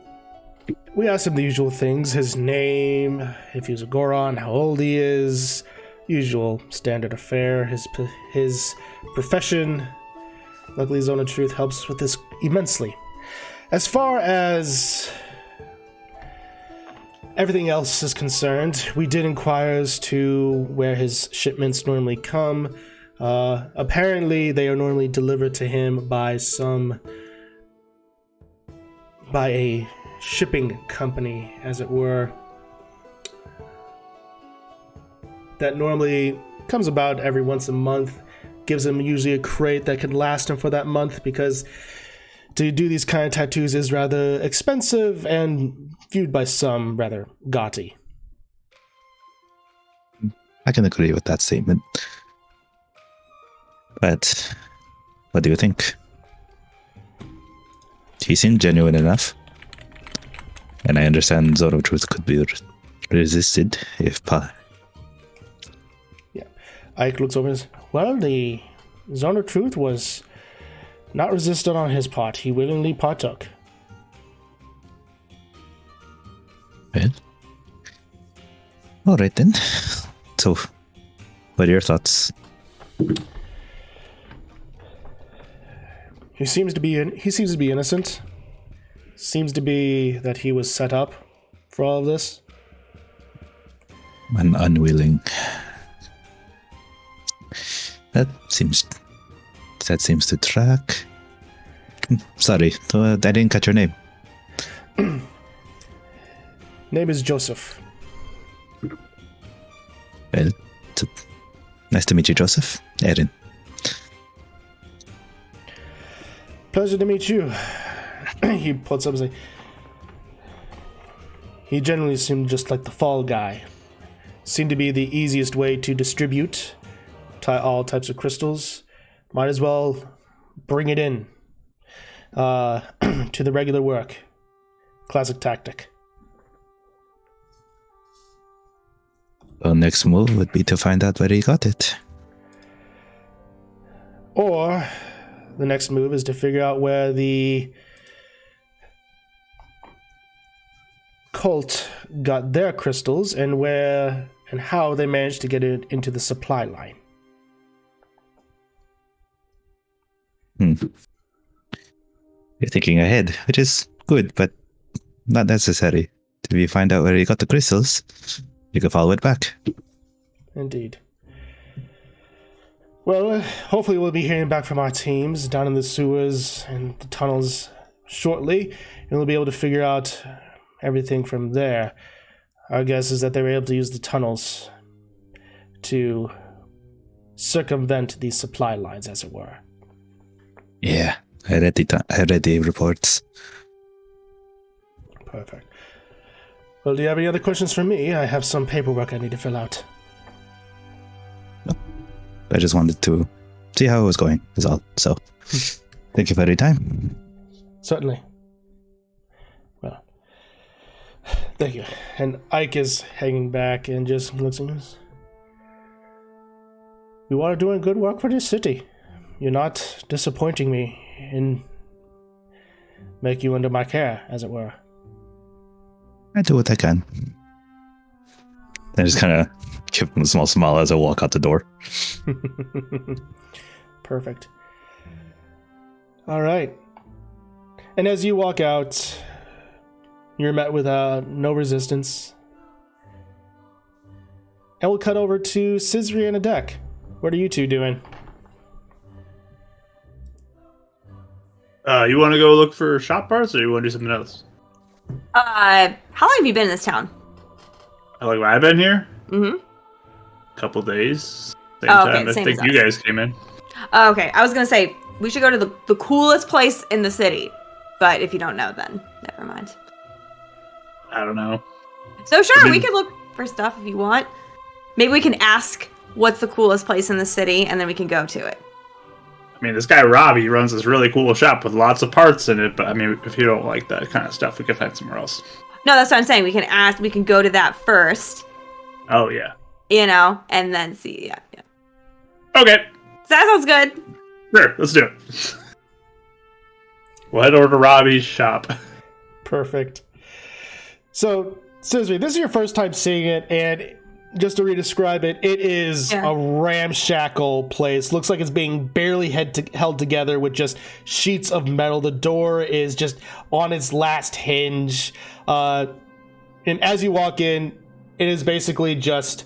asked him the usual things, his name, if he was a Goron, how old he is, usual standard affair, his profession. Luckily, Zone of Truth helps with this immensely. As far as everything else is concerned, we did inquire as to where his shipments normally come. Apparently, they are normally delivered to him by a shipping company, as it were, that normally comes about every once a month, gives him usually a crate that could last him for that month, because to do these kind of tattoos is rather expensive and viewed by some rather gaudy. I can agree with that statement. But what do you think? He seemed genuine enough. And I understand Zone of Truth could be resisted if Yeah. Ike looks over and says, well, the Zone of Truth was not resisted on his part. He willingly partook. Well, all right then. So, what are your thoughts? He seems to be innocent. Seems to be that he was set up for all of this. I'm unwilling. That seems to track. Sorry, I didn't catch your name. Name is Joseph. Well, nice to meet you, Joseph. Erin. Pleasure to meet you. He puts up and says, he generally seemed just like the fall guy. Seemed to be the easiest way to distribute all types of crystals. Might as well bring it in to the regular work. Classic tactic. Well, next move would be to find out where he got it. Or the next move is to figure out where the cult got their crystals and where and how they managed to get it into the supply line. You're thinking ahead, which is good, but not necessary. If you find out where you got the crystals, you can follow it back. Indeed. Well, hopefully we'll be hearing back from our teams down in the sewers and the tunnels shortly, and we'll be able to figure out everything from there. Our guess is that they were able to use the tunnels to circumvent these supply lines, as it were. Yeah, I read the reports. Perfect. Well, do you have any other questions for me? I have some paperwork I need to fill out. No. I just wanted to see how it was going, is all. So, thank you for your time. Certainly. Well, thank you. And Ike is hanging back and just looks at us. You are doing good work for this city. You're not disappointing me in make you under my care, as it were. I do what I can. I just kind of give him a small smile as I walk out the door. Perfect. All right. And as you walk out, you're met with no resistance. And we'll cut over to Scisri and Adek. What are you two doing? You want to go look for shop parts, or you want to do something else? How long have you been in this town? How long have I been here? Mm-hmm. Couple days. Same Oh, okay, time I same think as you us. guys came in. Oh, okay, I was gonna say we should go to the coolest place in the city, but if you don't know, then never mind. I don't know. So sure, I mean- we could look for stuff if you want. Maybe we can ask what's the coolest place in the city, and then we can go to it. I mean, this guy Robbie runs this really cool shop with lots of parts in it, but I mean, if you don't like that kind of stuff, we can find somewhere else. No, that's what I'm saying. We can go to that first, Oh yeah. and then see. Yeah. Okay. So that sounds good. Sure. Let's do it. We'll head over to Robbie's shop. Perfect. So, Scissory, this is your first time seeing it, and just to re-describe it, it is a ramshackle place. Looks like it's being barely held together with just sheets of metal. The door is just on its last hinge. And as you walk in, it is basically just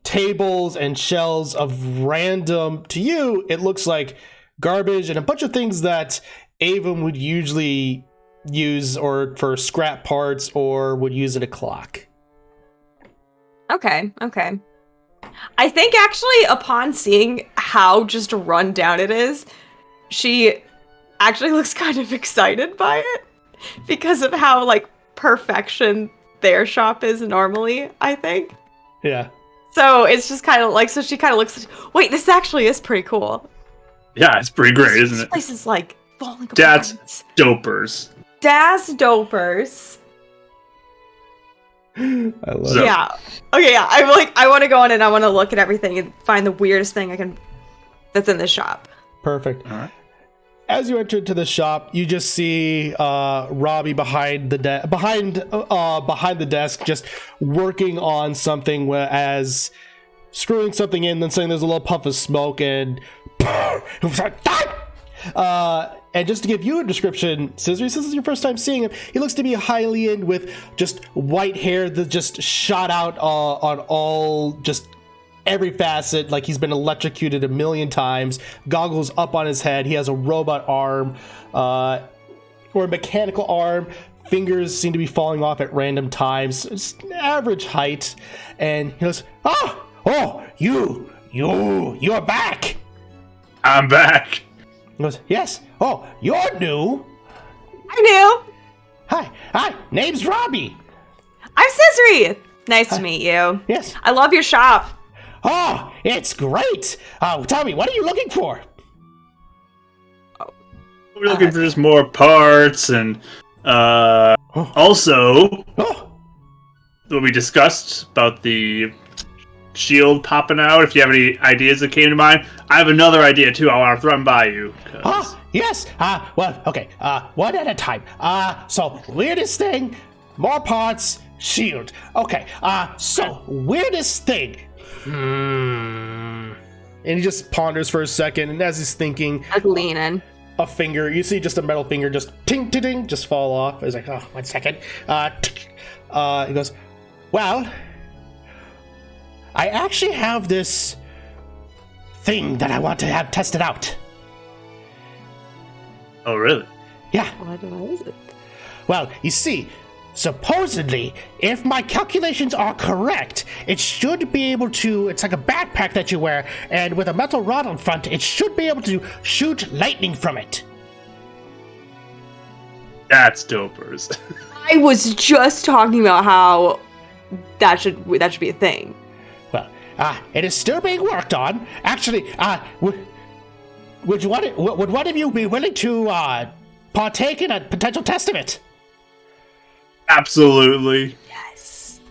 tables and shelves of random, to you, it looks like garbage and a bunch of things that Avon would usually use or for scrap parts or would use in a clock. Okay. I think actually upon seeing how just run down it is, she actually looks kind of excited by it because of how like perfection their shop is normally, I think. Yeah. So it's just kind of like, so she kind of looks, wait, this actually is pretty cool. Yeah, it's pretty great, isn't This it? place is like falling apart. That's dopers. Das Dopers. I love So- it. Yeah. Okay, yeah. I want to go in and I want to look at everything and find the weirdest thing I can that's in this shop. Perfect. All right. As you enter into the shop, you just see Robbie behind the desk, just working on something as screwing something in. Then suddenly there's a little puff of smoke, and and just to give you a description, Scissory, this is your first time seeing him. He looks to be a Hylian with just white hair that just shot out on all just every facet, like he's been electrocuted a million times. Goggles up on his head. He has a robot arm, or a mechanical arm. Fingers seem to be falling off at random times. It's average height, and he goes, "Oh, you're back." I'm back. He goes, "Yes. Oh, you're new. I'm new. Hi. Name's Robbie. I'm Scissory. Nice to meet you. Yes. I love your shop. Oh, it's great. Tell me, what are you looking for?" We're looking for just more parts and also Oh, what we discussed about the shield popping out. If you have any ideas that came to mind, I have another idea too. I want to run by you. yes. Well, okay. One at a time. So weirdest thing, more parts, shield. Okay. So weirdest thing. And he just ponders for a second, and as he's thinking, Like leaning. a finger, you see just a metal finger just ting ting ting just fall off. He's like, "Oh, 1 second." He goes, "Well, I actually have this thing that I want to have tested out." Oh, really? Yeah. What is it? Well, you see, supposedly, if my calculations are correct, it should be able to, it's like a backpack that you wear, and with a metal rod on front, it should be able to shoot lightning from it. That's dopers. I was just talking about how that should be a thing. Well, it is still being worked on. Actually, would one of you be willing to partake in a potential test of it? Absolutely. Yes.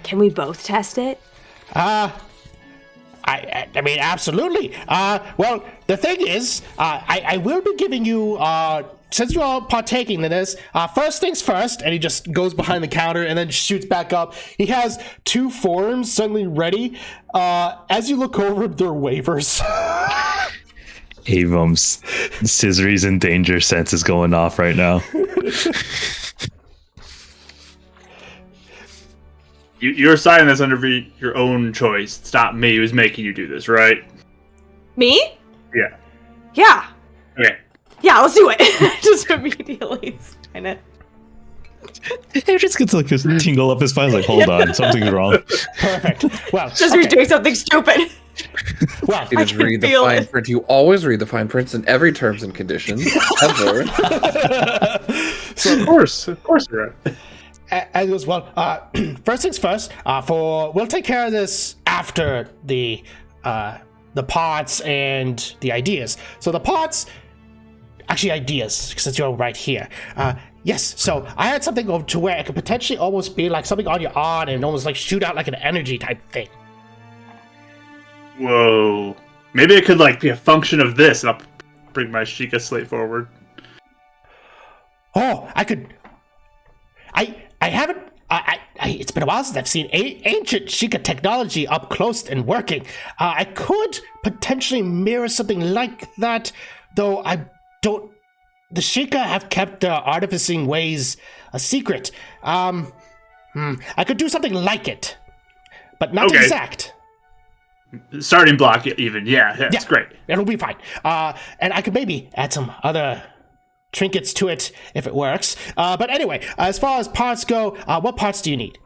Can we both test it? I mean, absolutely. Well, the thing is, I will be giving you, since you're all partaking in this, first things first, and he just goes behind the counter and then shoots back up. He has 2 forms suddenly ready. As you look over, they're waivers. Avum's Scissory's in danger sense is going off right now. You're signing this under your own choice. It's not me who's making you do this, right? Me? Yeah. Yeah. Okay. Yeah, let's do it. Just immediately sign it. It just gets like this tingle up his spine, like, hold on, something's wrong. Perfect. Well, Just we're doing something stupid. well, You just can read the feel fine it. print. You always read the fine prints in every terms and conditions ever. Of course you're right. and he goes, well, first things first, we'll take care of this after the parts and the ideas. So the parts, actually ideas, since you're right here. Yes, so I had something to where it could potentially almost be like something on your arm and almost like shoot out like an energy type thing. Whoa. Maybe it could like be a function of this. And I'll bring my Sheikah slate forward. Oh, I could. I haven't. It's been a while since I've seen ancient Sheikah technology up close and working. I could potentially mirror something like that, though I don't. The Sheikah have kept their artificing ways a secret. I could do something like it, but not exact. Starting block, even. Yeah, that's great. It'll be fine. And I could maybe add some other trinkets to it if it works. But anyway, as far as parts go, what parts do you need?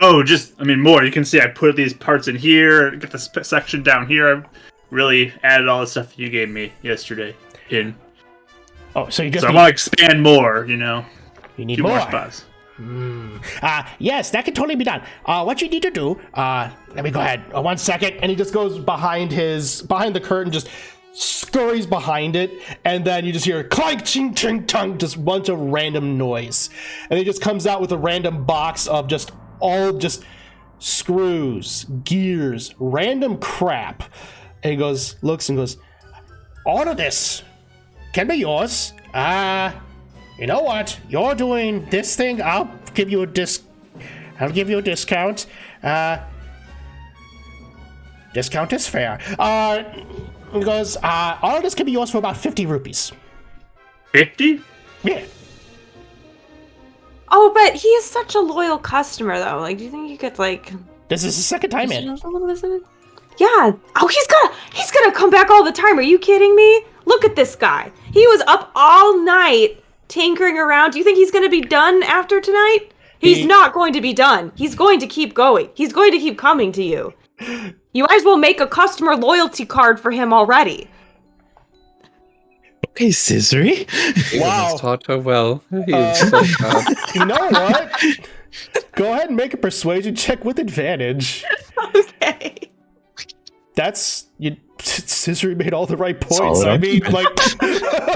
Oh, more. You can see I put these parts in here, get the section down here. I really added all the stuff you gave me yesterday in. Oh, so you just I want to expand more, You need more spots. Yes, that can totally be done. What you need to do, let me go ahead. 1 second. And he just goes behind the curtain, just scurries behind it, and then you just hear clank, ching, ching, tung, just a bunch of random noise. And he just comes out with a random box of just screws, gears, random crap. And he looks and goes, all of this can be yours. You know what? You're doing this thing. I'll give you a discount. Discount is fair. He goes, all of this can be yours for about 50 rupees. 50? Yeah. Oh, but he is such a loyal customer, though. Like, do you think he could, like... This is the second time in. Yeah. Oh, he's gonna come back all the time. Are you kidding me? Look at this guy. He was up all night tinkering around. Do you think he's gonna be done after tonight? He's not going to be done. He's going to keep going. He's going to keep coming to you. You might as well make a customer loyalty card for him already. Okay, Scissory. Wow. Taught her well. He is so proud. You know what? Go ahead and make a persuasion check with advantage. Okay. Scissory made all the right points. Solid I mean, argument. like...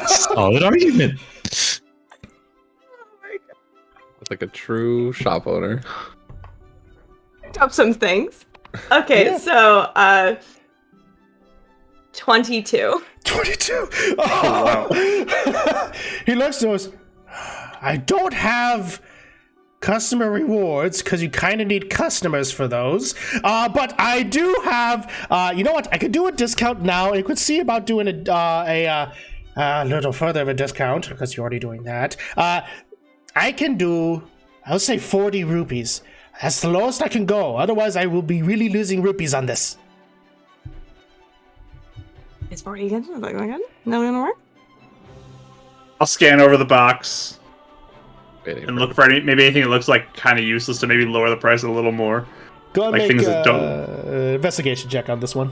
Solid argument. It's like a true shop owner. Picked up some things. Okay, Yeah. So, 22. 22. Oh, wow. He looks and goes, I don't have customer rewards because you kind of need customers for those. But I do have, you know what? I could do a discount now. And you could see about doing a little further of a discount because you're already doing that. I can do, I would say 40 rupees. That's the lowest I can go. Otherwise, I will be really losing rupees on this. Is 40 good? Is that good? No gonna work? I'll scan over the box Waiting and look for maybe anything that looks like kind of useless to maybe lower the price a little more. Go ahead and Like make things that don't- investigation check on this one.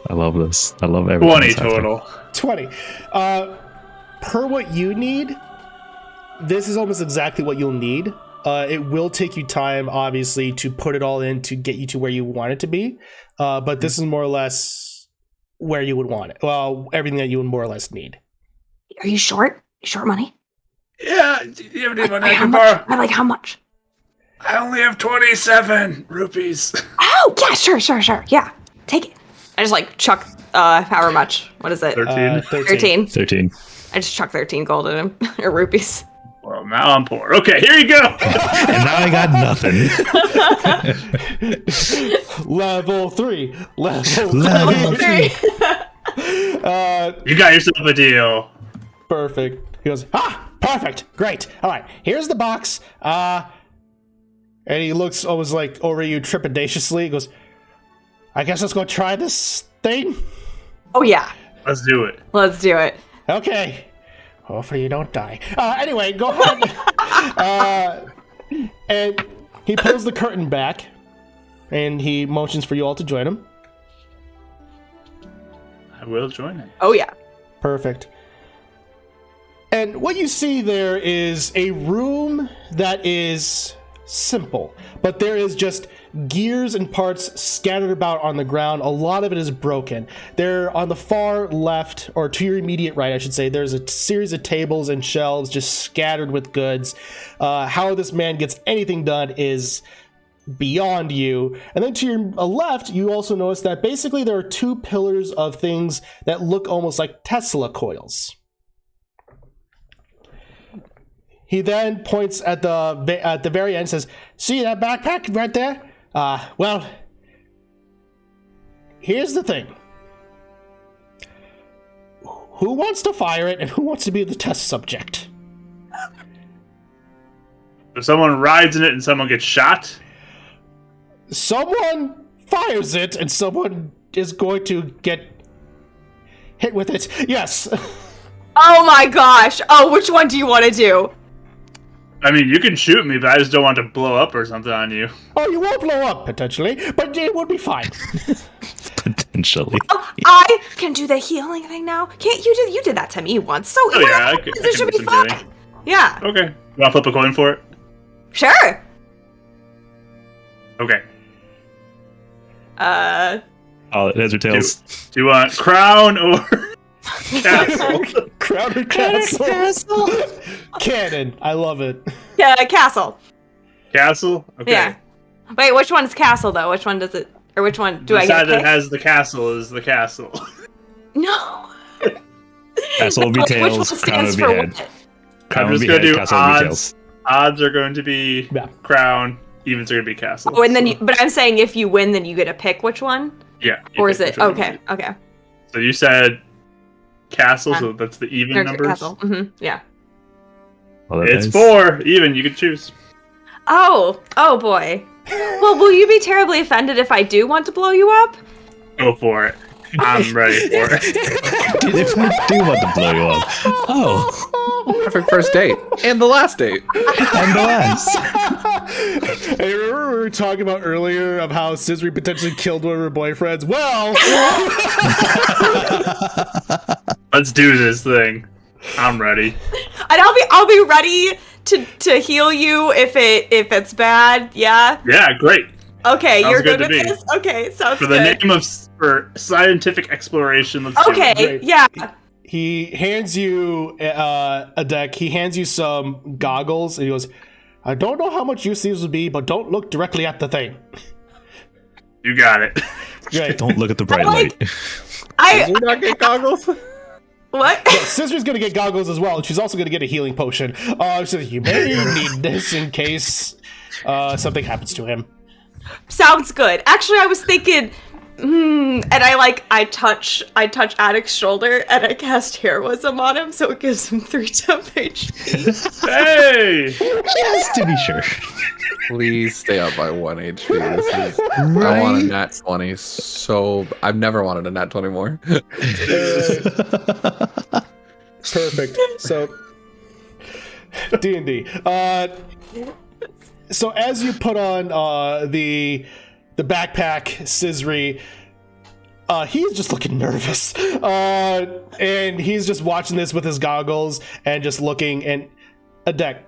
I love this. I love everything. 20 that's happening. total. 20. Per what you need, this is almost exactly what you'll need. It will take you time, obviously, to put it all in to get you to where you want it to be. But this is more or less where you would want it. Well, everything that you would more or less need. Are you short? You short money? Yeah, do you have any money I How can much? borrow? I like how much? I only have 27 rupees. Oh, yeah, sure. Yeah, take it. I just like chuck, however much. What is it? 13. 13. 13. I just chuck 13 gold at him. Or rupees. Well, now I'm poor. Okay, here you go. And now I got nothing. Level 3. Level 3. You got yourself a deal. Perfect. He goes, perfect. Great. All right, here's the box. And he looks almost like over you trepidatiously. He goes, I guess let's go try this thing. Oh, yeah. Let's do it. Let's do it. Okay. Hopefully you don't die. Anyway, go ahead. And he pulls the curtain back, and he motions for you all to join him. I will join it. Oh, yeah. Perfect. And what you see there is a room that is simple, but there is just gears and parts scattered about on the ground. A lot of it is broken. There, on the far left, or to your immediate right, I should say, there's a series of tables and shelves just scattered with goods. How this man gets anything done is beyond you. And then to your left, you also notice that basically there are two pillars of things that look almost like Tesla coils. He then points at the very end and says, "See that backpack right there? Well, here's the thing. Who wants to fire it and who wants to be the test subject?" If someone rides in it and someone gets shot? Someone fires it and someone is going to get hit with it. Yes. Oh my gosh. Oh, which one do you want to do? I mean, you can shoot me, but I just don't want to blow up or something on you. Oh, you won't blow up, potentially, but it would be fine. Potentially. Oh, I can do the healing thing now. Can't you do? You did that to me once, so Oh yeah, I can it should do be some fine. healing. Yeah. Okay. You want to flip a coin for it? Sure. Okay. Oh, heads or tails. Do you want crown or castle? Crown or castle? Cannon. I love it. Yeah, castle. Castle? Okay. Yeah. Wait, which one's castle though? Which one does it? Or which one do The I side get? that Pick? has the castle is the castle. No. Castle will be Which tails, one crown will stands be for head. what? Crown I'm will just be gonna head, do castle will be odds. tails. Odds are going to be Yeah. crown. Evens are going to be castle. Oh, and then, So, but I'm saying if you win, then you get to pick which one, yeah. you or pick is it which one you okay? want. Okay. So you said castle, Yeah. so that's the even There's numbers. castle. Mm-hmm. Yeah. Well, that It's is- 4 even. You can choose. Oh boy. Well, will you be terribly offended if I do want to blow you up? Go for it. I'm ready for it. Dude, if we do want to blow you up. Oh, Perfect first date. And the last date. and the last. Hey, remember we were talking about earlier of how Scissory potentially killed one of her boyfriends? Well, Let's do this thing. I'm ready. And I'll be ready to heal you if it's bad. Yeah. Yeah, great. Okay, Sounds you're good good to with me. this. Okay, sounds For the good. name of for scientific exploration, let's do Okay, it. Great. yeah. he hands you a deck. He hands you some goggles, and he goes, "I don't know how much use these would be, but don't look directly at the thing." You got it. Great. Don't look at the bright like- light. Did you not get goggles? What? Scissor's gonna get goggles as well, and she's also gonna get a healing potion. She says, "You may need this in case something happens to him." Sounds good. Actually, I was thinking, and I touch Addict's shoulder and I cast Hair Wisdom on him, so it gives him 3 temp HP. Hey! Just to be sure. Please stay up by 1 HP. This is, I want a nat 20, so I've never wanted a nat 20 more. Perfect. So, D&D. So as you put on the backpack, Scissory, he's just looking nervous, and he's just watching this with his goggles and just looking. And Adek,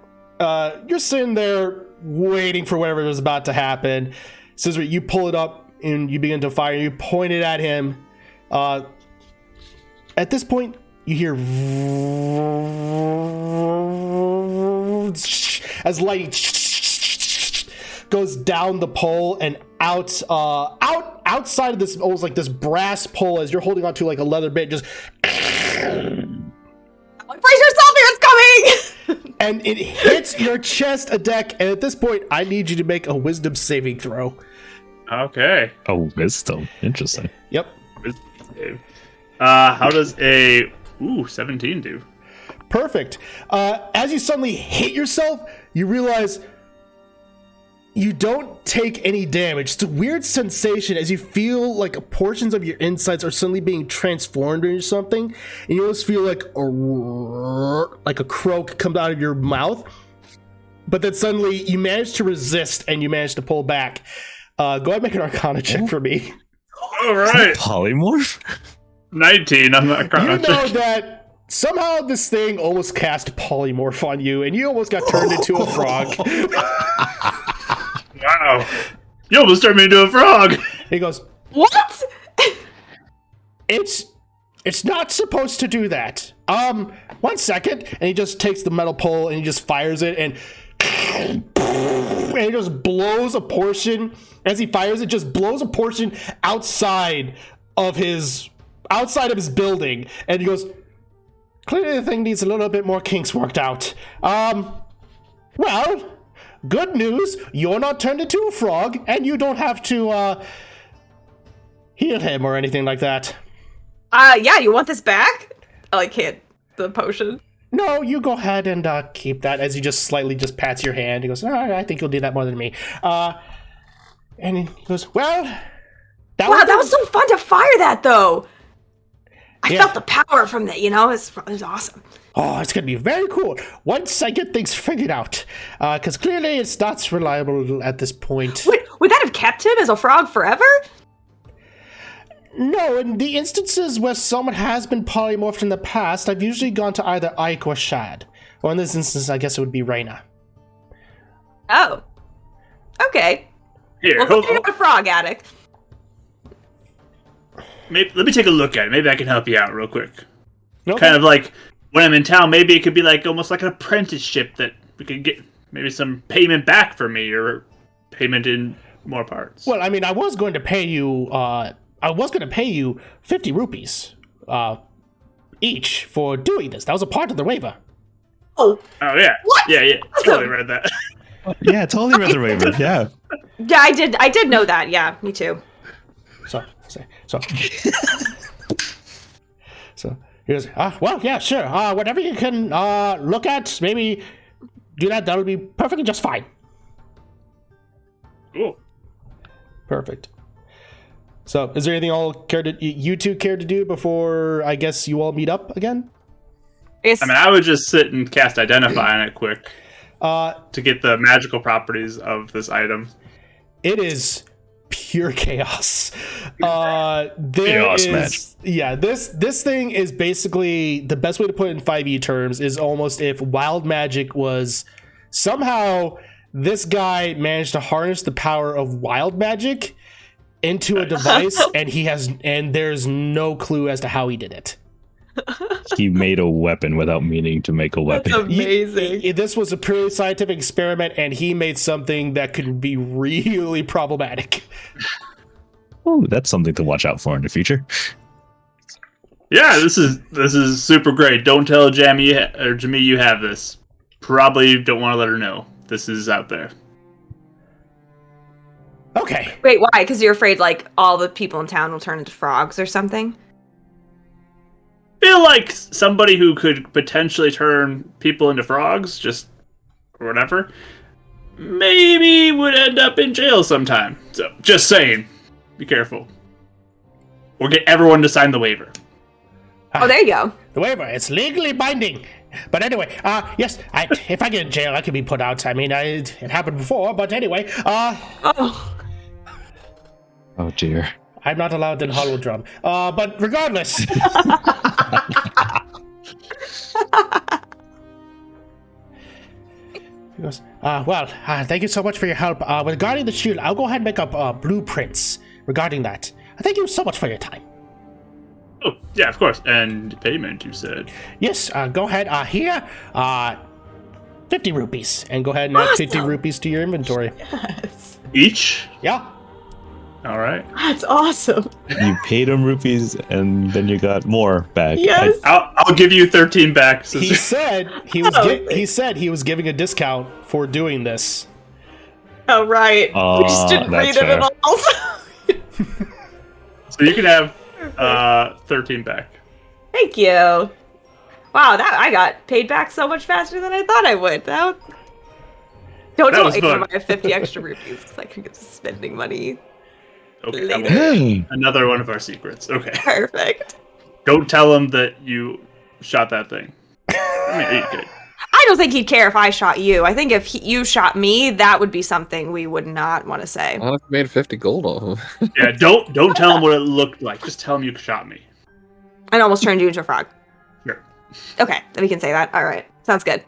you're sitting there waiting for whatever is about to happen. Scissory, you pull it up and you begin to fire. You point it at him. At this point, you hear as lightning goes down the pole and outside of this, almost like this brass pole, as you're holding onto like a leather bit, just Brace yourself, here it's coming! and it hits your chest, a deck. And at this point, I need you to make a wisdom saving throw. Okay. Oh, wisdom. Interesting. Yep. How does a 17 do? Perfect. As you suddenly hit yourself, you realize you don't take any damage. It's a weird sensation as you feel like portions of your insides are suddenly being transformed into something, and you almost feel like a croak come out of your mouth. But then suddenly you manage to resist and you manage to pull back. Go ahead and make an Arcana check for me. All right. Polymorph? 19. I'm not You know that somehow this thing almost cast polymorph on you, and you almost got turned into a frog. Wow. You almost turned me into a frog. He goes, What? It's not supposed to do that. 1 second. And he just takes the metal pole and he just fires it and he just blows a portion. As he fires it, just blows a portion outside of his building. And he goes, clearly the thing needs a little bit more kinks worked out. Well, good news. You're not turned into a frog and you don't have to heal him or anything like that. Yeah, you want this back? I like hit the potion. No, you go ahead and keep that. As he just slightly just pats your hand. He goes, I think you'll do that more than me. And he goes, well, that was so fun to fire that, though. I Yeah. felt the power from that, you know? It was awesome. Oh, it's going to be very cool once I get things figured out. Because clearly it's not reliable at this point. Wait, would that have kept him as a frog forever? No, in the instances where someone has been polymorphed in the past, I've usually gone to either Ike or Shad. Or in this instance, I guess it would be Reyna. Oh. Okay. Here, Well, hold you're not a frog addict. Let me take a look at it. Maybe I can help you out real quick. Okay. Kind of like when I'm in town, maybe it could be like almost like an apprenticeship that we could get maybe some payment back for me or payment in more parts. Well, I mean, I was going to pay you 50 rupees each for doing this. That was a part of the waiver. Oh. Oh yeah. What? Yeah. Awesome. Totally read that. Yeah, totally read the waiver. Yeah. Yeah, I did know that. Yeah, me too. So he goes, well, yeah, sure. Whatever you can look at, maybe do that. That'll be perfectly just fine. Cool. Perfect. So, is there anything you two care to do before I guess you all meet up again? It's, I mean, I would just sit and cast Identify on it quick to get the magical properties of this item. It is pure chaos. Chaos match. Yeah, this thing is basically the best way to put it in 5e terms is almost if wild magic was somehow this guy managed to harness the power of wild magic into a device and there's no clue as to how he did it. He made a weapon without meaning to make a weapon. That's amazing. This was a purely scientific experiment and he made something that could be really problematic. Oh, that's something to watch out for in the future. Yeah, this is super great. Don't tell Jamie or Jamie you have this. Probably don't want to let her know. This is out there. Okay. Wait, why? Because you're afraid like all the people in town will turn into frogs or something? Feel like somebody who could potentially turn people into frogs, just or whatever, maybe would end up in jail sometime. So, just saying, be careful. Or get everyone to sign the waiver. Oh, there you go. The waiver, it's legally binding. But anyway, yes, if I get in jail, I could be put out. I mean, it happened before, but anyway, Oh. Oh dear. I'm not allowed in Hollow Drum. But regardless. He goes, thank you so much for your help. Regarding the shield, I'll go ahead and make up blueprints regarding that. Thank you so much for your time. Oh, yeah, of course. And payment, you said. Yes, go ahead. Here, 50 rupees. And go ahead and add 50 rupees to your inventory. Yes. Each? Yeah. All right. That's awesome. You paid him rupees and then you got more back. Yes. I'll give you 13 back. He said he was giving a discount for doing this. Oh, right. We just didn't read that's it at fair. all. So you can have 13 back. Thank you. Wow, I got paid back so much faster than I thought I would. Don't That tell was anyone fun. I have 50 extra rupees because I can get to spending money. Okay, Later. Hey. another one of our secrets. Okay. Perfect. Don't tell him that you shot that thing. I mean, you could. I don't think he'd care if I shot you. I think if you shot me, that would be something we would not want to say. What if I made 50 gold off of? Yeah, don't tell him what it looked like. Just tell him you shot me. And almost turned you into a frog. Sure. Okay, then we can say that. All right. Sounds good.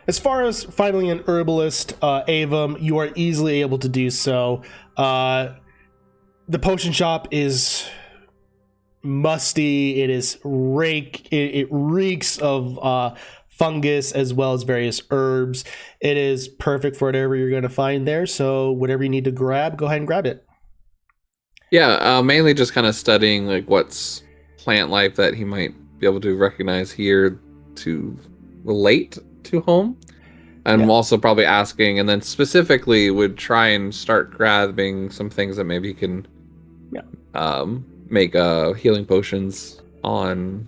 as far as finding an herbalist, Avum, you are easily able to do so. The potion shop is musty. It is it reeks of fungus as well as various herbs. It is perfect for whatever you're going to find there. So whatever you need to grab, go ahead and grab it. Yeah, mainly just kind of studying like what's plant life that he might be able to recognize here to relate to home. And Yeah. also probably asking, and then specifically would try and start grabbing some things that maybe he can make healing potions on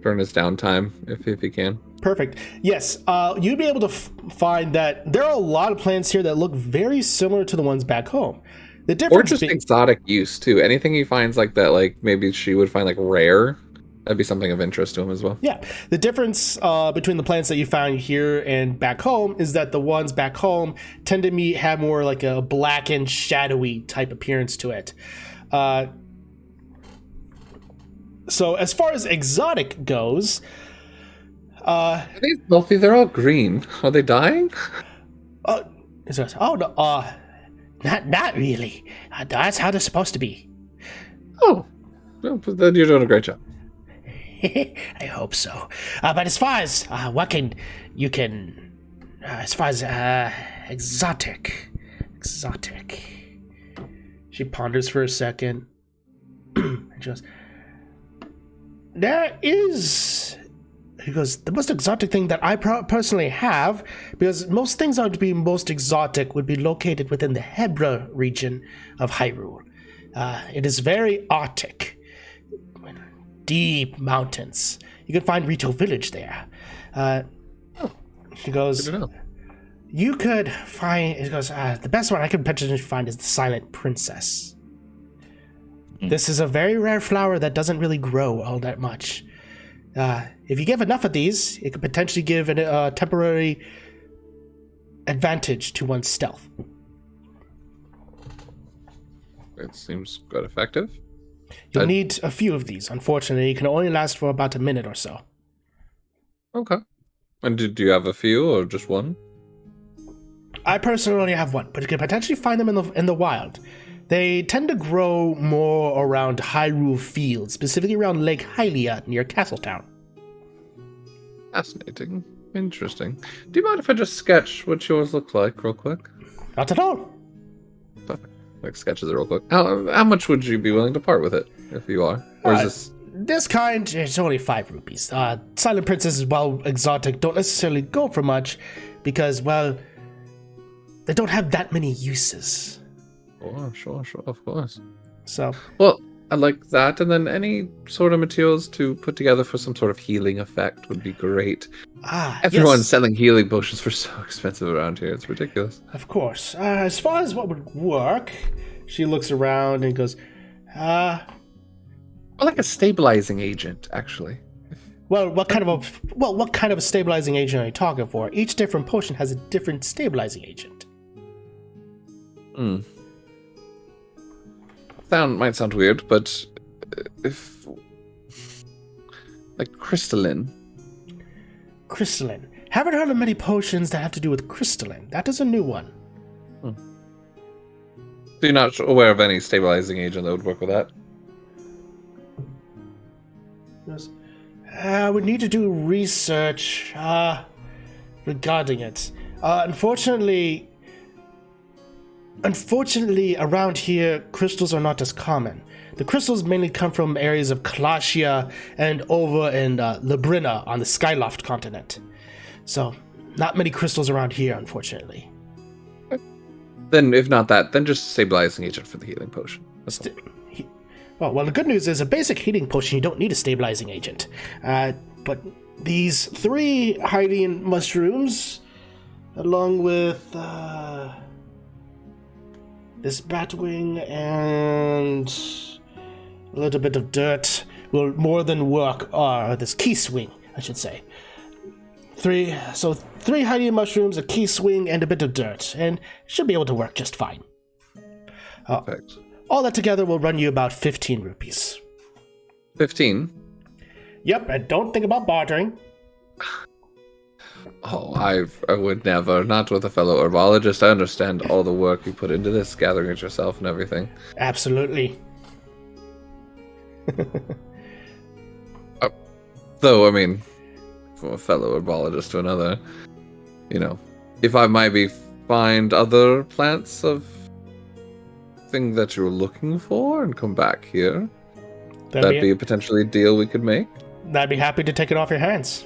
during his downtime if he can. Perfect. Yes, you'd be able to find that there are a lot of plants here that look very similar to the ones back home. The Or difference just exotic use too. Anything he finds like that, like maybe she would find like rare, that'd be something of interest to him as well. Yeah, the difference between the plants that you found here and back home is that the ones back home tend to have more like a blackened, shadowy type appearance to it. So as far as exotic goes, Are they healthy? They're all green. Are they dying? not really. That's how they're supposed to be. Oh, well, then you're doing a great job. I hope so. But as far as exotic. She ponders for a second. And she goes, he goes, the most exotic thing that I personally have, because most things that would be most exotic would be located within the Hebra region of Hyrule. It is very arctic. Deep mountains. You can find Rito Village there. She goes, Good to know. you could find, it goes, the best one I could potentially find is the Silent Princess. This is a very rare flower that doesn't really grow all that much. If you give enough of these, it could potentially give a temporary advantage to one's stealth. It seems quite effective. You'll need a few of these. Unfortunately, it can only last for about a minute or so. Okay. And do you have a few or just one? I personally only have one, but you can potentially find them in the wild. They tend to grow more around Hyrule Field, specifically around Lake Hylia near Castletown. Fascinating. Interesting. Do you mind if I just sketch what yours look like real quick? Not at all. Perfect. Like sketches it real quick. How much would you be willing to part with it if you are? Or is this... This kind, it's only 5 rupees. Silent Princesses, while exotic, don't necessarily go for much because, well, they don't have that many uses. Sure, of course. So, well, I like that, and then any sort of materials to put together for some sort of healing effect would be great. Everyone's selling healing potions for so expensive around here. It's ridiculous. Of course. As far as what would work, she looks around and goes, Or like a stabilizing agent, actually. Well, what kind of a stabilizing agent are you talking for? Each different potion has a different stabilizing agent. Might sound weird, but if like crystalline. Crystalline. Haven't heard of many potions that have to do with crystalline. That is a new one. So you're not aware of any stabilizing agent that would work with that? Yes. I would need to do research regarding it. Unfortunately, around here, crystals are not as common. The crystals mainly come from areas of Kalashia and over in Labrina on the Skyloft continent. So, not many crystals around here, unfortunately. Then, if not that, then just stabilizing agent for the healing potion. Well, the good news is a basic healing potion, you don't need a stabilizing agent. But these 3 Hylian mushrooms, along with this batwing and a little bit of dirt, will more than work. This key swing, I should say. 3 Hylian mushrooms, a key swing, and a bit of dirt, and should be able to work just fine. Perfect. All that together will run you about 15 rupees. 15? Yep, and don't think about bartering. Oh, I would never. Not with a fellow herbologist. I understand all the work you put into this, gathering it yourself and everything. Absolutely. Though, I mean, from a fellow herbologist to another, if I maybe find other plants of thing that you're looking for and come back here, that'd be a potentially deal we could make. I'd be happy to take it off your hands.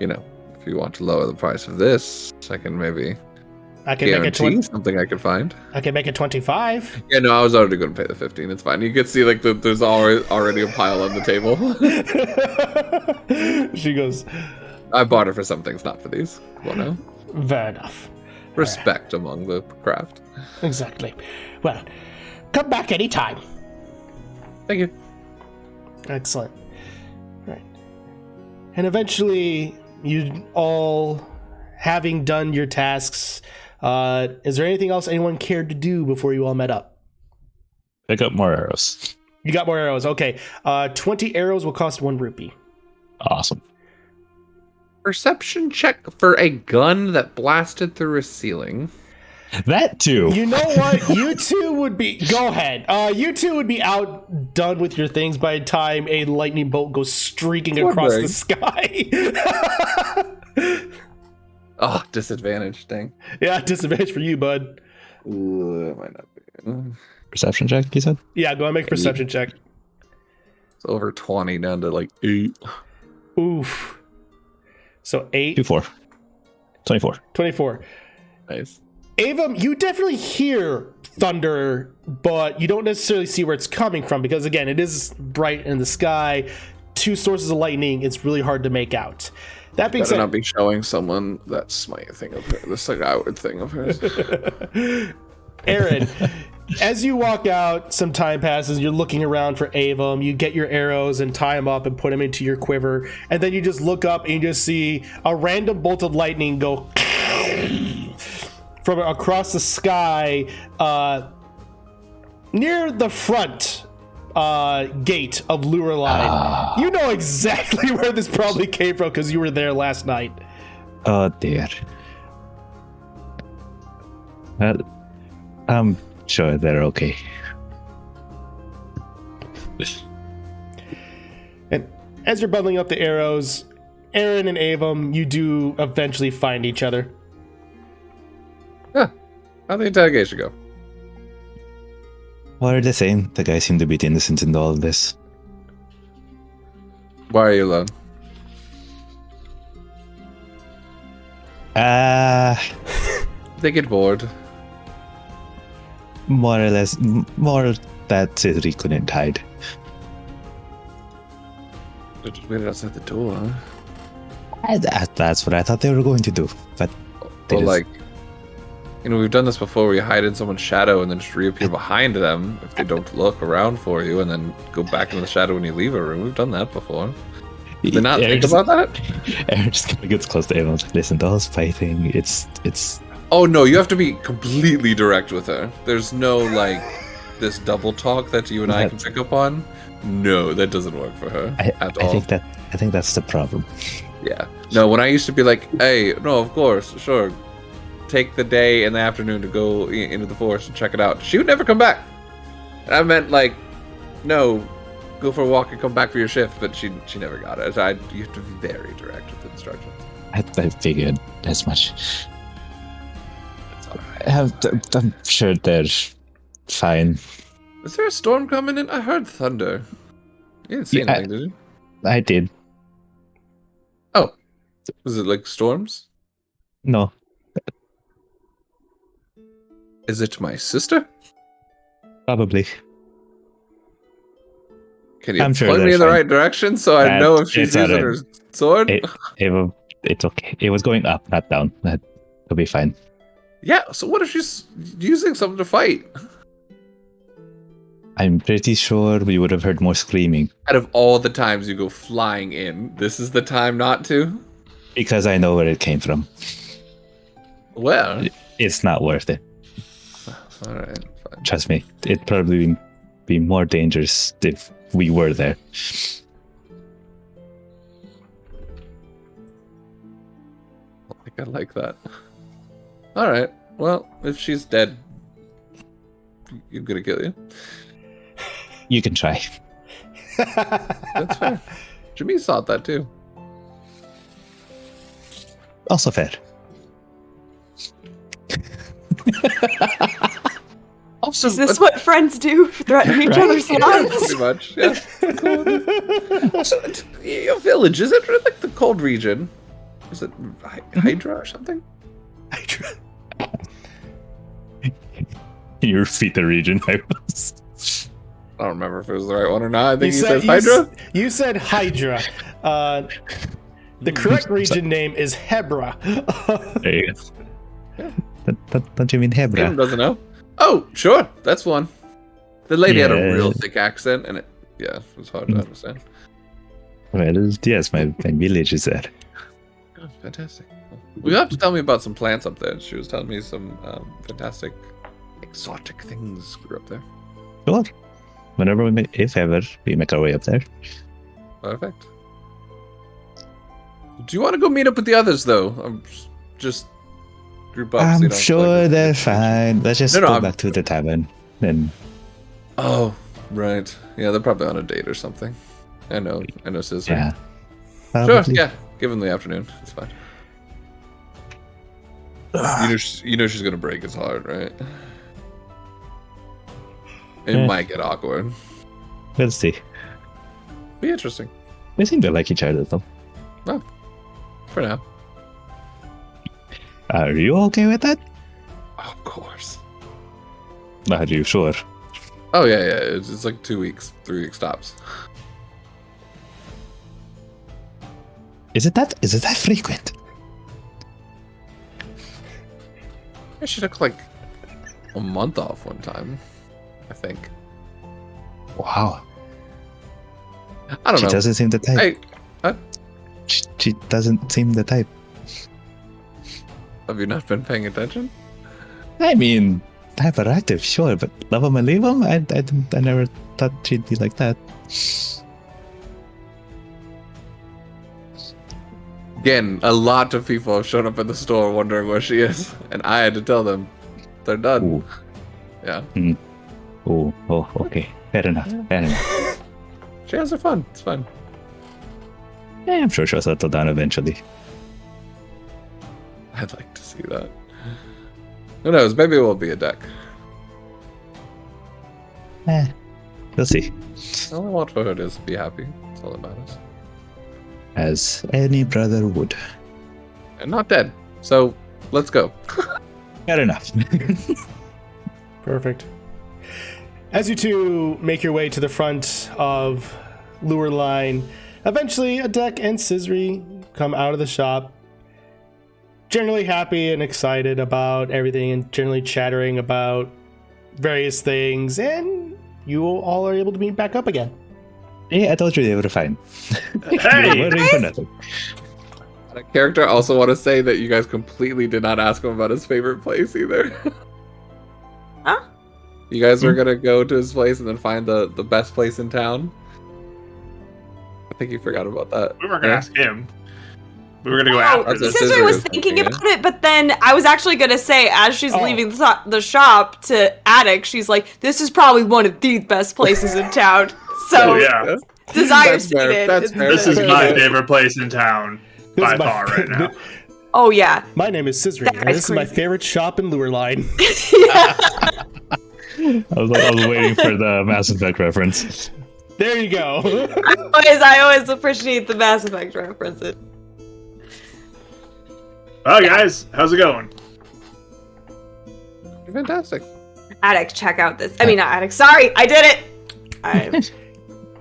If you want to lower the price of this, I can maybe guarantee something I could find. I can make it 25. Yeah, no, I was already going to pay the 15. It's fine. You could see there's already a pile on the table. She goes, I bought her for some things, not for these. Well, no. Fair enough. Respect among the craft. Exactly. Well, come back anytime. Thank you. Excellent. Right. And eventually, you all, having done your tasks, is there anything else anyone cared to do before you all met up? Pick up more arrows. You got more arrows. Okay. 20 arrows will cost 1 rupee. Awesome. Perception check for a gun that blasted through a ceiling. That too. You know what? You two would be... Go ahead. You two would be outdone with your things by the time a lightning bolt goes streaking across the sky. Oh, disadvantage. Dang. Yeah, disadvantage for you, bud. Ooh, that might not be... Perception check, you said? Yeah, go and make a perception check. It's over 20 down to 8. Oof. So 8. 24. 24. Nice. Avum, you definitely hear thunder, but you don't necessarily see where it's coming from because, again, it is bright in the sky. 2 sources of lightning, it's really hard to make out. That being Better said, not be showing someone that smite thing of hers, this outward thing of hers. Aaron, as you walk out, some time passes, you're looking around for Avum, you get your arrows and tie them up and put them into your quiver, and then you just look up and you just see a random bolt of lightning go from across the sky near the front gate of Lureline. You know exactly where this probably came from because you were there last night. Oh dear. Well, I'm sure they're okay. And as you're bundling up the arrows, Aaron and Avum, you do eventually find each other. Yeah. How'd the interrogation go? What are they saying? The guy seemed to be innocent in all of this. Why are you alone? They get bored. More or less, more that Citri couldn't hide. They just waited outside the door, huh? That's what I thought they were going to do, but Well, we've done this before where you hide in someone's shadow and then just reappear behind them if they don't look around for you and then go back into the shadow when you leave a room. We've done that before. Did they not think about that? Aaron just kind of gets close to everyone. Like, listen, the whole spy thing, it's... Oh no, you have to be completely direct with her. There's no, this double talk that you and I can pick up on. No, that doesn't work for her at all. I think that's the problem. Yeah. No, when I used to be like, hey, no, of course, sure. Take the day and the afternoon to go into the forest and check it out. She would never come back. And I meant no, go for a walk and come back for your shift, but she never got it. You have to be very direct with the instructions. I figured as much. It's alright. I'm sure they're fine. Is there a storm coming in? I heard thunder. You didn't see anything, did you? I did. Oh. Was it storms? No. Is it my sister? Probably. Can you I'm sure point me they're in the fine. right direction so I know if she's using her sword? It's okay. It was going up, not down. It'll be fine. Yeah, so what if she's using something to fight? I'm pretty sure we would have heard more screaming. Out of all the times you go flying in, this is the time not to? Because I know where it came from. Well. It's not worth it. Alright, fine. Trust me, it'd probably be more dangerous if we were there. I like that. All right. Well, if she's dead, you're gonna kill you. You can try. That's fair. Jimmy thought that too. Also fair. Also, Is this what friends do? Threaten each other's lives? pretty much? Yeah. So, your village, is it like the cold region? Is it Hydra or something? Hydra. Can you repeat the region? I don't remember if it was the right one or not. I think you said Hydra. You said Hydra. The correct region name is Hebra. There you go. Don't you mean Tim Hebra? doesn't know. Oh, sure, that's one. The lady had a Yeah. real thick accent, and it was hard to understand. Well, yes, my village is there. Oh, fantastic. Well, you have to tell me about some plants up there. She was telling me some fantastic, exotic things grew up there. Sure. Whenever if ever we make our way up there. Perfect. Do you want to go meet up with the others, though? I'm just group up. so you I'm don't sure like- they're fine. Let's just No, go I'm- back to the tavern. Then Oh, right. Yeah, they're probably on a date or something. I know, Scissor. yeah. Sure, Probably. yeah. Give him the afternoon. It's fine. You know she's gonna break his heart, right? It Yeah. might get awkward. We'll see. Be interesting. They seem to like each other though. For now. Are you okay with that? Of course. Are you sure? Oh yeah. It's like 2 weeks, 3 weeks tops. Is it that frequent? She took like a month off one time, I think. Wow. I don't She know. doesn't seem the type. Hey, She doesn't seem the type. have you not been paying attention? I mean, hyperactive, sure, but love him and leave him? I never thought she'd be like that. Again, a lot of people have shown up at the store wondering where she is, and I had to tell them they're done. Ooh. Yeah. Oh, okay. Fair enough. She has her fun. It's fun. Yeah, I'm sure she'll settle down eventually. I'd like to see that. Who knows? Maybe it will be a deck. We'll see. All I want for her is be happy. That's all that matters. As any brother would. And not dead. So, let's go. Fair enough. Perfect. As you two make your way to the front of Lureline, eventually Duch and Scissory come out of the shop, generally happy and excited about everything and generally chattering about various things, and you all are able to meet back up again. Yeah, I told you they were fine. Hey! Worrying for nothing. A character, I also want to say that you guys completely did not ask him about his favorite place either. Huh? You guys were gonna go to his place and then find the best place in town. I think you forgot about that. We weren't gonna ask him. We were gonna go Oh, after That's this. what Scissory Scissory was was thinking thinking, about it, but then I was actually going to say, as she's Oh. leaving the shop to Attic, she's like, this is probably one of the best places in town. So, Oh yeah, desire That's fair, seated. that's fair. this is Fair my enough. favorite place in town This by is my- far right now. Oh, yeah. My name is Scissory, That and is this is my crazy. favorite shop in Lureline. I was waiting for the Mass Effect reference. There you go. I always appreciate the Mass Effect references. Well, guys, how's it going? Fantastic. Attic, check out this. I mean, not Attic. Sorry, I did it.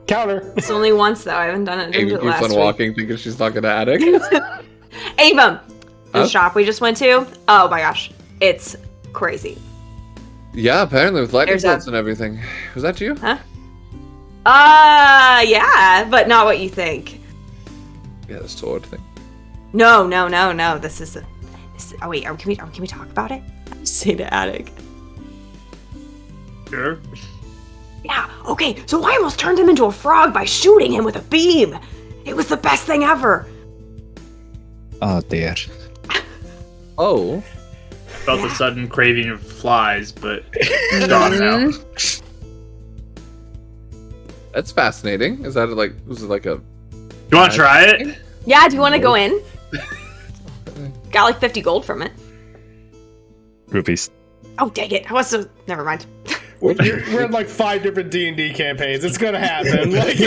Counter. It's only once, though. I haven't done it. I Amy did it keeps last on week. walking thinking she's talking to Attic. Ava, the Huh? shop we just went to. Oh my gosh, it's crazy. Yeah, apparently with lightning There's a- bolts and everything. Was that you? Yeah, but not what you think. Yeah, the sword thing. No. This is. Oh wait, can we talk about it? Say to Attic. Sure. Yeah. Okay. So I almost turned him into a frog by shooting him with a beam. It was the best thing ever. Oh dear. Oh. Felt a sudden craving of flies, but it's gone now. That's fascinating. Is that like, was it like a... You want to try it? Yeah, do you want to go in? Got like 50 gold from it. Rupees. Oh, dang it. I was so... Never mind. We're in like 5 different D&D campaigns. It's gonna happen. Like...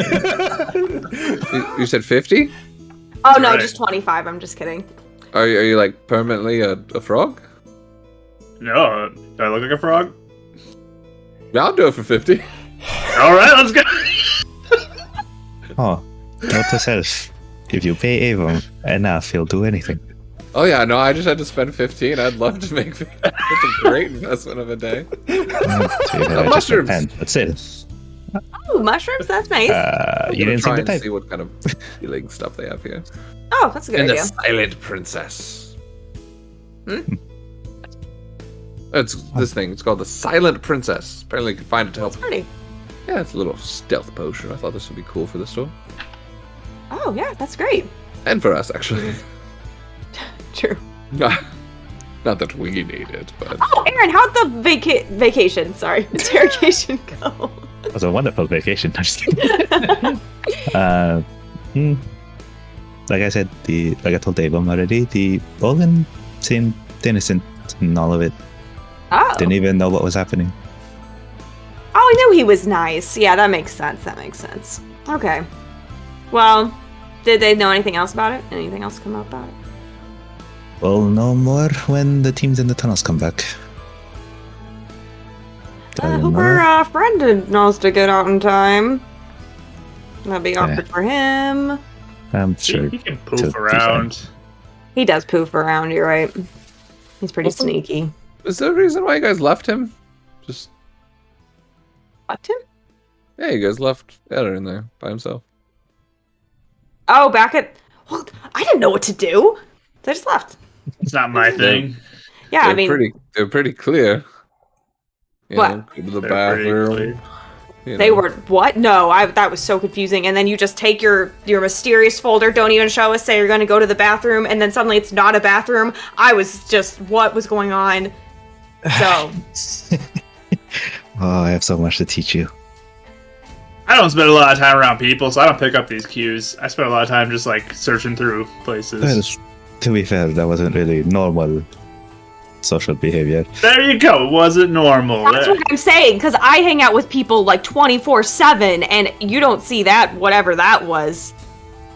You said 50? Oh, no, Right. just 25. I'm just kidding. Are you like permanently a frog? No. Do I look like a frog? Yeah, I'll do it for 50. All right, let's go. Oh, note to self. If you pay Avon enough, he'll do anything. Oh yeah, no, I just had to spend 15. I'd love to make that's a great investment of a day. Mushrooms. That's it. Oh, mushrooms? That's nice. You didn't try see the and type. see what kind of healing stuff they have here. Oh, that's a good And the idea. Silent Princess. It's this thing. It's called the Silent Princess. Apparently, you can find it to help. It's pretty. Yeah, it's a little stealth potion. I thought this would be cool for the store Oh, yeah, that's great. and for us, actually. True. Not that we need it, but Oh, Aaron, how'd the vacation, sorry, interrogation go? It was a wonderful vacation. I'm just kidding. Like I said, like I told Avon already, the Bogan seemed innocent in all of it. Oh. Didn't even know what was happening. Oh, I knew he was nice. Yeah, that makes sense. Okay. Well, did they know anything else about it? Anything else come out about it? We'll know more when the teams in the tunnels come back. I hope our friend knows to get out in time. That'd be awkward for him. I'm sure. He can to poof be around. He does poof around, you're right. He's pretty Also- sneaky. is there a reason why you guys left him? Just Left him? yeah, you guys left Eder in there by himself. Oh, back at... Well, I didn't know what to do. So I just left. It's not my thing. Yeah, I mean... they're pretty clear. You What? know, go to the They're pretty bathroom. clear. you They know. were what? No, that was so confusing. And then you just take your mysterious folder, don't even show us, say you're going to go to the bathroom, and then suddenly it's not a bathroom. I was just, what was going on? So Oh, I have so much to teach you. I don't spend a lot of time around people, so I don't pick up these cues. I spend a lot of time just like searching through places. Well, to be fair, that wasn't really normal social behavior. There you go. It wasn't normal. that's what I'm saying, because I hang out with people like 24/7, and you don't see that, whatever that was,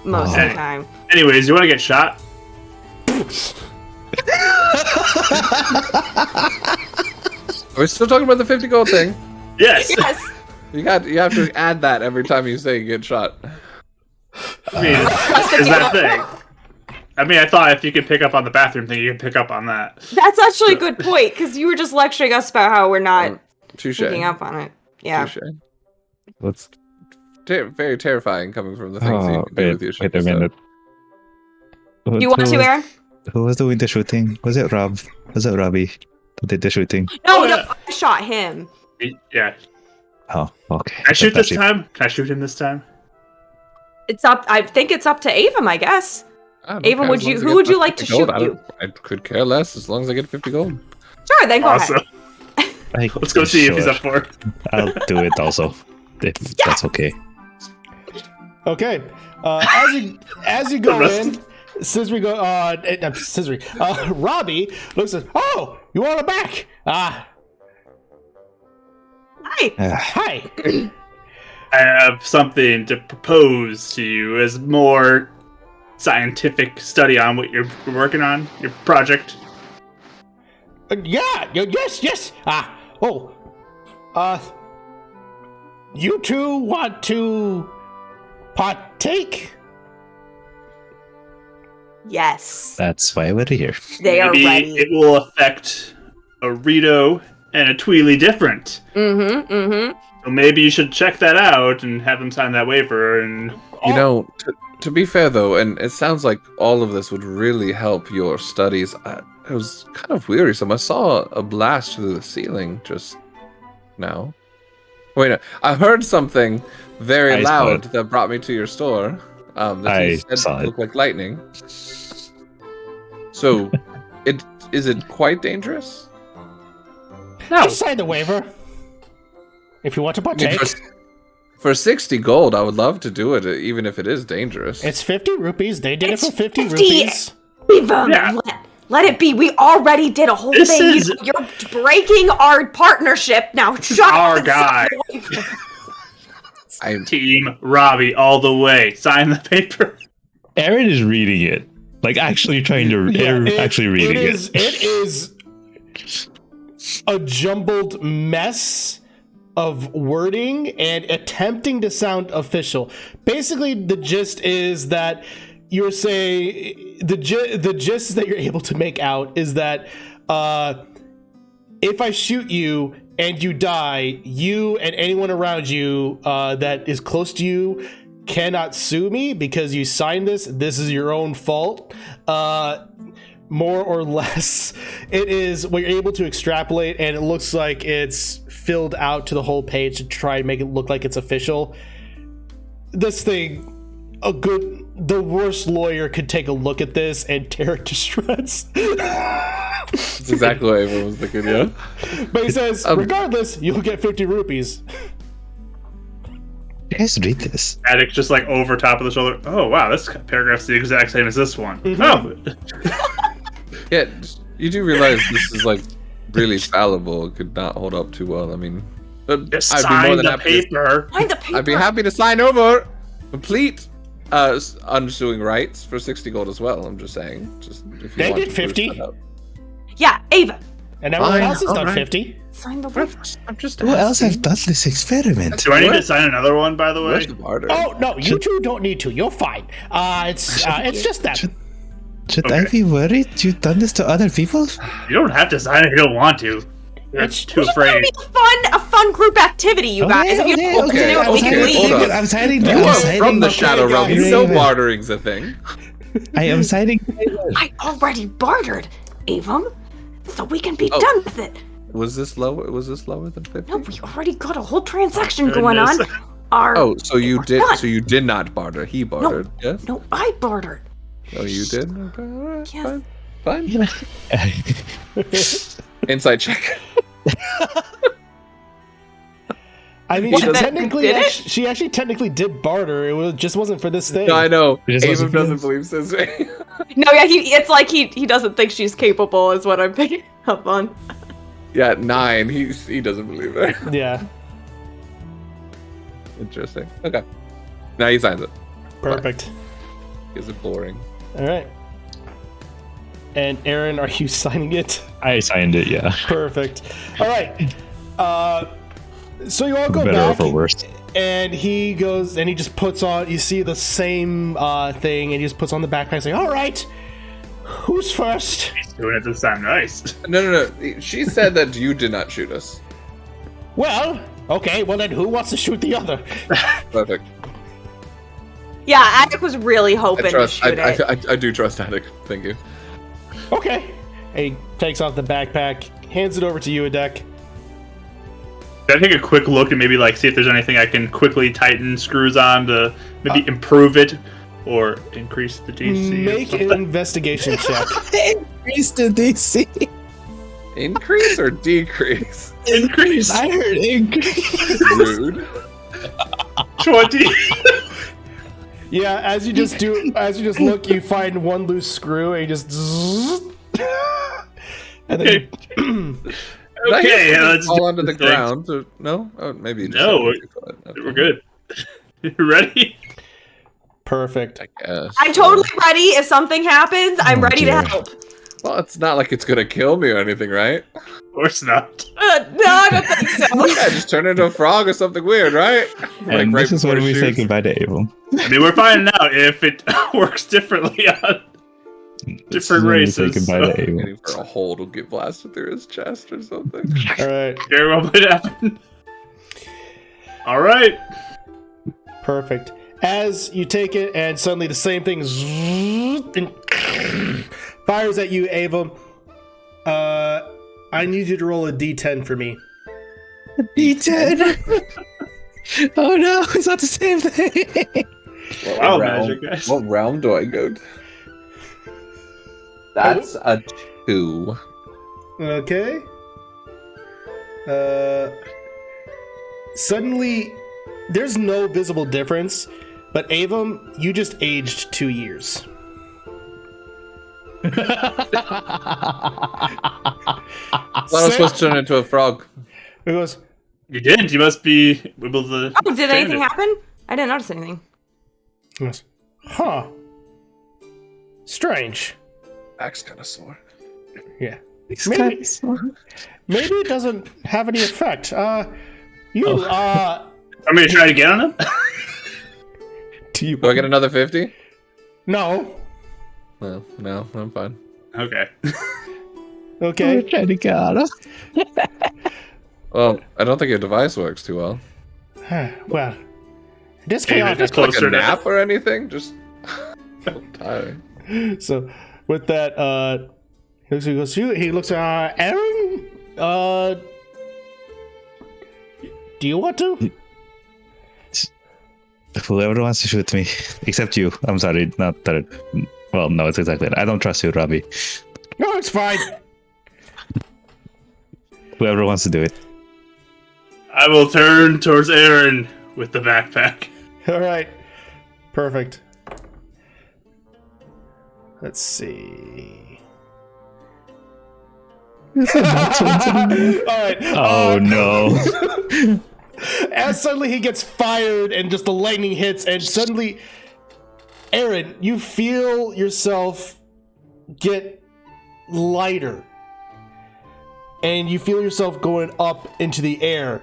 most of the time. Anyways, you want to get shot? Are we still talking about the 50 gold thing? Yes. Yes. You have to add that every time you say you get shot. I mean, is that thing? I mean, I thought if you could pick up on the bathroom thing, you could pick up on that. That's actually a good point, because you were just lecturing us about how we're not Touche. picking up on it. Yeah. Touche. What's Very terrifying coming from the things you can do with your shit. wait a minute. Do you want to, Aaron? Who was doing the shooting? Was it Rob? Was it Robbie who did the shooting? No, Oh, no, yeah. I shot him. Yeah. Oh, okay. Can I shoot this Actually, time? Can I shoot him this time? It's up. I think it's up to Avon, I guess. I don't Avon, care, would as long you? as I Who get would you my like to 50 gold, shoot I you? could care less as long as I get 50 gold. Sure, then go Awesome. ahead. Let's go see if he's up for it. I'll do it also. If that's okay. Okay. As you go in, Robbie looks at. Oh, you want it back? Hi. Hi. I have something to propose to you as more scientific study on what you're working on, your project. Yes. You two want to partake? Yes, That's why we're here. they are Maybe ready. it will affect a Rito and a Tweely different. Mm-hmm. So maybe you should check that out and have them sign that waiver. And You know, to be fair though, and it sounds like all of this would really help your studies. It was kind of wearisome. I saw a blast through the ceiling just now. Wait, no, I heard something very I saw loud it. that brought me to your store. That I you said saw it. looked like lightning. So, it Is it quite dangerous? No. Just sign the waiver. If you want to I mean, partake. for 60 gold, I would love to do it, even if it is dangerous. It's 50 rupees. They did it for 50 50. rupees. Even let it be. We already did a whole This thing. is- You're breaking our partnership now. Shut Our up. guy. Team Robbie all the way. Sign the paper. Aaron is reading it. Like, actually trying to... actually reading it. It is a jumbled mess of wording and attempting to sound official. Basically, the gist is that you're saying... The gist that you're able to make out is that if I shoot you and you die, you and anyone around you that is close to you cannot sue me because you signed this. This is your own fault. More or less, it is what you're able to extrapolate, and it looks like it's filled out to the whole page to try and make it look like it's official. This thing, the worst lawyer could take a look at this and tear it to shreds. That's exactly what everyone was thinking, yeah. But he says, regardless, you'll get 50 rupees. You guys read this. Attic just like over top of the shoulder. Oh wow, this paragraph's the exact same as this one. Oh, Yeah, you do realize this is like really fallible. It could not hold up too well. I mean, but just I'd be sign more than the happy. paper. Find the paper. I'd be happy to sign over complete unsuing rights for 60 gold as well. I'm just saying. Just if you They want did to 50. push that up. Yeah, Ava. And everyone Fine, else has done alright. 50. Sign the waiver. I'm just. Who else asking. have done this experiment? Do I need to What? sign another one, by the way? Where's the barter? Oh, no, you two don't need to. You're fine. It's just that. Should Okay. I be worried you've done this to other people? You don't have to sign it if you don't want to. You're It's- too It's afraid. gonna be a fun group activity, you guys. If you don't okay, do it, we can okay, leave. hold on. I'm signing. You I'm are signing from the my- Shadow Realm. You guys. know bartering's a thing. I am signing. I already bartered, Ava, so we can be Oh. done with it. Was this lower? Was this lower than 50? No, we already got a whole transaction going on. Goodness. Oh, so you did. done. So you did not barter. He bartered. Yes. No, I bartered. Oh, you did. Okay. All right. Yes. Fine. Inside check. I mean, What, she then technically, did it? she actually technically did barter. It just wasn't for this thing. No, I know. It just Avon wasn't for doesn't this. believe says me. No, yeah, it's like he doesn't think she's capable, is what I'm picking up on. Yeah, 9. He doesn't believe it. Yeah, Interesting. Okay. Now he signs it. perfect. Is it boring? All right. And Aaron, are you signing it? I signed it. Yeah. Perfect. All right. So you all go Better or back, for worse. and he goes, and he just puts on. You see the same thing, and he just puts on the backpack, saying, "All right, who's first?" He's doing it this time. Nice. No. She said that you did not shoot us. Well, okay. Well, then who wants to shoot the other? Perfect. Yeah, Attic was really hoping I trust. to shoot it. I do trust Attic. Thank you. Okay. And he takes off the backpack, hands it over to you, Adek. Can I take a quick look and maybe like see if there's anything I can quickly tighten screws on to maybe improve it or increase the DC? or Make an something? investigation check. Increase the DC. Increase or decrease? Increase I heard increase. Rude. 20. Yeah, as you just look, you find one loose screw, and you just. And then Okay. Did I hear Okay, something let's fall do onto the this thing. ground. Or, no? Oh, maybe. You just No, said you could. Okay. We're good. You ready? perfect. I guess. I'm totally ready. If something happens, I'm Oh, ready dear. to help. Well, it's not like it's gonna kill me or anything, right? Of course not. No, I don't think so. Yeah, just turn into a frog or something weird, right? And right this is before when it we say shoots. goodbye to Avon. I mean, we're finding out if it works differently on This different is when we say races. goodbye So to Avon. Waiting for a hole to get blasted through his chest or something. All right, very well might happen. All right. perfect. As you take it, and suddenly the same thing and fires at you, Ava. I need you to roll a D10 for me. D10. Oh no, it's not the same thing. Wow, magic, guys. What realm do I go to? That's a 2. Okay. Suddenly, there's no visible difference, but Avum, you just aged 2 years. I thought I was supposed to turn into a frog. It goes, You didn't. You must be able to. Oh, did anything happen? I didn't notice anything. he goes, huh. Strange. Back's kind of sore. Yeah. Maybe. Maybe it doesn't have any effect. Want me to try it again on him? Do I get another 50? No. No, I'm fine. Okay. Okay. Trying to get out of. Well, I don't think your device works too well. Well, this Maybe chaotic. just Like closer a to nap or anything? Just so tired. So with that, he looks at Aaron. Do you want to? Whoever wants to shoot me, except you. I'm sorry, not that. Well, no, it's exactly that. I don't trust you, Robbie. No, it's fine. Whoever wants to do it. I will turn towards Aaron with the backpack. All right. Perfect. Let's see. All right. Oh no. As suddenly he gets fired and just the lightning hits, and suddenly, Aaron, you feel yourself get lighter. And you feel yourself going up into the air.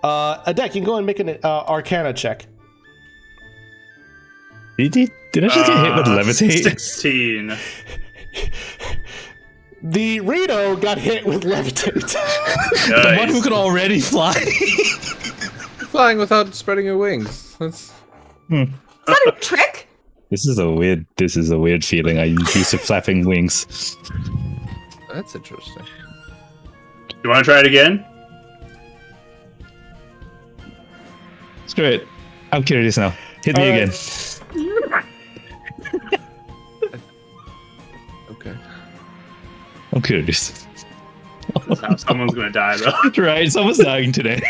Adek, you can go and make an Arcana check. Did I just get hit with levitate? 16. The Rito got hit with levitate. The one who could already fly. Flying without spreading your wings. That's Is that a trick? This is a weird feeling. I'm used to flapping wings. interesting. You want to try it again? Screw it. I'm curious now. Hit me again. Okay. I'm curious. That's how someone's going to die, though. Right, someone's dying today.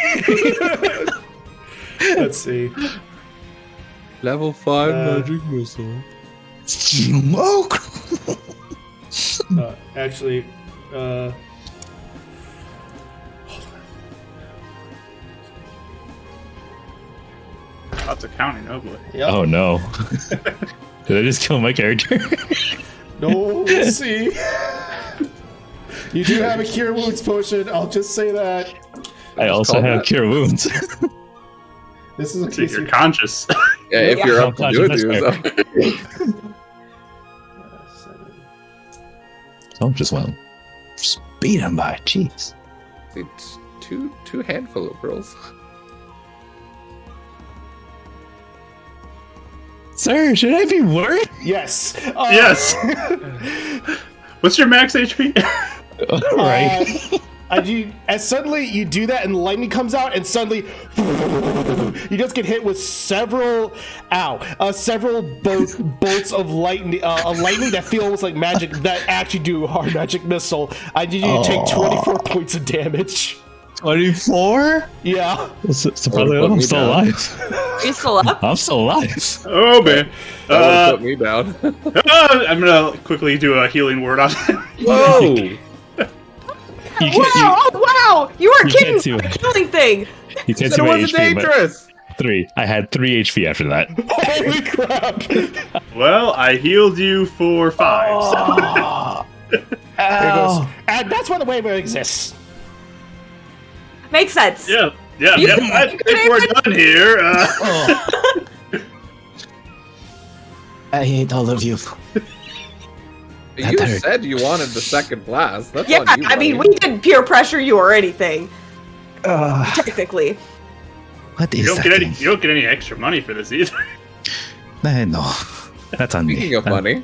Let's see. Level 5 magic missile. Smoke. Actually, Lots of counting, oh boy. yep. Oh no. Did I just kill my character? No, we'll see. You do have a cure wounds potion. I'll just say that. I also call have that. cure wounds. This is a See if case you're conscious. Yeah, if Yeah. you're up to do it, That's do so. Don't just well speed him by. Jeez. It's two handful of rolls. Sir, should I be worried? Yes. Yes. What's your max HP? Right. As suddenly you do that and lightning comes out and suddenly you just get hit with several bolts of lightning, lightning that feel almost like magic that actually do hard magic missile. I need you to take 24 points of damage. 24? Yeah. I'm still alive. Are you still up? I'm still alive. Oh, man. That would put me down. I'm going to quickly do a healing word on him. Whoa! You Wow! Oh, wow! You were You kidding! can't see The it. killing thing. you can't Said see it my wasn't HP, dangerous! but 3. I had 3 HP after that. Holy crap. Well, I healed you for 5. Oh. There it goes. And that's why the waiver exists. Makes sense. Yeah. I think we're done here. I hate all of you. You hurt. said you wanted the second blast. That's Yeah, on you, I mean, buddy. we didn't peer pressure you or anything, technically. What you is don't that get any. thing? You don't get any extra money for this either. No, that's on me. Speaking of money,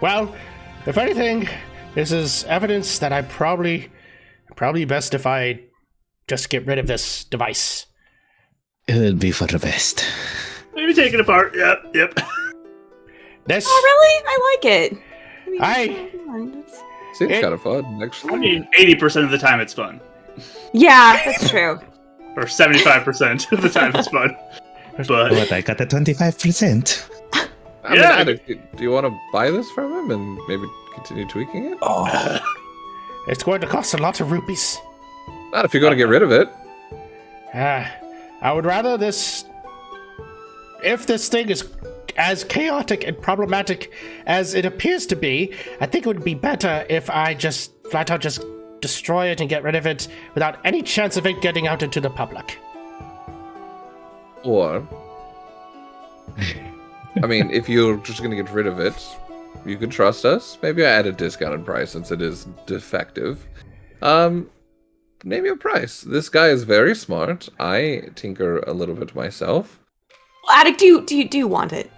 Well, if anything, this is evidence that I probably best if I just get rid of this device. It would be for the best. Maybe take it apart. Yep. This Oh, really? I like it. Seems kind of fun, actually. I mean, 80% of the time it's fun. Yeah, that's true. Or 75% of the time it's fun. But What, I got the 25%. I mean, Adam, do you want to buy this from him and maybe continue tweaking it? Oh, It's going to cost a lot of rupees. Not if you're going to get rid of it. I would rather this... If this thing is as chaotic and problematic as it appears to be, I think it would be better if I just flat out just destroy it and get rid of it without any chance of it getting out into the public. Or, I mean, if you're just going to get rid of it, you can trust us. Maybe I add a discounted price since it is defective. Name your price. This guy is very smart. I tinker a little bit myself. Attic, do you want it?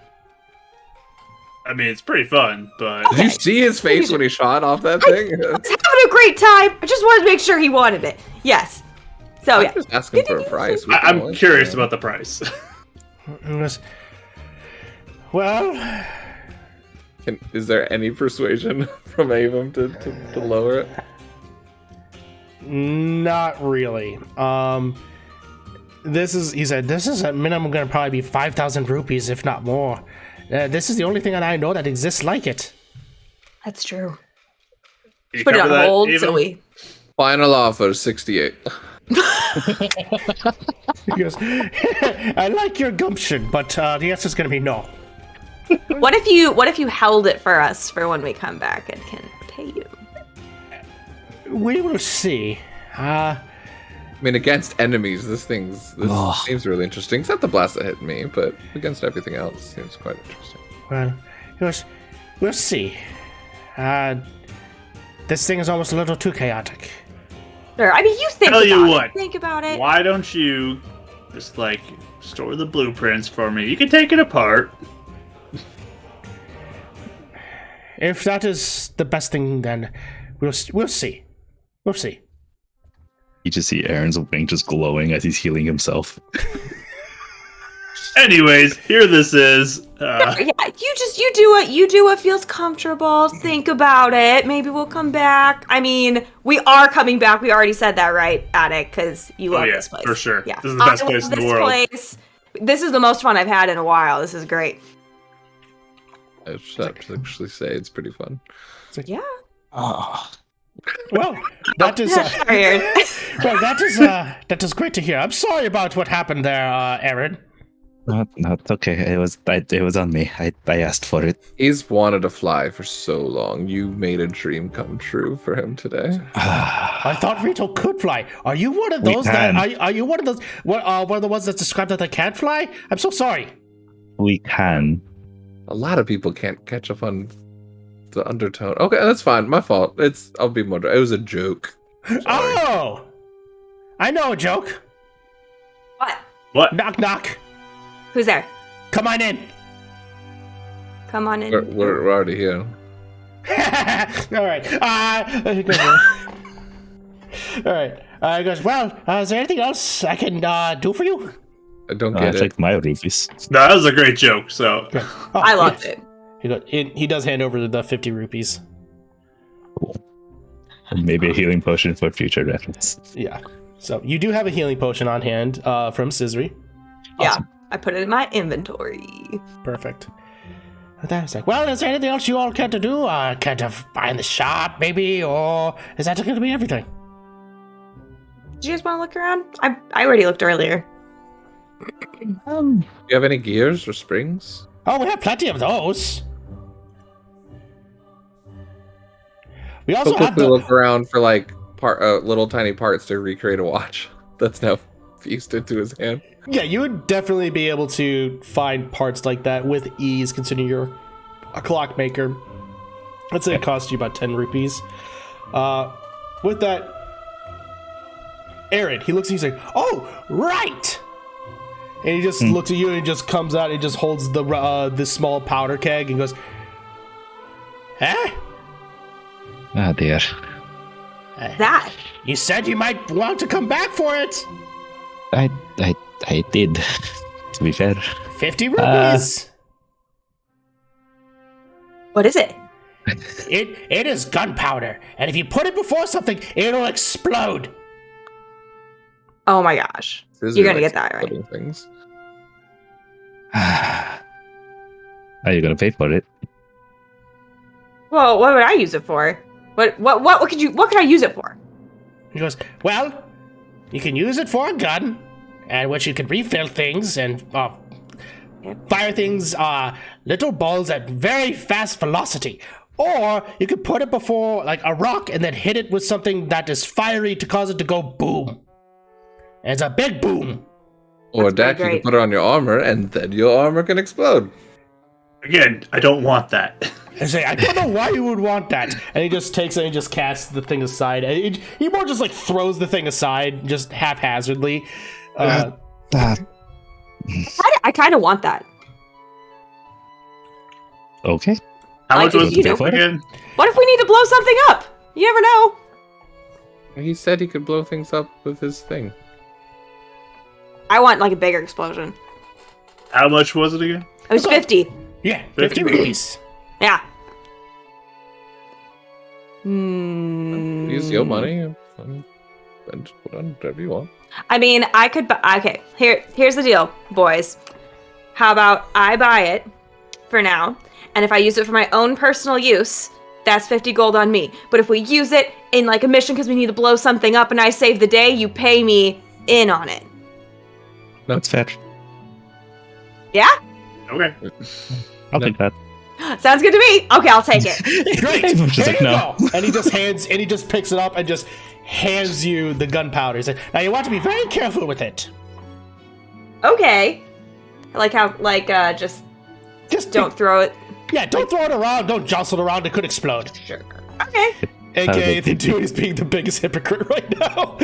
I mean, it's pretty fun, but Did you see his face when he shot off that thing? I was having a great time. I just wanted to make sure he wanted it. Yes. So yeah. Just asking for a price. I'm curious about the price. Well, Is there any persuasion from Avon to lower it? not really. He said, this is at minimum going to probably be 5,000 rupees, if not more. This is the only thing that I know that exists like it. That's true. You Put it cover on that, hold Ava? so we. Final offer, 68. He goes, I like your gumption, but the answer's going to be no. What if you held it for us for when we come back and can pay you? We will see. I mean, against enemies, this seems really interesting. It's not the blast that hit me, but against everything else, seems quite interesting. Well, he goes, we'll see. This thing is almost a little too chaotic. Sure. I mean, you think Tell about you it. what. Think about it. Why don't you just store the blueprints for me? You can take it apart. If that is the best thing, then we'll see. We'll see. you just see Aaron's wing just glowing as he's healing himself. Anyways, here this is. Yeah, you do what feels comfortable. Think about it. Maybe we'll come back. I mean, we are coming back. We already said that, right, Attic? Because you love this place. For sure. Yeah, This is the best place in the world. This is the most fun I've had in a while. This is great. I should actually say it's pretty fun. Yeah. Oh. Well, that is Sorry, Aaron. well, that is great to hear. I'm sorry about what happened there, Aaron. No, it's okay. It was on me. I asked for it. He's wanted to fly for so long. You made a dream come true for him today. I thought Rito could fly. Are you one of those are you one of those one of the ones that described that they can't fly? I'm so sorry. We can. A lot of people can't catch up on the undertone. Okay, that's fine. My fault. I'll be more. It was a joke. Sorry. Oh, I know a joke. What? Knock knock. Who's there? Come on in. Come on in. We're already here. All right. All right. He goes, well, is there anything else I can do for you? I don't I get it. checked my rupees. No, that was a great joke. So Oh, I loved it. He does hand over the 50 rupees. Cool. Maybe a healing potion for future reference. Yeah. So you do have a healing potion on hand from Scissory. Yeah. I put it in my inventory. Perfect. And then it's like, well, is there anything else you all care to do? Care to buy in the shop, maybe? Or is that going to be everything? Do you guys want to look around? I already looked earlier. Do you have any gears or springs? Oh, we have plenty of those. We also He'll have quickly look around for little tiny parts to recreate a watch that's now fused into his hand. Yeah, you would definitely be able to find parts like that with ease, considering you're a clockmaker. I'd say it costs you about 10 rupees. With that, Aaron, he looks and he's like, oh, right! And he just looks at you and he just comes out and he just holds this small powder keg and goes, huh? Ah, dear. That. You said you might want to come back for it! I did, to be fair. 50 rupees! What is it? It is gunpowder, and if you put it before something, it'll explode. Oh my gosh. Scissor You're gonna likes get that right. exploding Things. Are you gonna pay for it? Well, what would I use it for? What could I use it for? He goes, well, you can use it for a gun, and which you can refill things and fire things, little balls at very fast velocity. Or you could put it before like a rock and then hit it with something that is fiery to cause it to go boom. And it's a big boom. Or That's Dak, pretty you can great. put it on your armor, and then your armor can explode. Again, I don't want that. And say, I don't know why you would want that. And he just takes it and he just casts the thing aside. And he more just like throws the thing aside, just haphazardly. I kind of want that. Okay. How Like, much was you the know- tip again? What if we need to blow something up? You never know. He said he could blow things up with his thing. I want like a bigger explosion. How much was it again? It was 50. Yeah, 50 rupees. Yeah. Use your money and put on whatever you want. I mean, I could buy. Okay, here's the deal, boys. How about I buy it for now, and if I use it for my own personal use, that's 50 gold on me. But if we use it in like a mission because we need to blow something up and I save the day, you pay me in on it. That's fair. Yeah? Okay. I'll take that. Sounds good to me. Okay, I'll take it. Great. Just Here like, you no. go. And he just picks it up and just hands you the gunpowder. He's like, now you want to be very careful with it. Okay. I like how, just don't throw it. Yeah, don't throw it around. Don't jostle it around. It could explode. Sure. Okay. AKA, the dude is being the biggest hypocrite right now.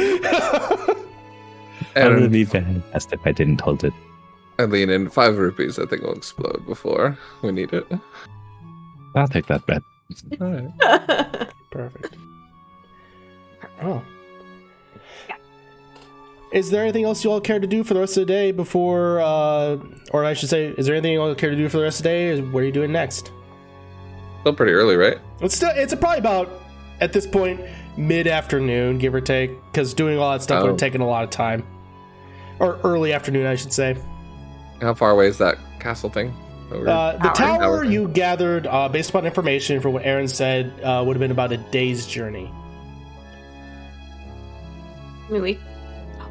I would And be fast if I didn't hold it. I lean in 5 rupees. I think will explode before we need it. I'll take that bet. All right. Perfect. Oh. Is there anything else you all care to do for the rest of the day before, or I should say, is there anything you all care to do for the rest of the day? What are you doing next? Still pretty early, right? It's probably about, at this point, mid-afternoon, give or take, because doing all that stuff would have taken a lot of time. Or early afternoon, I should say. How far away is that castle thing? The tower Hour. you gathered, based upon information from what Aaron said, would have been about a day's journey. I mean,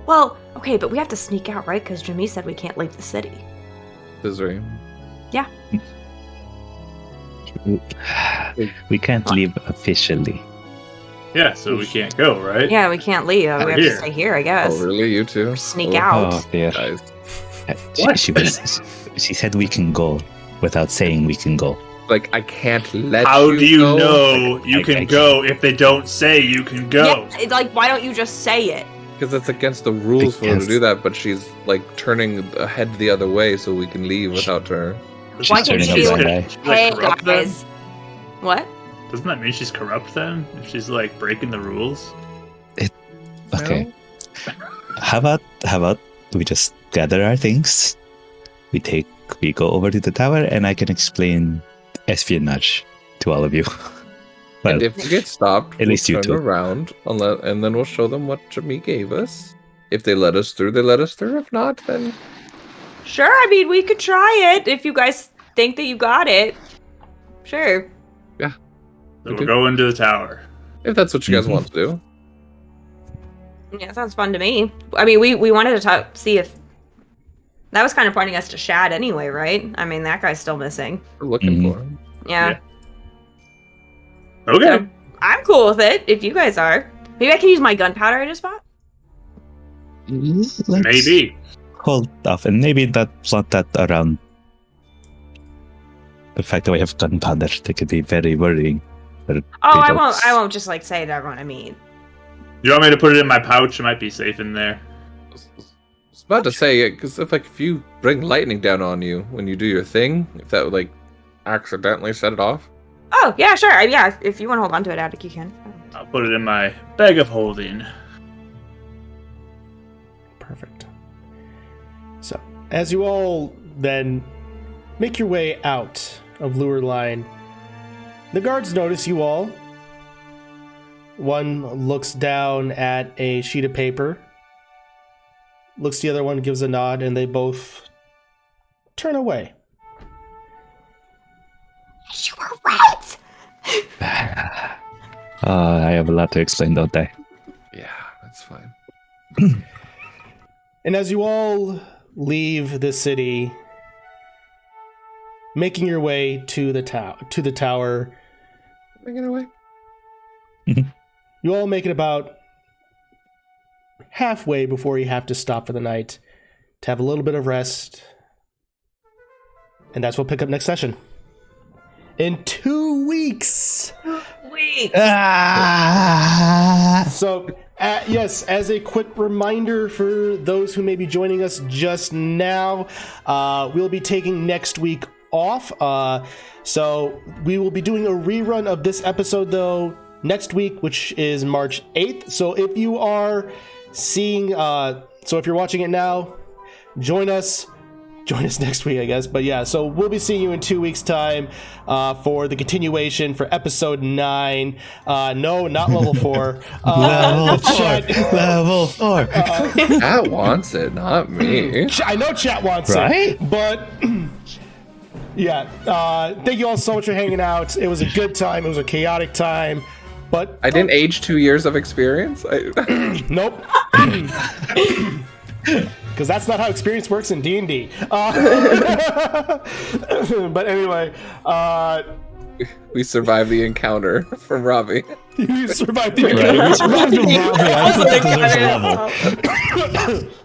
well, okay, but we have to sneak out, right? Because Jimmy said we can't leave the city. Misery. Yeah. We can't leave officially. Yeah, so we can't go, right? Yeah, we can't leave. We have to Here. stay here, I guess. Oh, really? You too? Sneak Oh, out. Oh dear. Guys. She said we can go without saying we can go. Like, I can't let How you do you go. know you I can can't. go if they don't say you can go? Yeah, it's like, why don't you just say it? Because it's against the rules for her to Against- do that, but she's, like, turning her head the other way so we can leave without her. She's Why can't turning she a like, blind eye. She's, hey, corrupt then? guys. What? Doesn't that mean she's corrupt then? If she's like breaking the rules? Okay. How about we just gather our things? We go over to the tower and I can explain espionage to all of you. Well, And if we get stopped, at least you we'll turn two. around and then we'll show them what Jimmy gave us. If they let us through, they let us through. If not, then Sure, I mean, we could try it if you guys think that you got it. Sure. So we'll go into the tower. if that's what you guys Mhm. want to do. Yeah, sounds fun to me. I mean, we wanted to see if... That was kind of pointing us to Shad anyway, right? I mean, that guy's still missing. We're looking Mhm. for him. Yeah. Okay. So, I'm cool with it, if you guys are. Maybe I can use my gunpowder I just bought? let's Maybe. hold off, and maybe not plot that around the fact that we have gunpowder. That could be very worrying. Oh, I won't just like say to everyone I mean. You want me to put it in my pouch? It might be safe in there. I was about to say, because if you bring lightning down on you when you do your thing, if that would like accidentally set it off. Oh, yeah, sure. Yeah, if you want to hold on to it, Attic, you can. I'll put it in my bag of holding. Perfect. So, as you all then make your way out of Lureline, The guards notice you all. One looks down at a sheet of paper, looks the other one, gives a nod, and they both turn away. You were right! I have a lot to explain, don't I? Yeah, that's fine. And as you all leave the city, making your way to the tower, Making it away. you all make it about halfway before you have to stop for the night to have a little bit of rest. And that's what we'll pick up next session. In 2 weeks! So, yes, as a quick reminder for those who may be joining us just now, we'll be taking next week off. So we will be doing a rerun of this episode, though, next week, which is March 8th. So if you are seeing, if you're watching it now, join us next week, I guess. But yeah, so we'll be seeing you in 2 weeks' time for the continuation for episode 9. No, not level 4. Level 4. Chat wants it, not me. I know chat wants it, but yeah. Thank you all so much for hanging out. It was a good time. It was a chaotic time. But I didn't age 2 years of experience. Nope. Because that's not how experience works in D&D. But anyway, we survived the encounter from Robbie. you survived the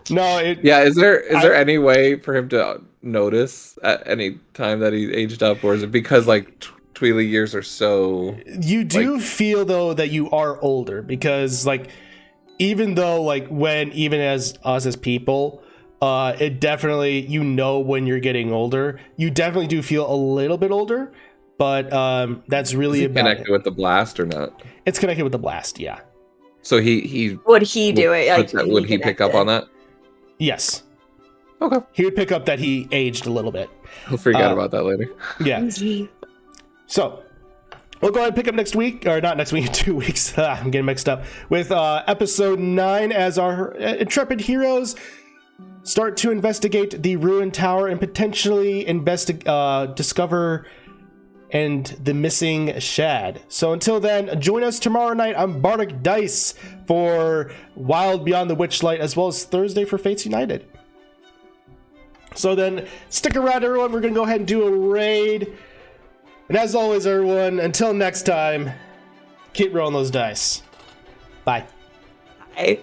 No, Is there any way for him to notice at any time that he aged up, or is it because like Tweely years are so? You do feel though that you are older, because like even though like even as us as people, it definitely, when you're getting older, you definitely do feel a little bit older, but that's really about connected with the blast or not? It's connected with the blast, yeah. So he would he do it? Like, would he pick up on that? Yes. Okay. He would pick up that he aged a little bit. He'll freak out about that later. Yeah. So we'll go ahead and pick up next week, or not next week, in 2 weeks. I'm getting mixed up with episode 9 as our intrepid heroes start to investigate the ruined tower and potentially discover the missing Shad. So until then, join us tomorrow night on Bardic Dice for Wild Beyond the Witchlight, as well as Thursday for Fates United. So then, stick around, everyone. We're going to go ahead and do a raid. And as always, everyone, until next time, keep rolling those dice. Bye. Bye.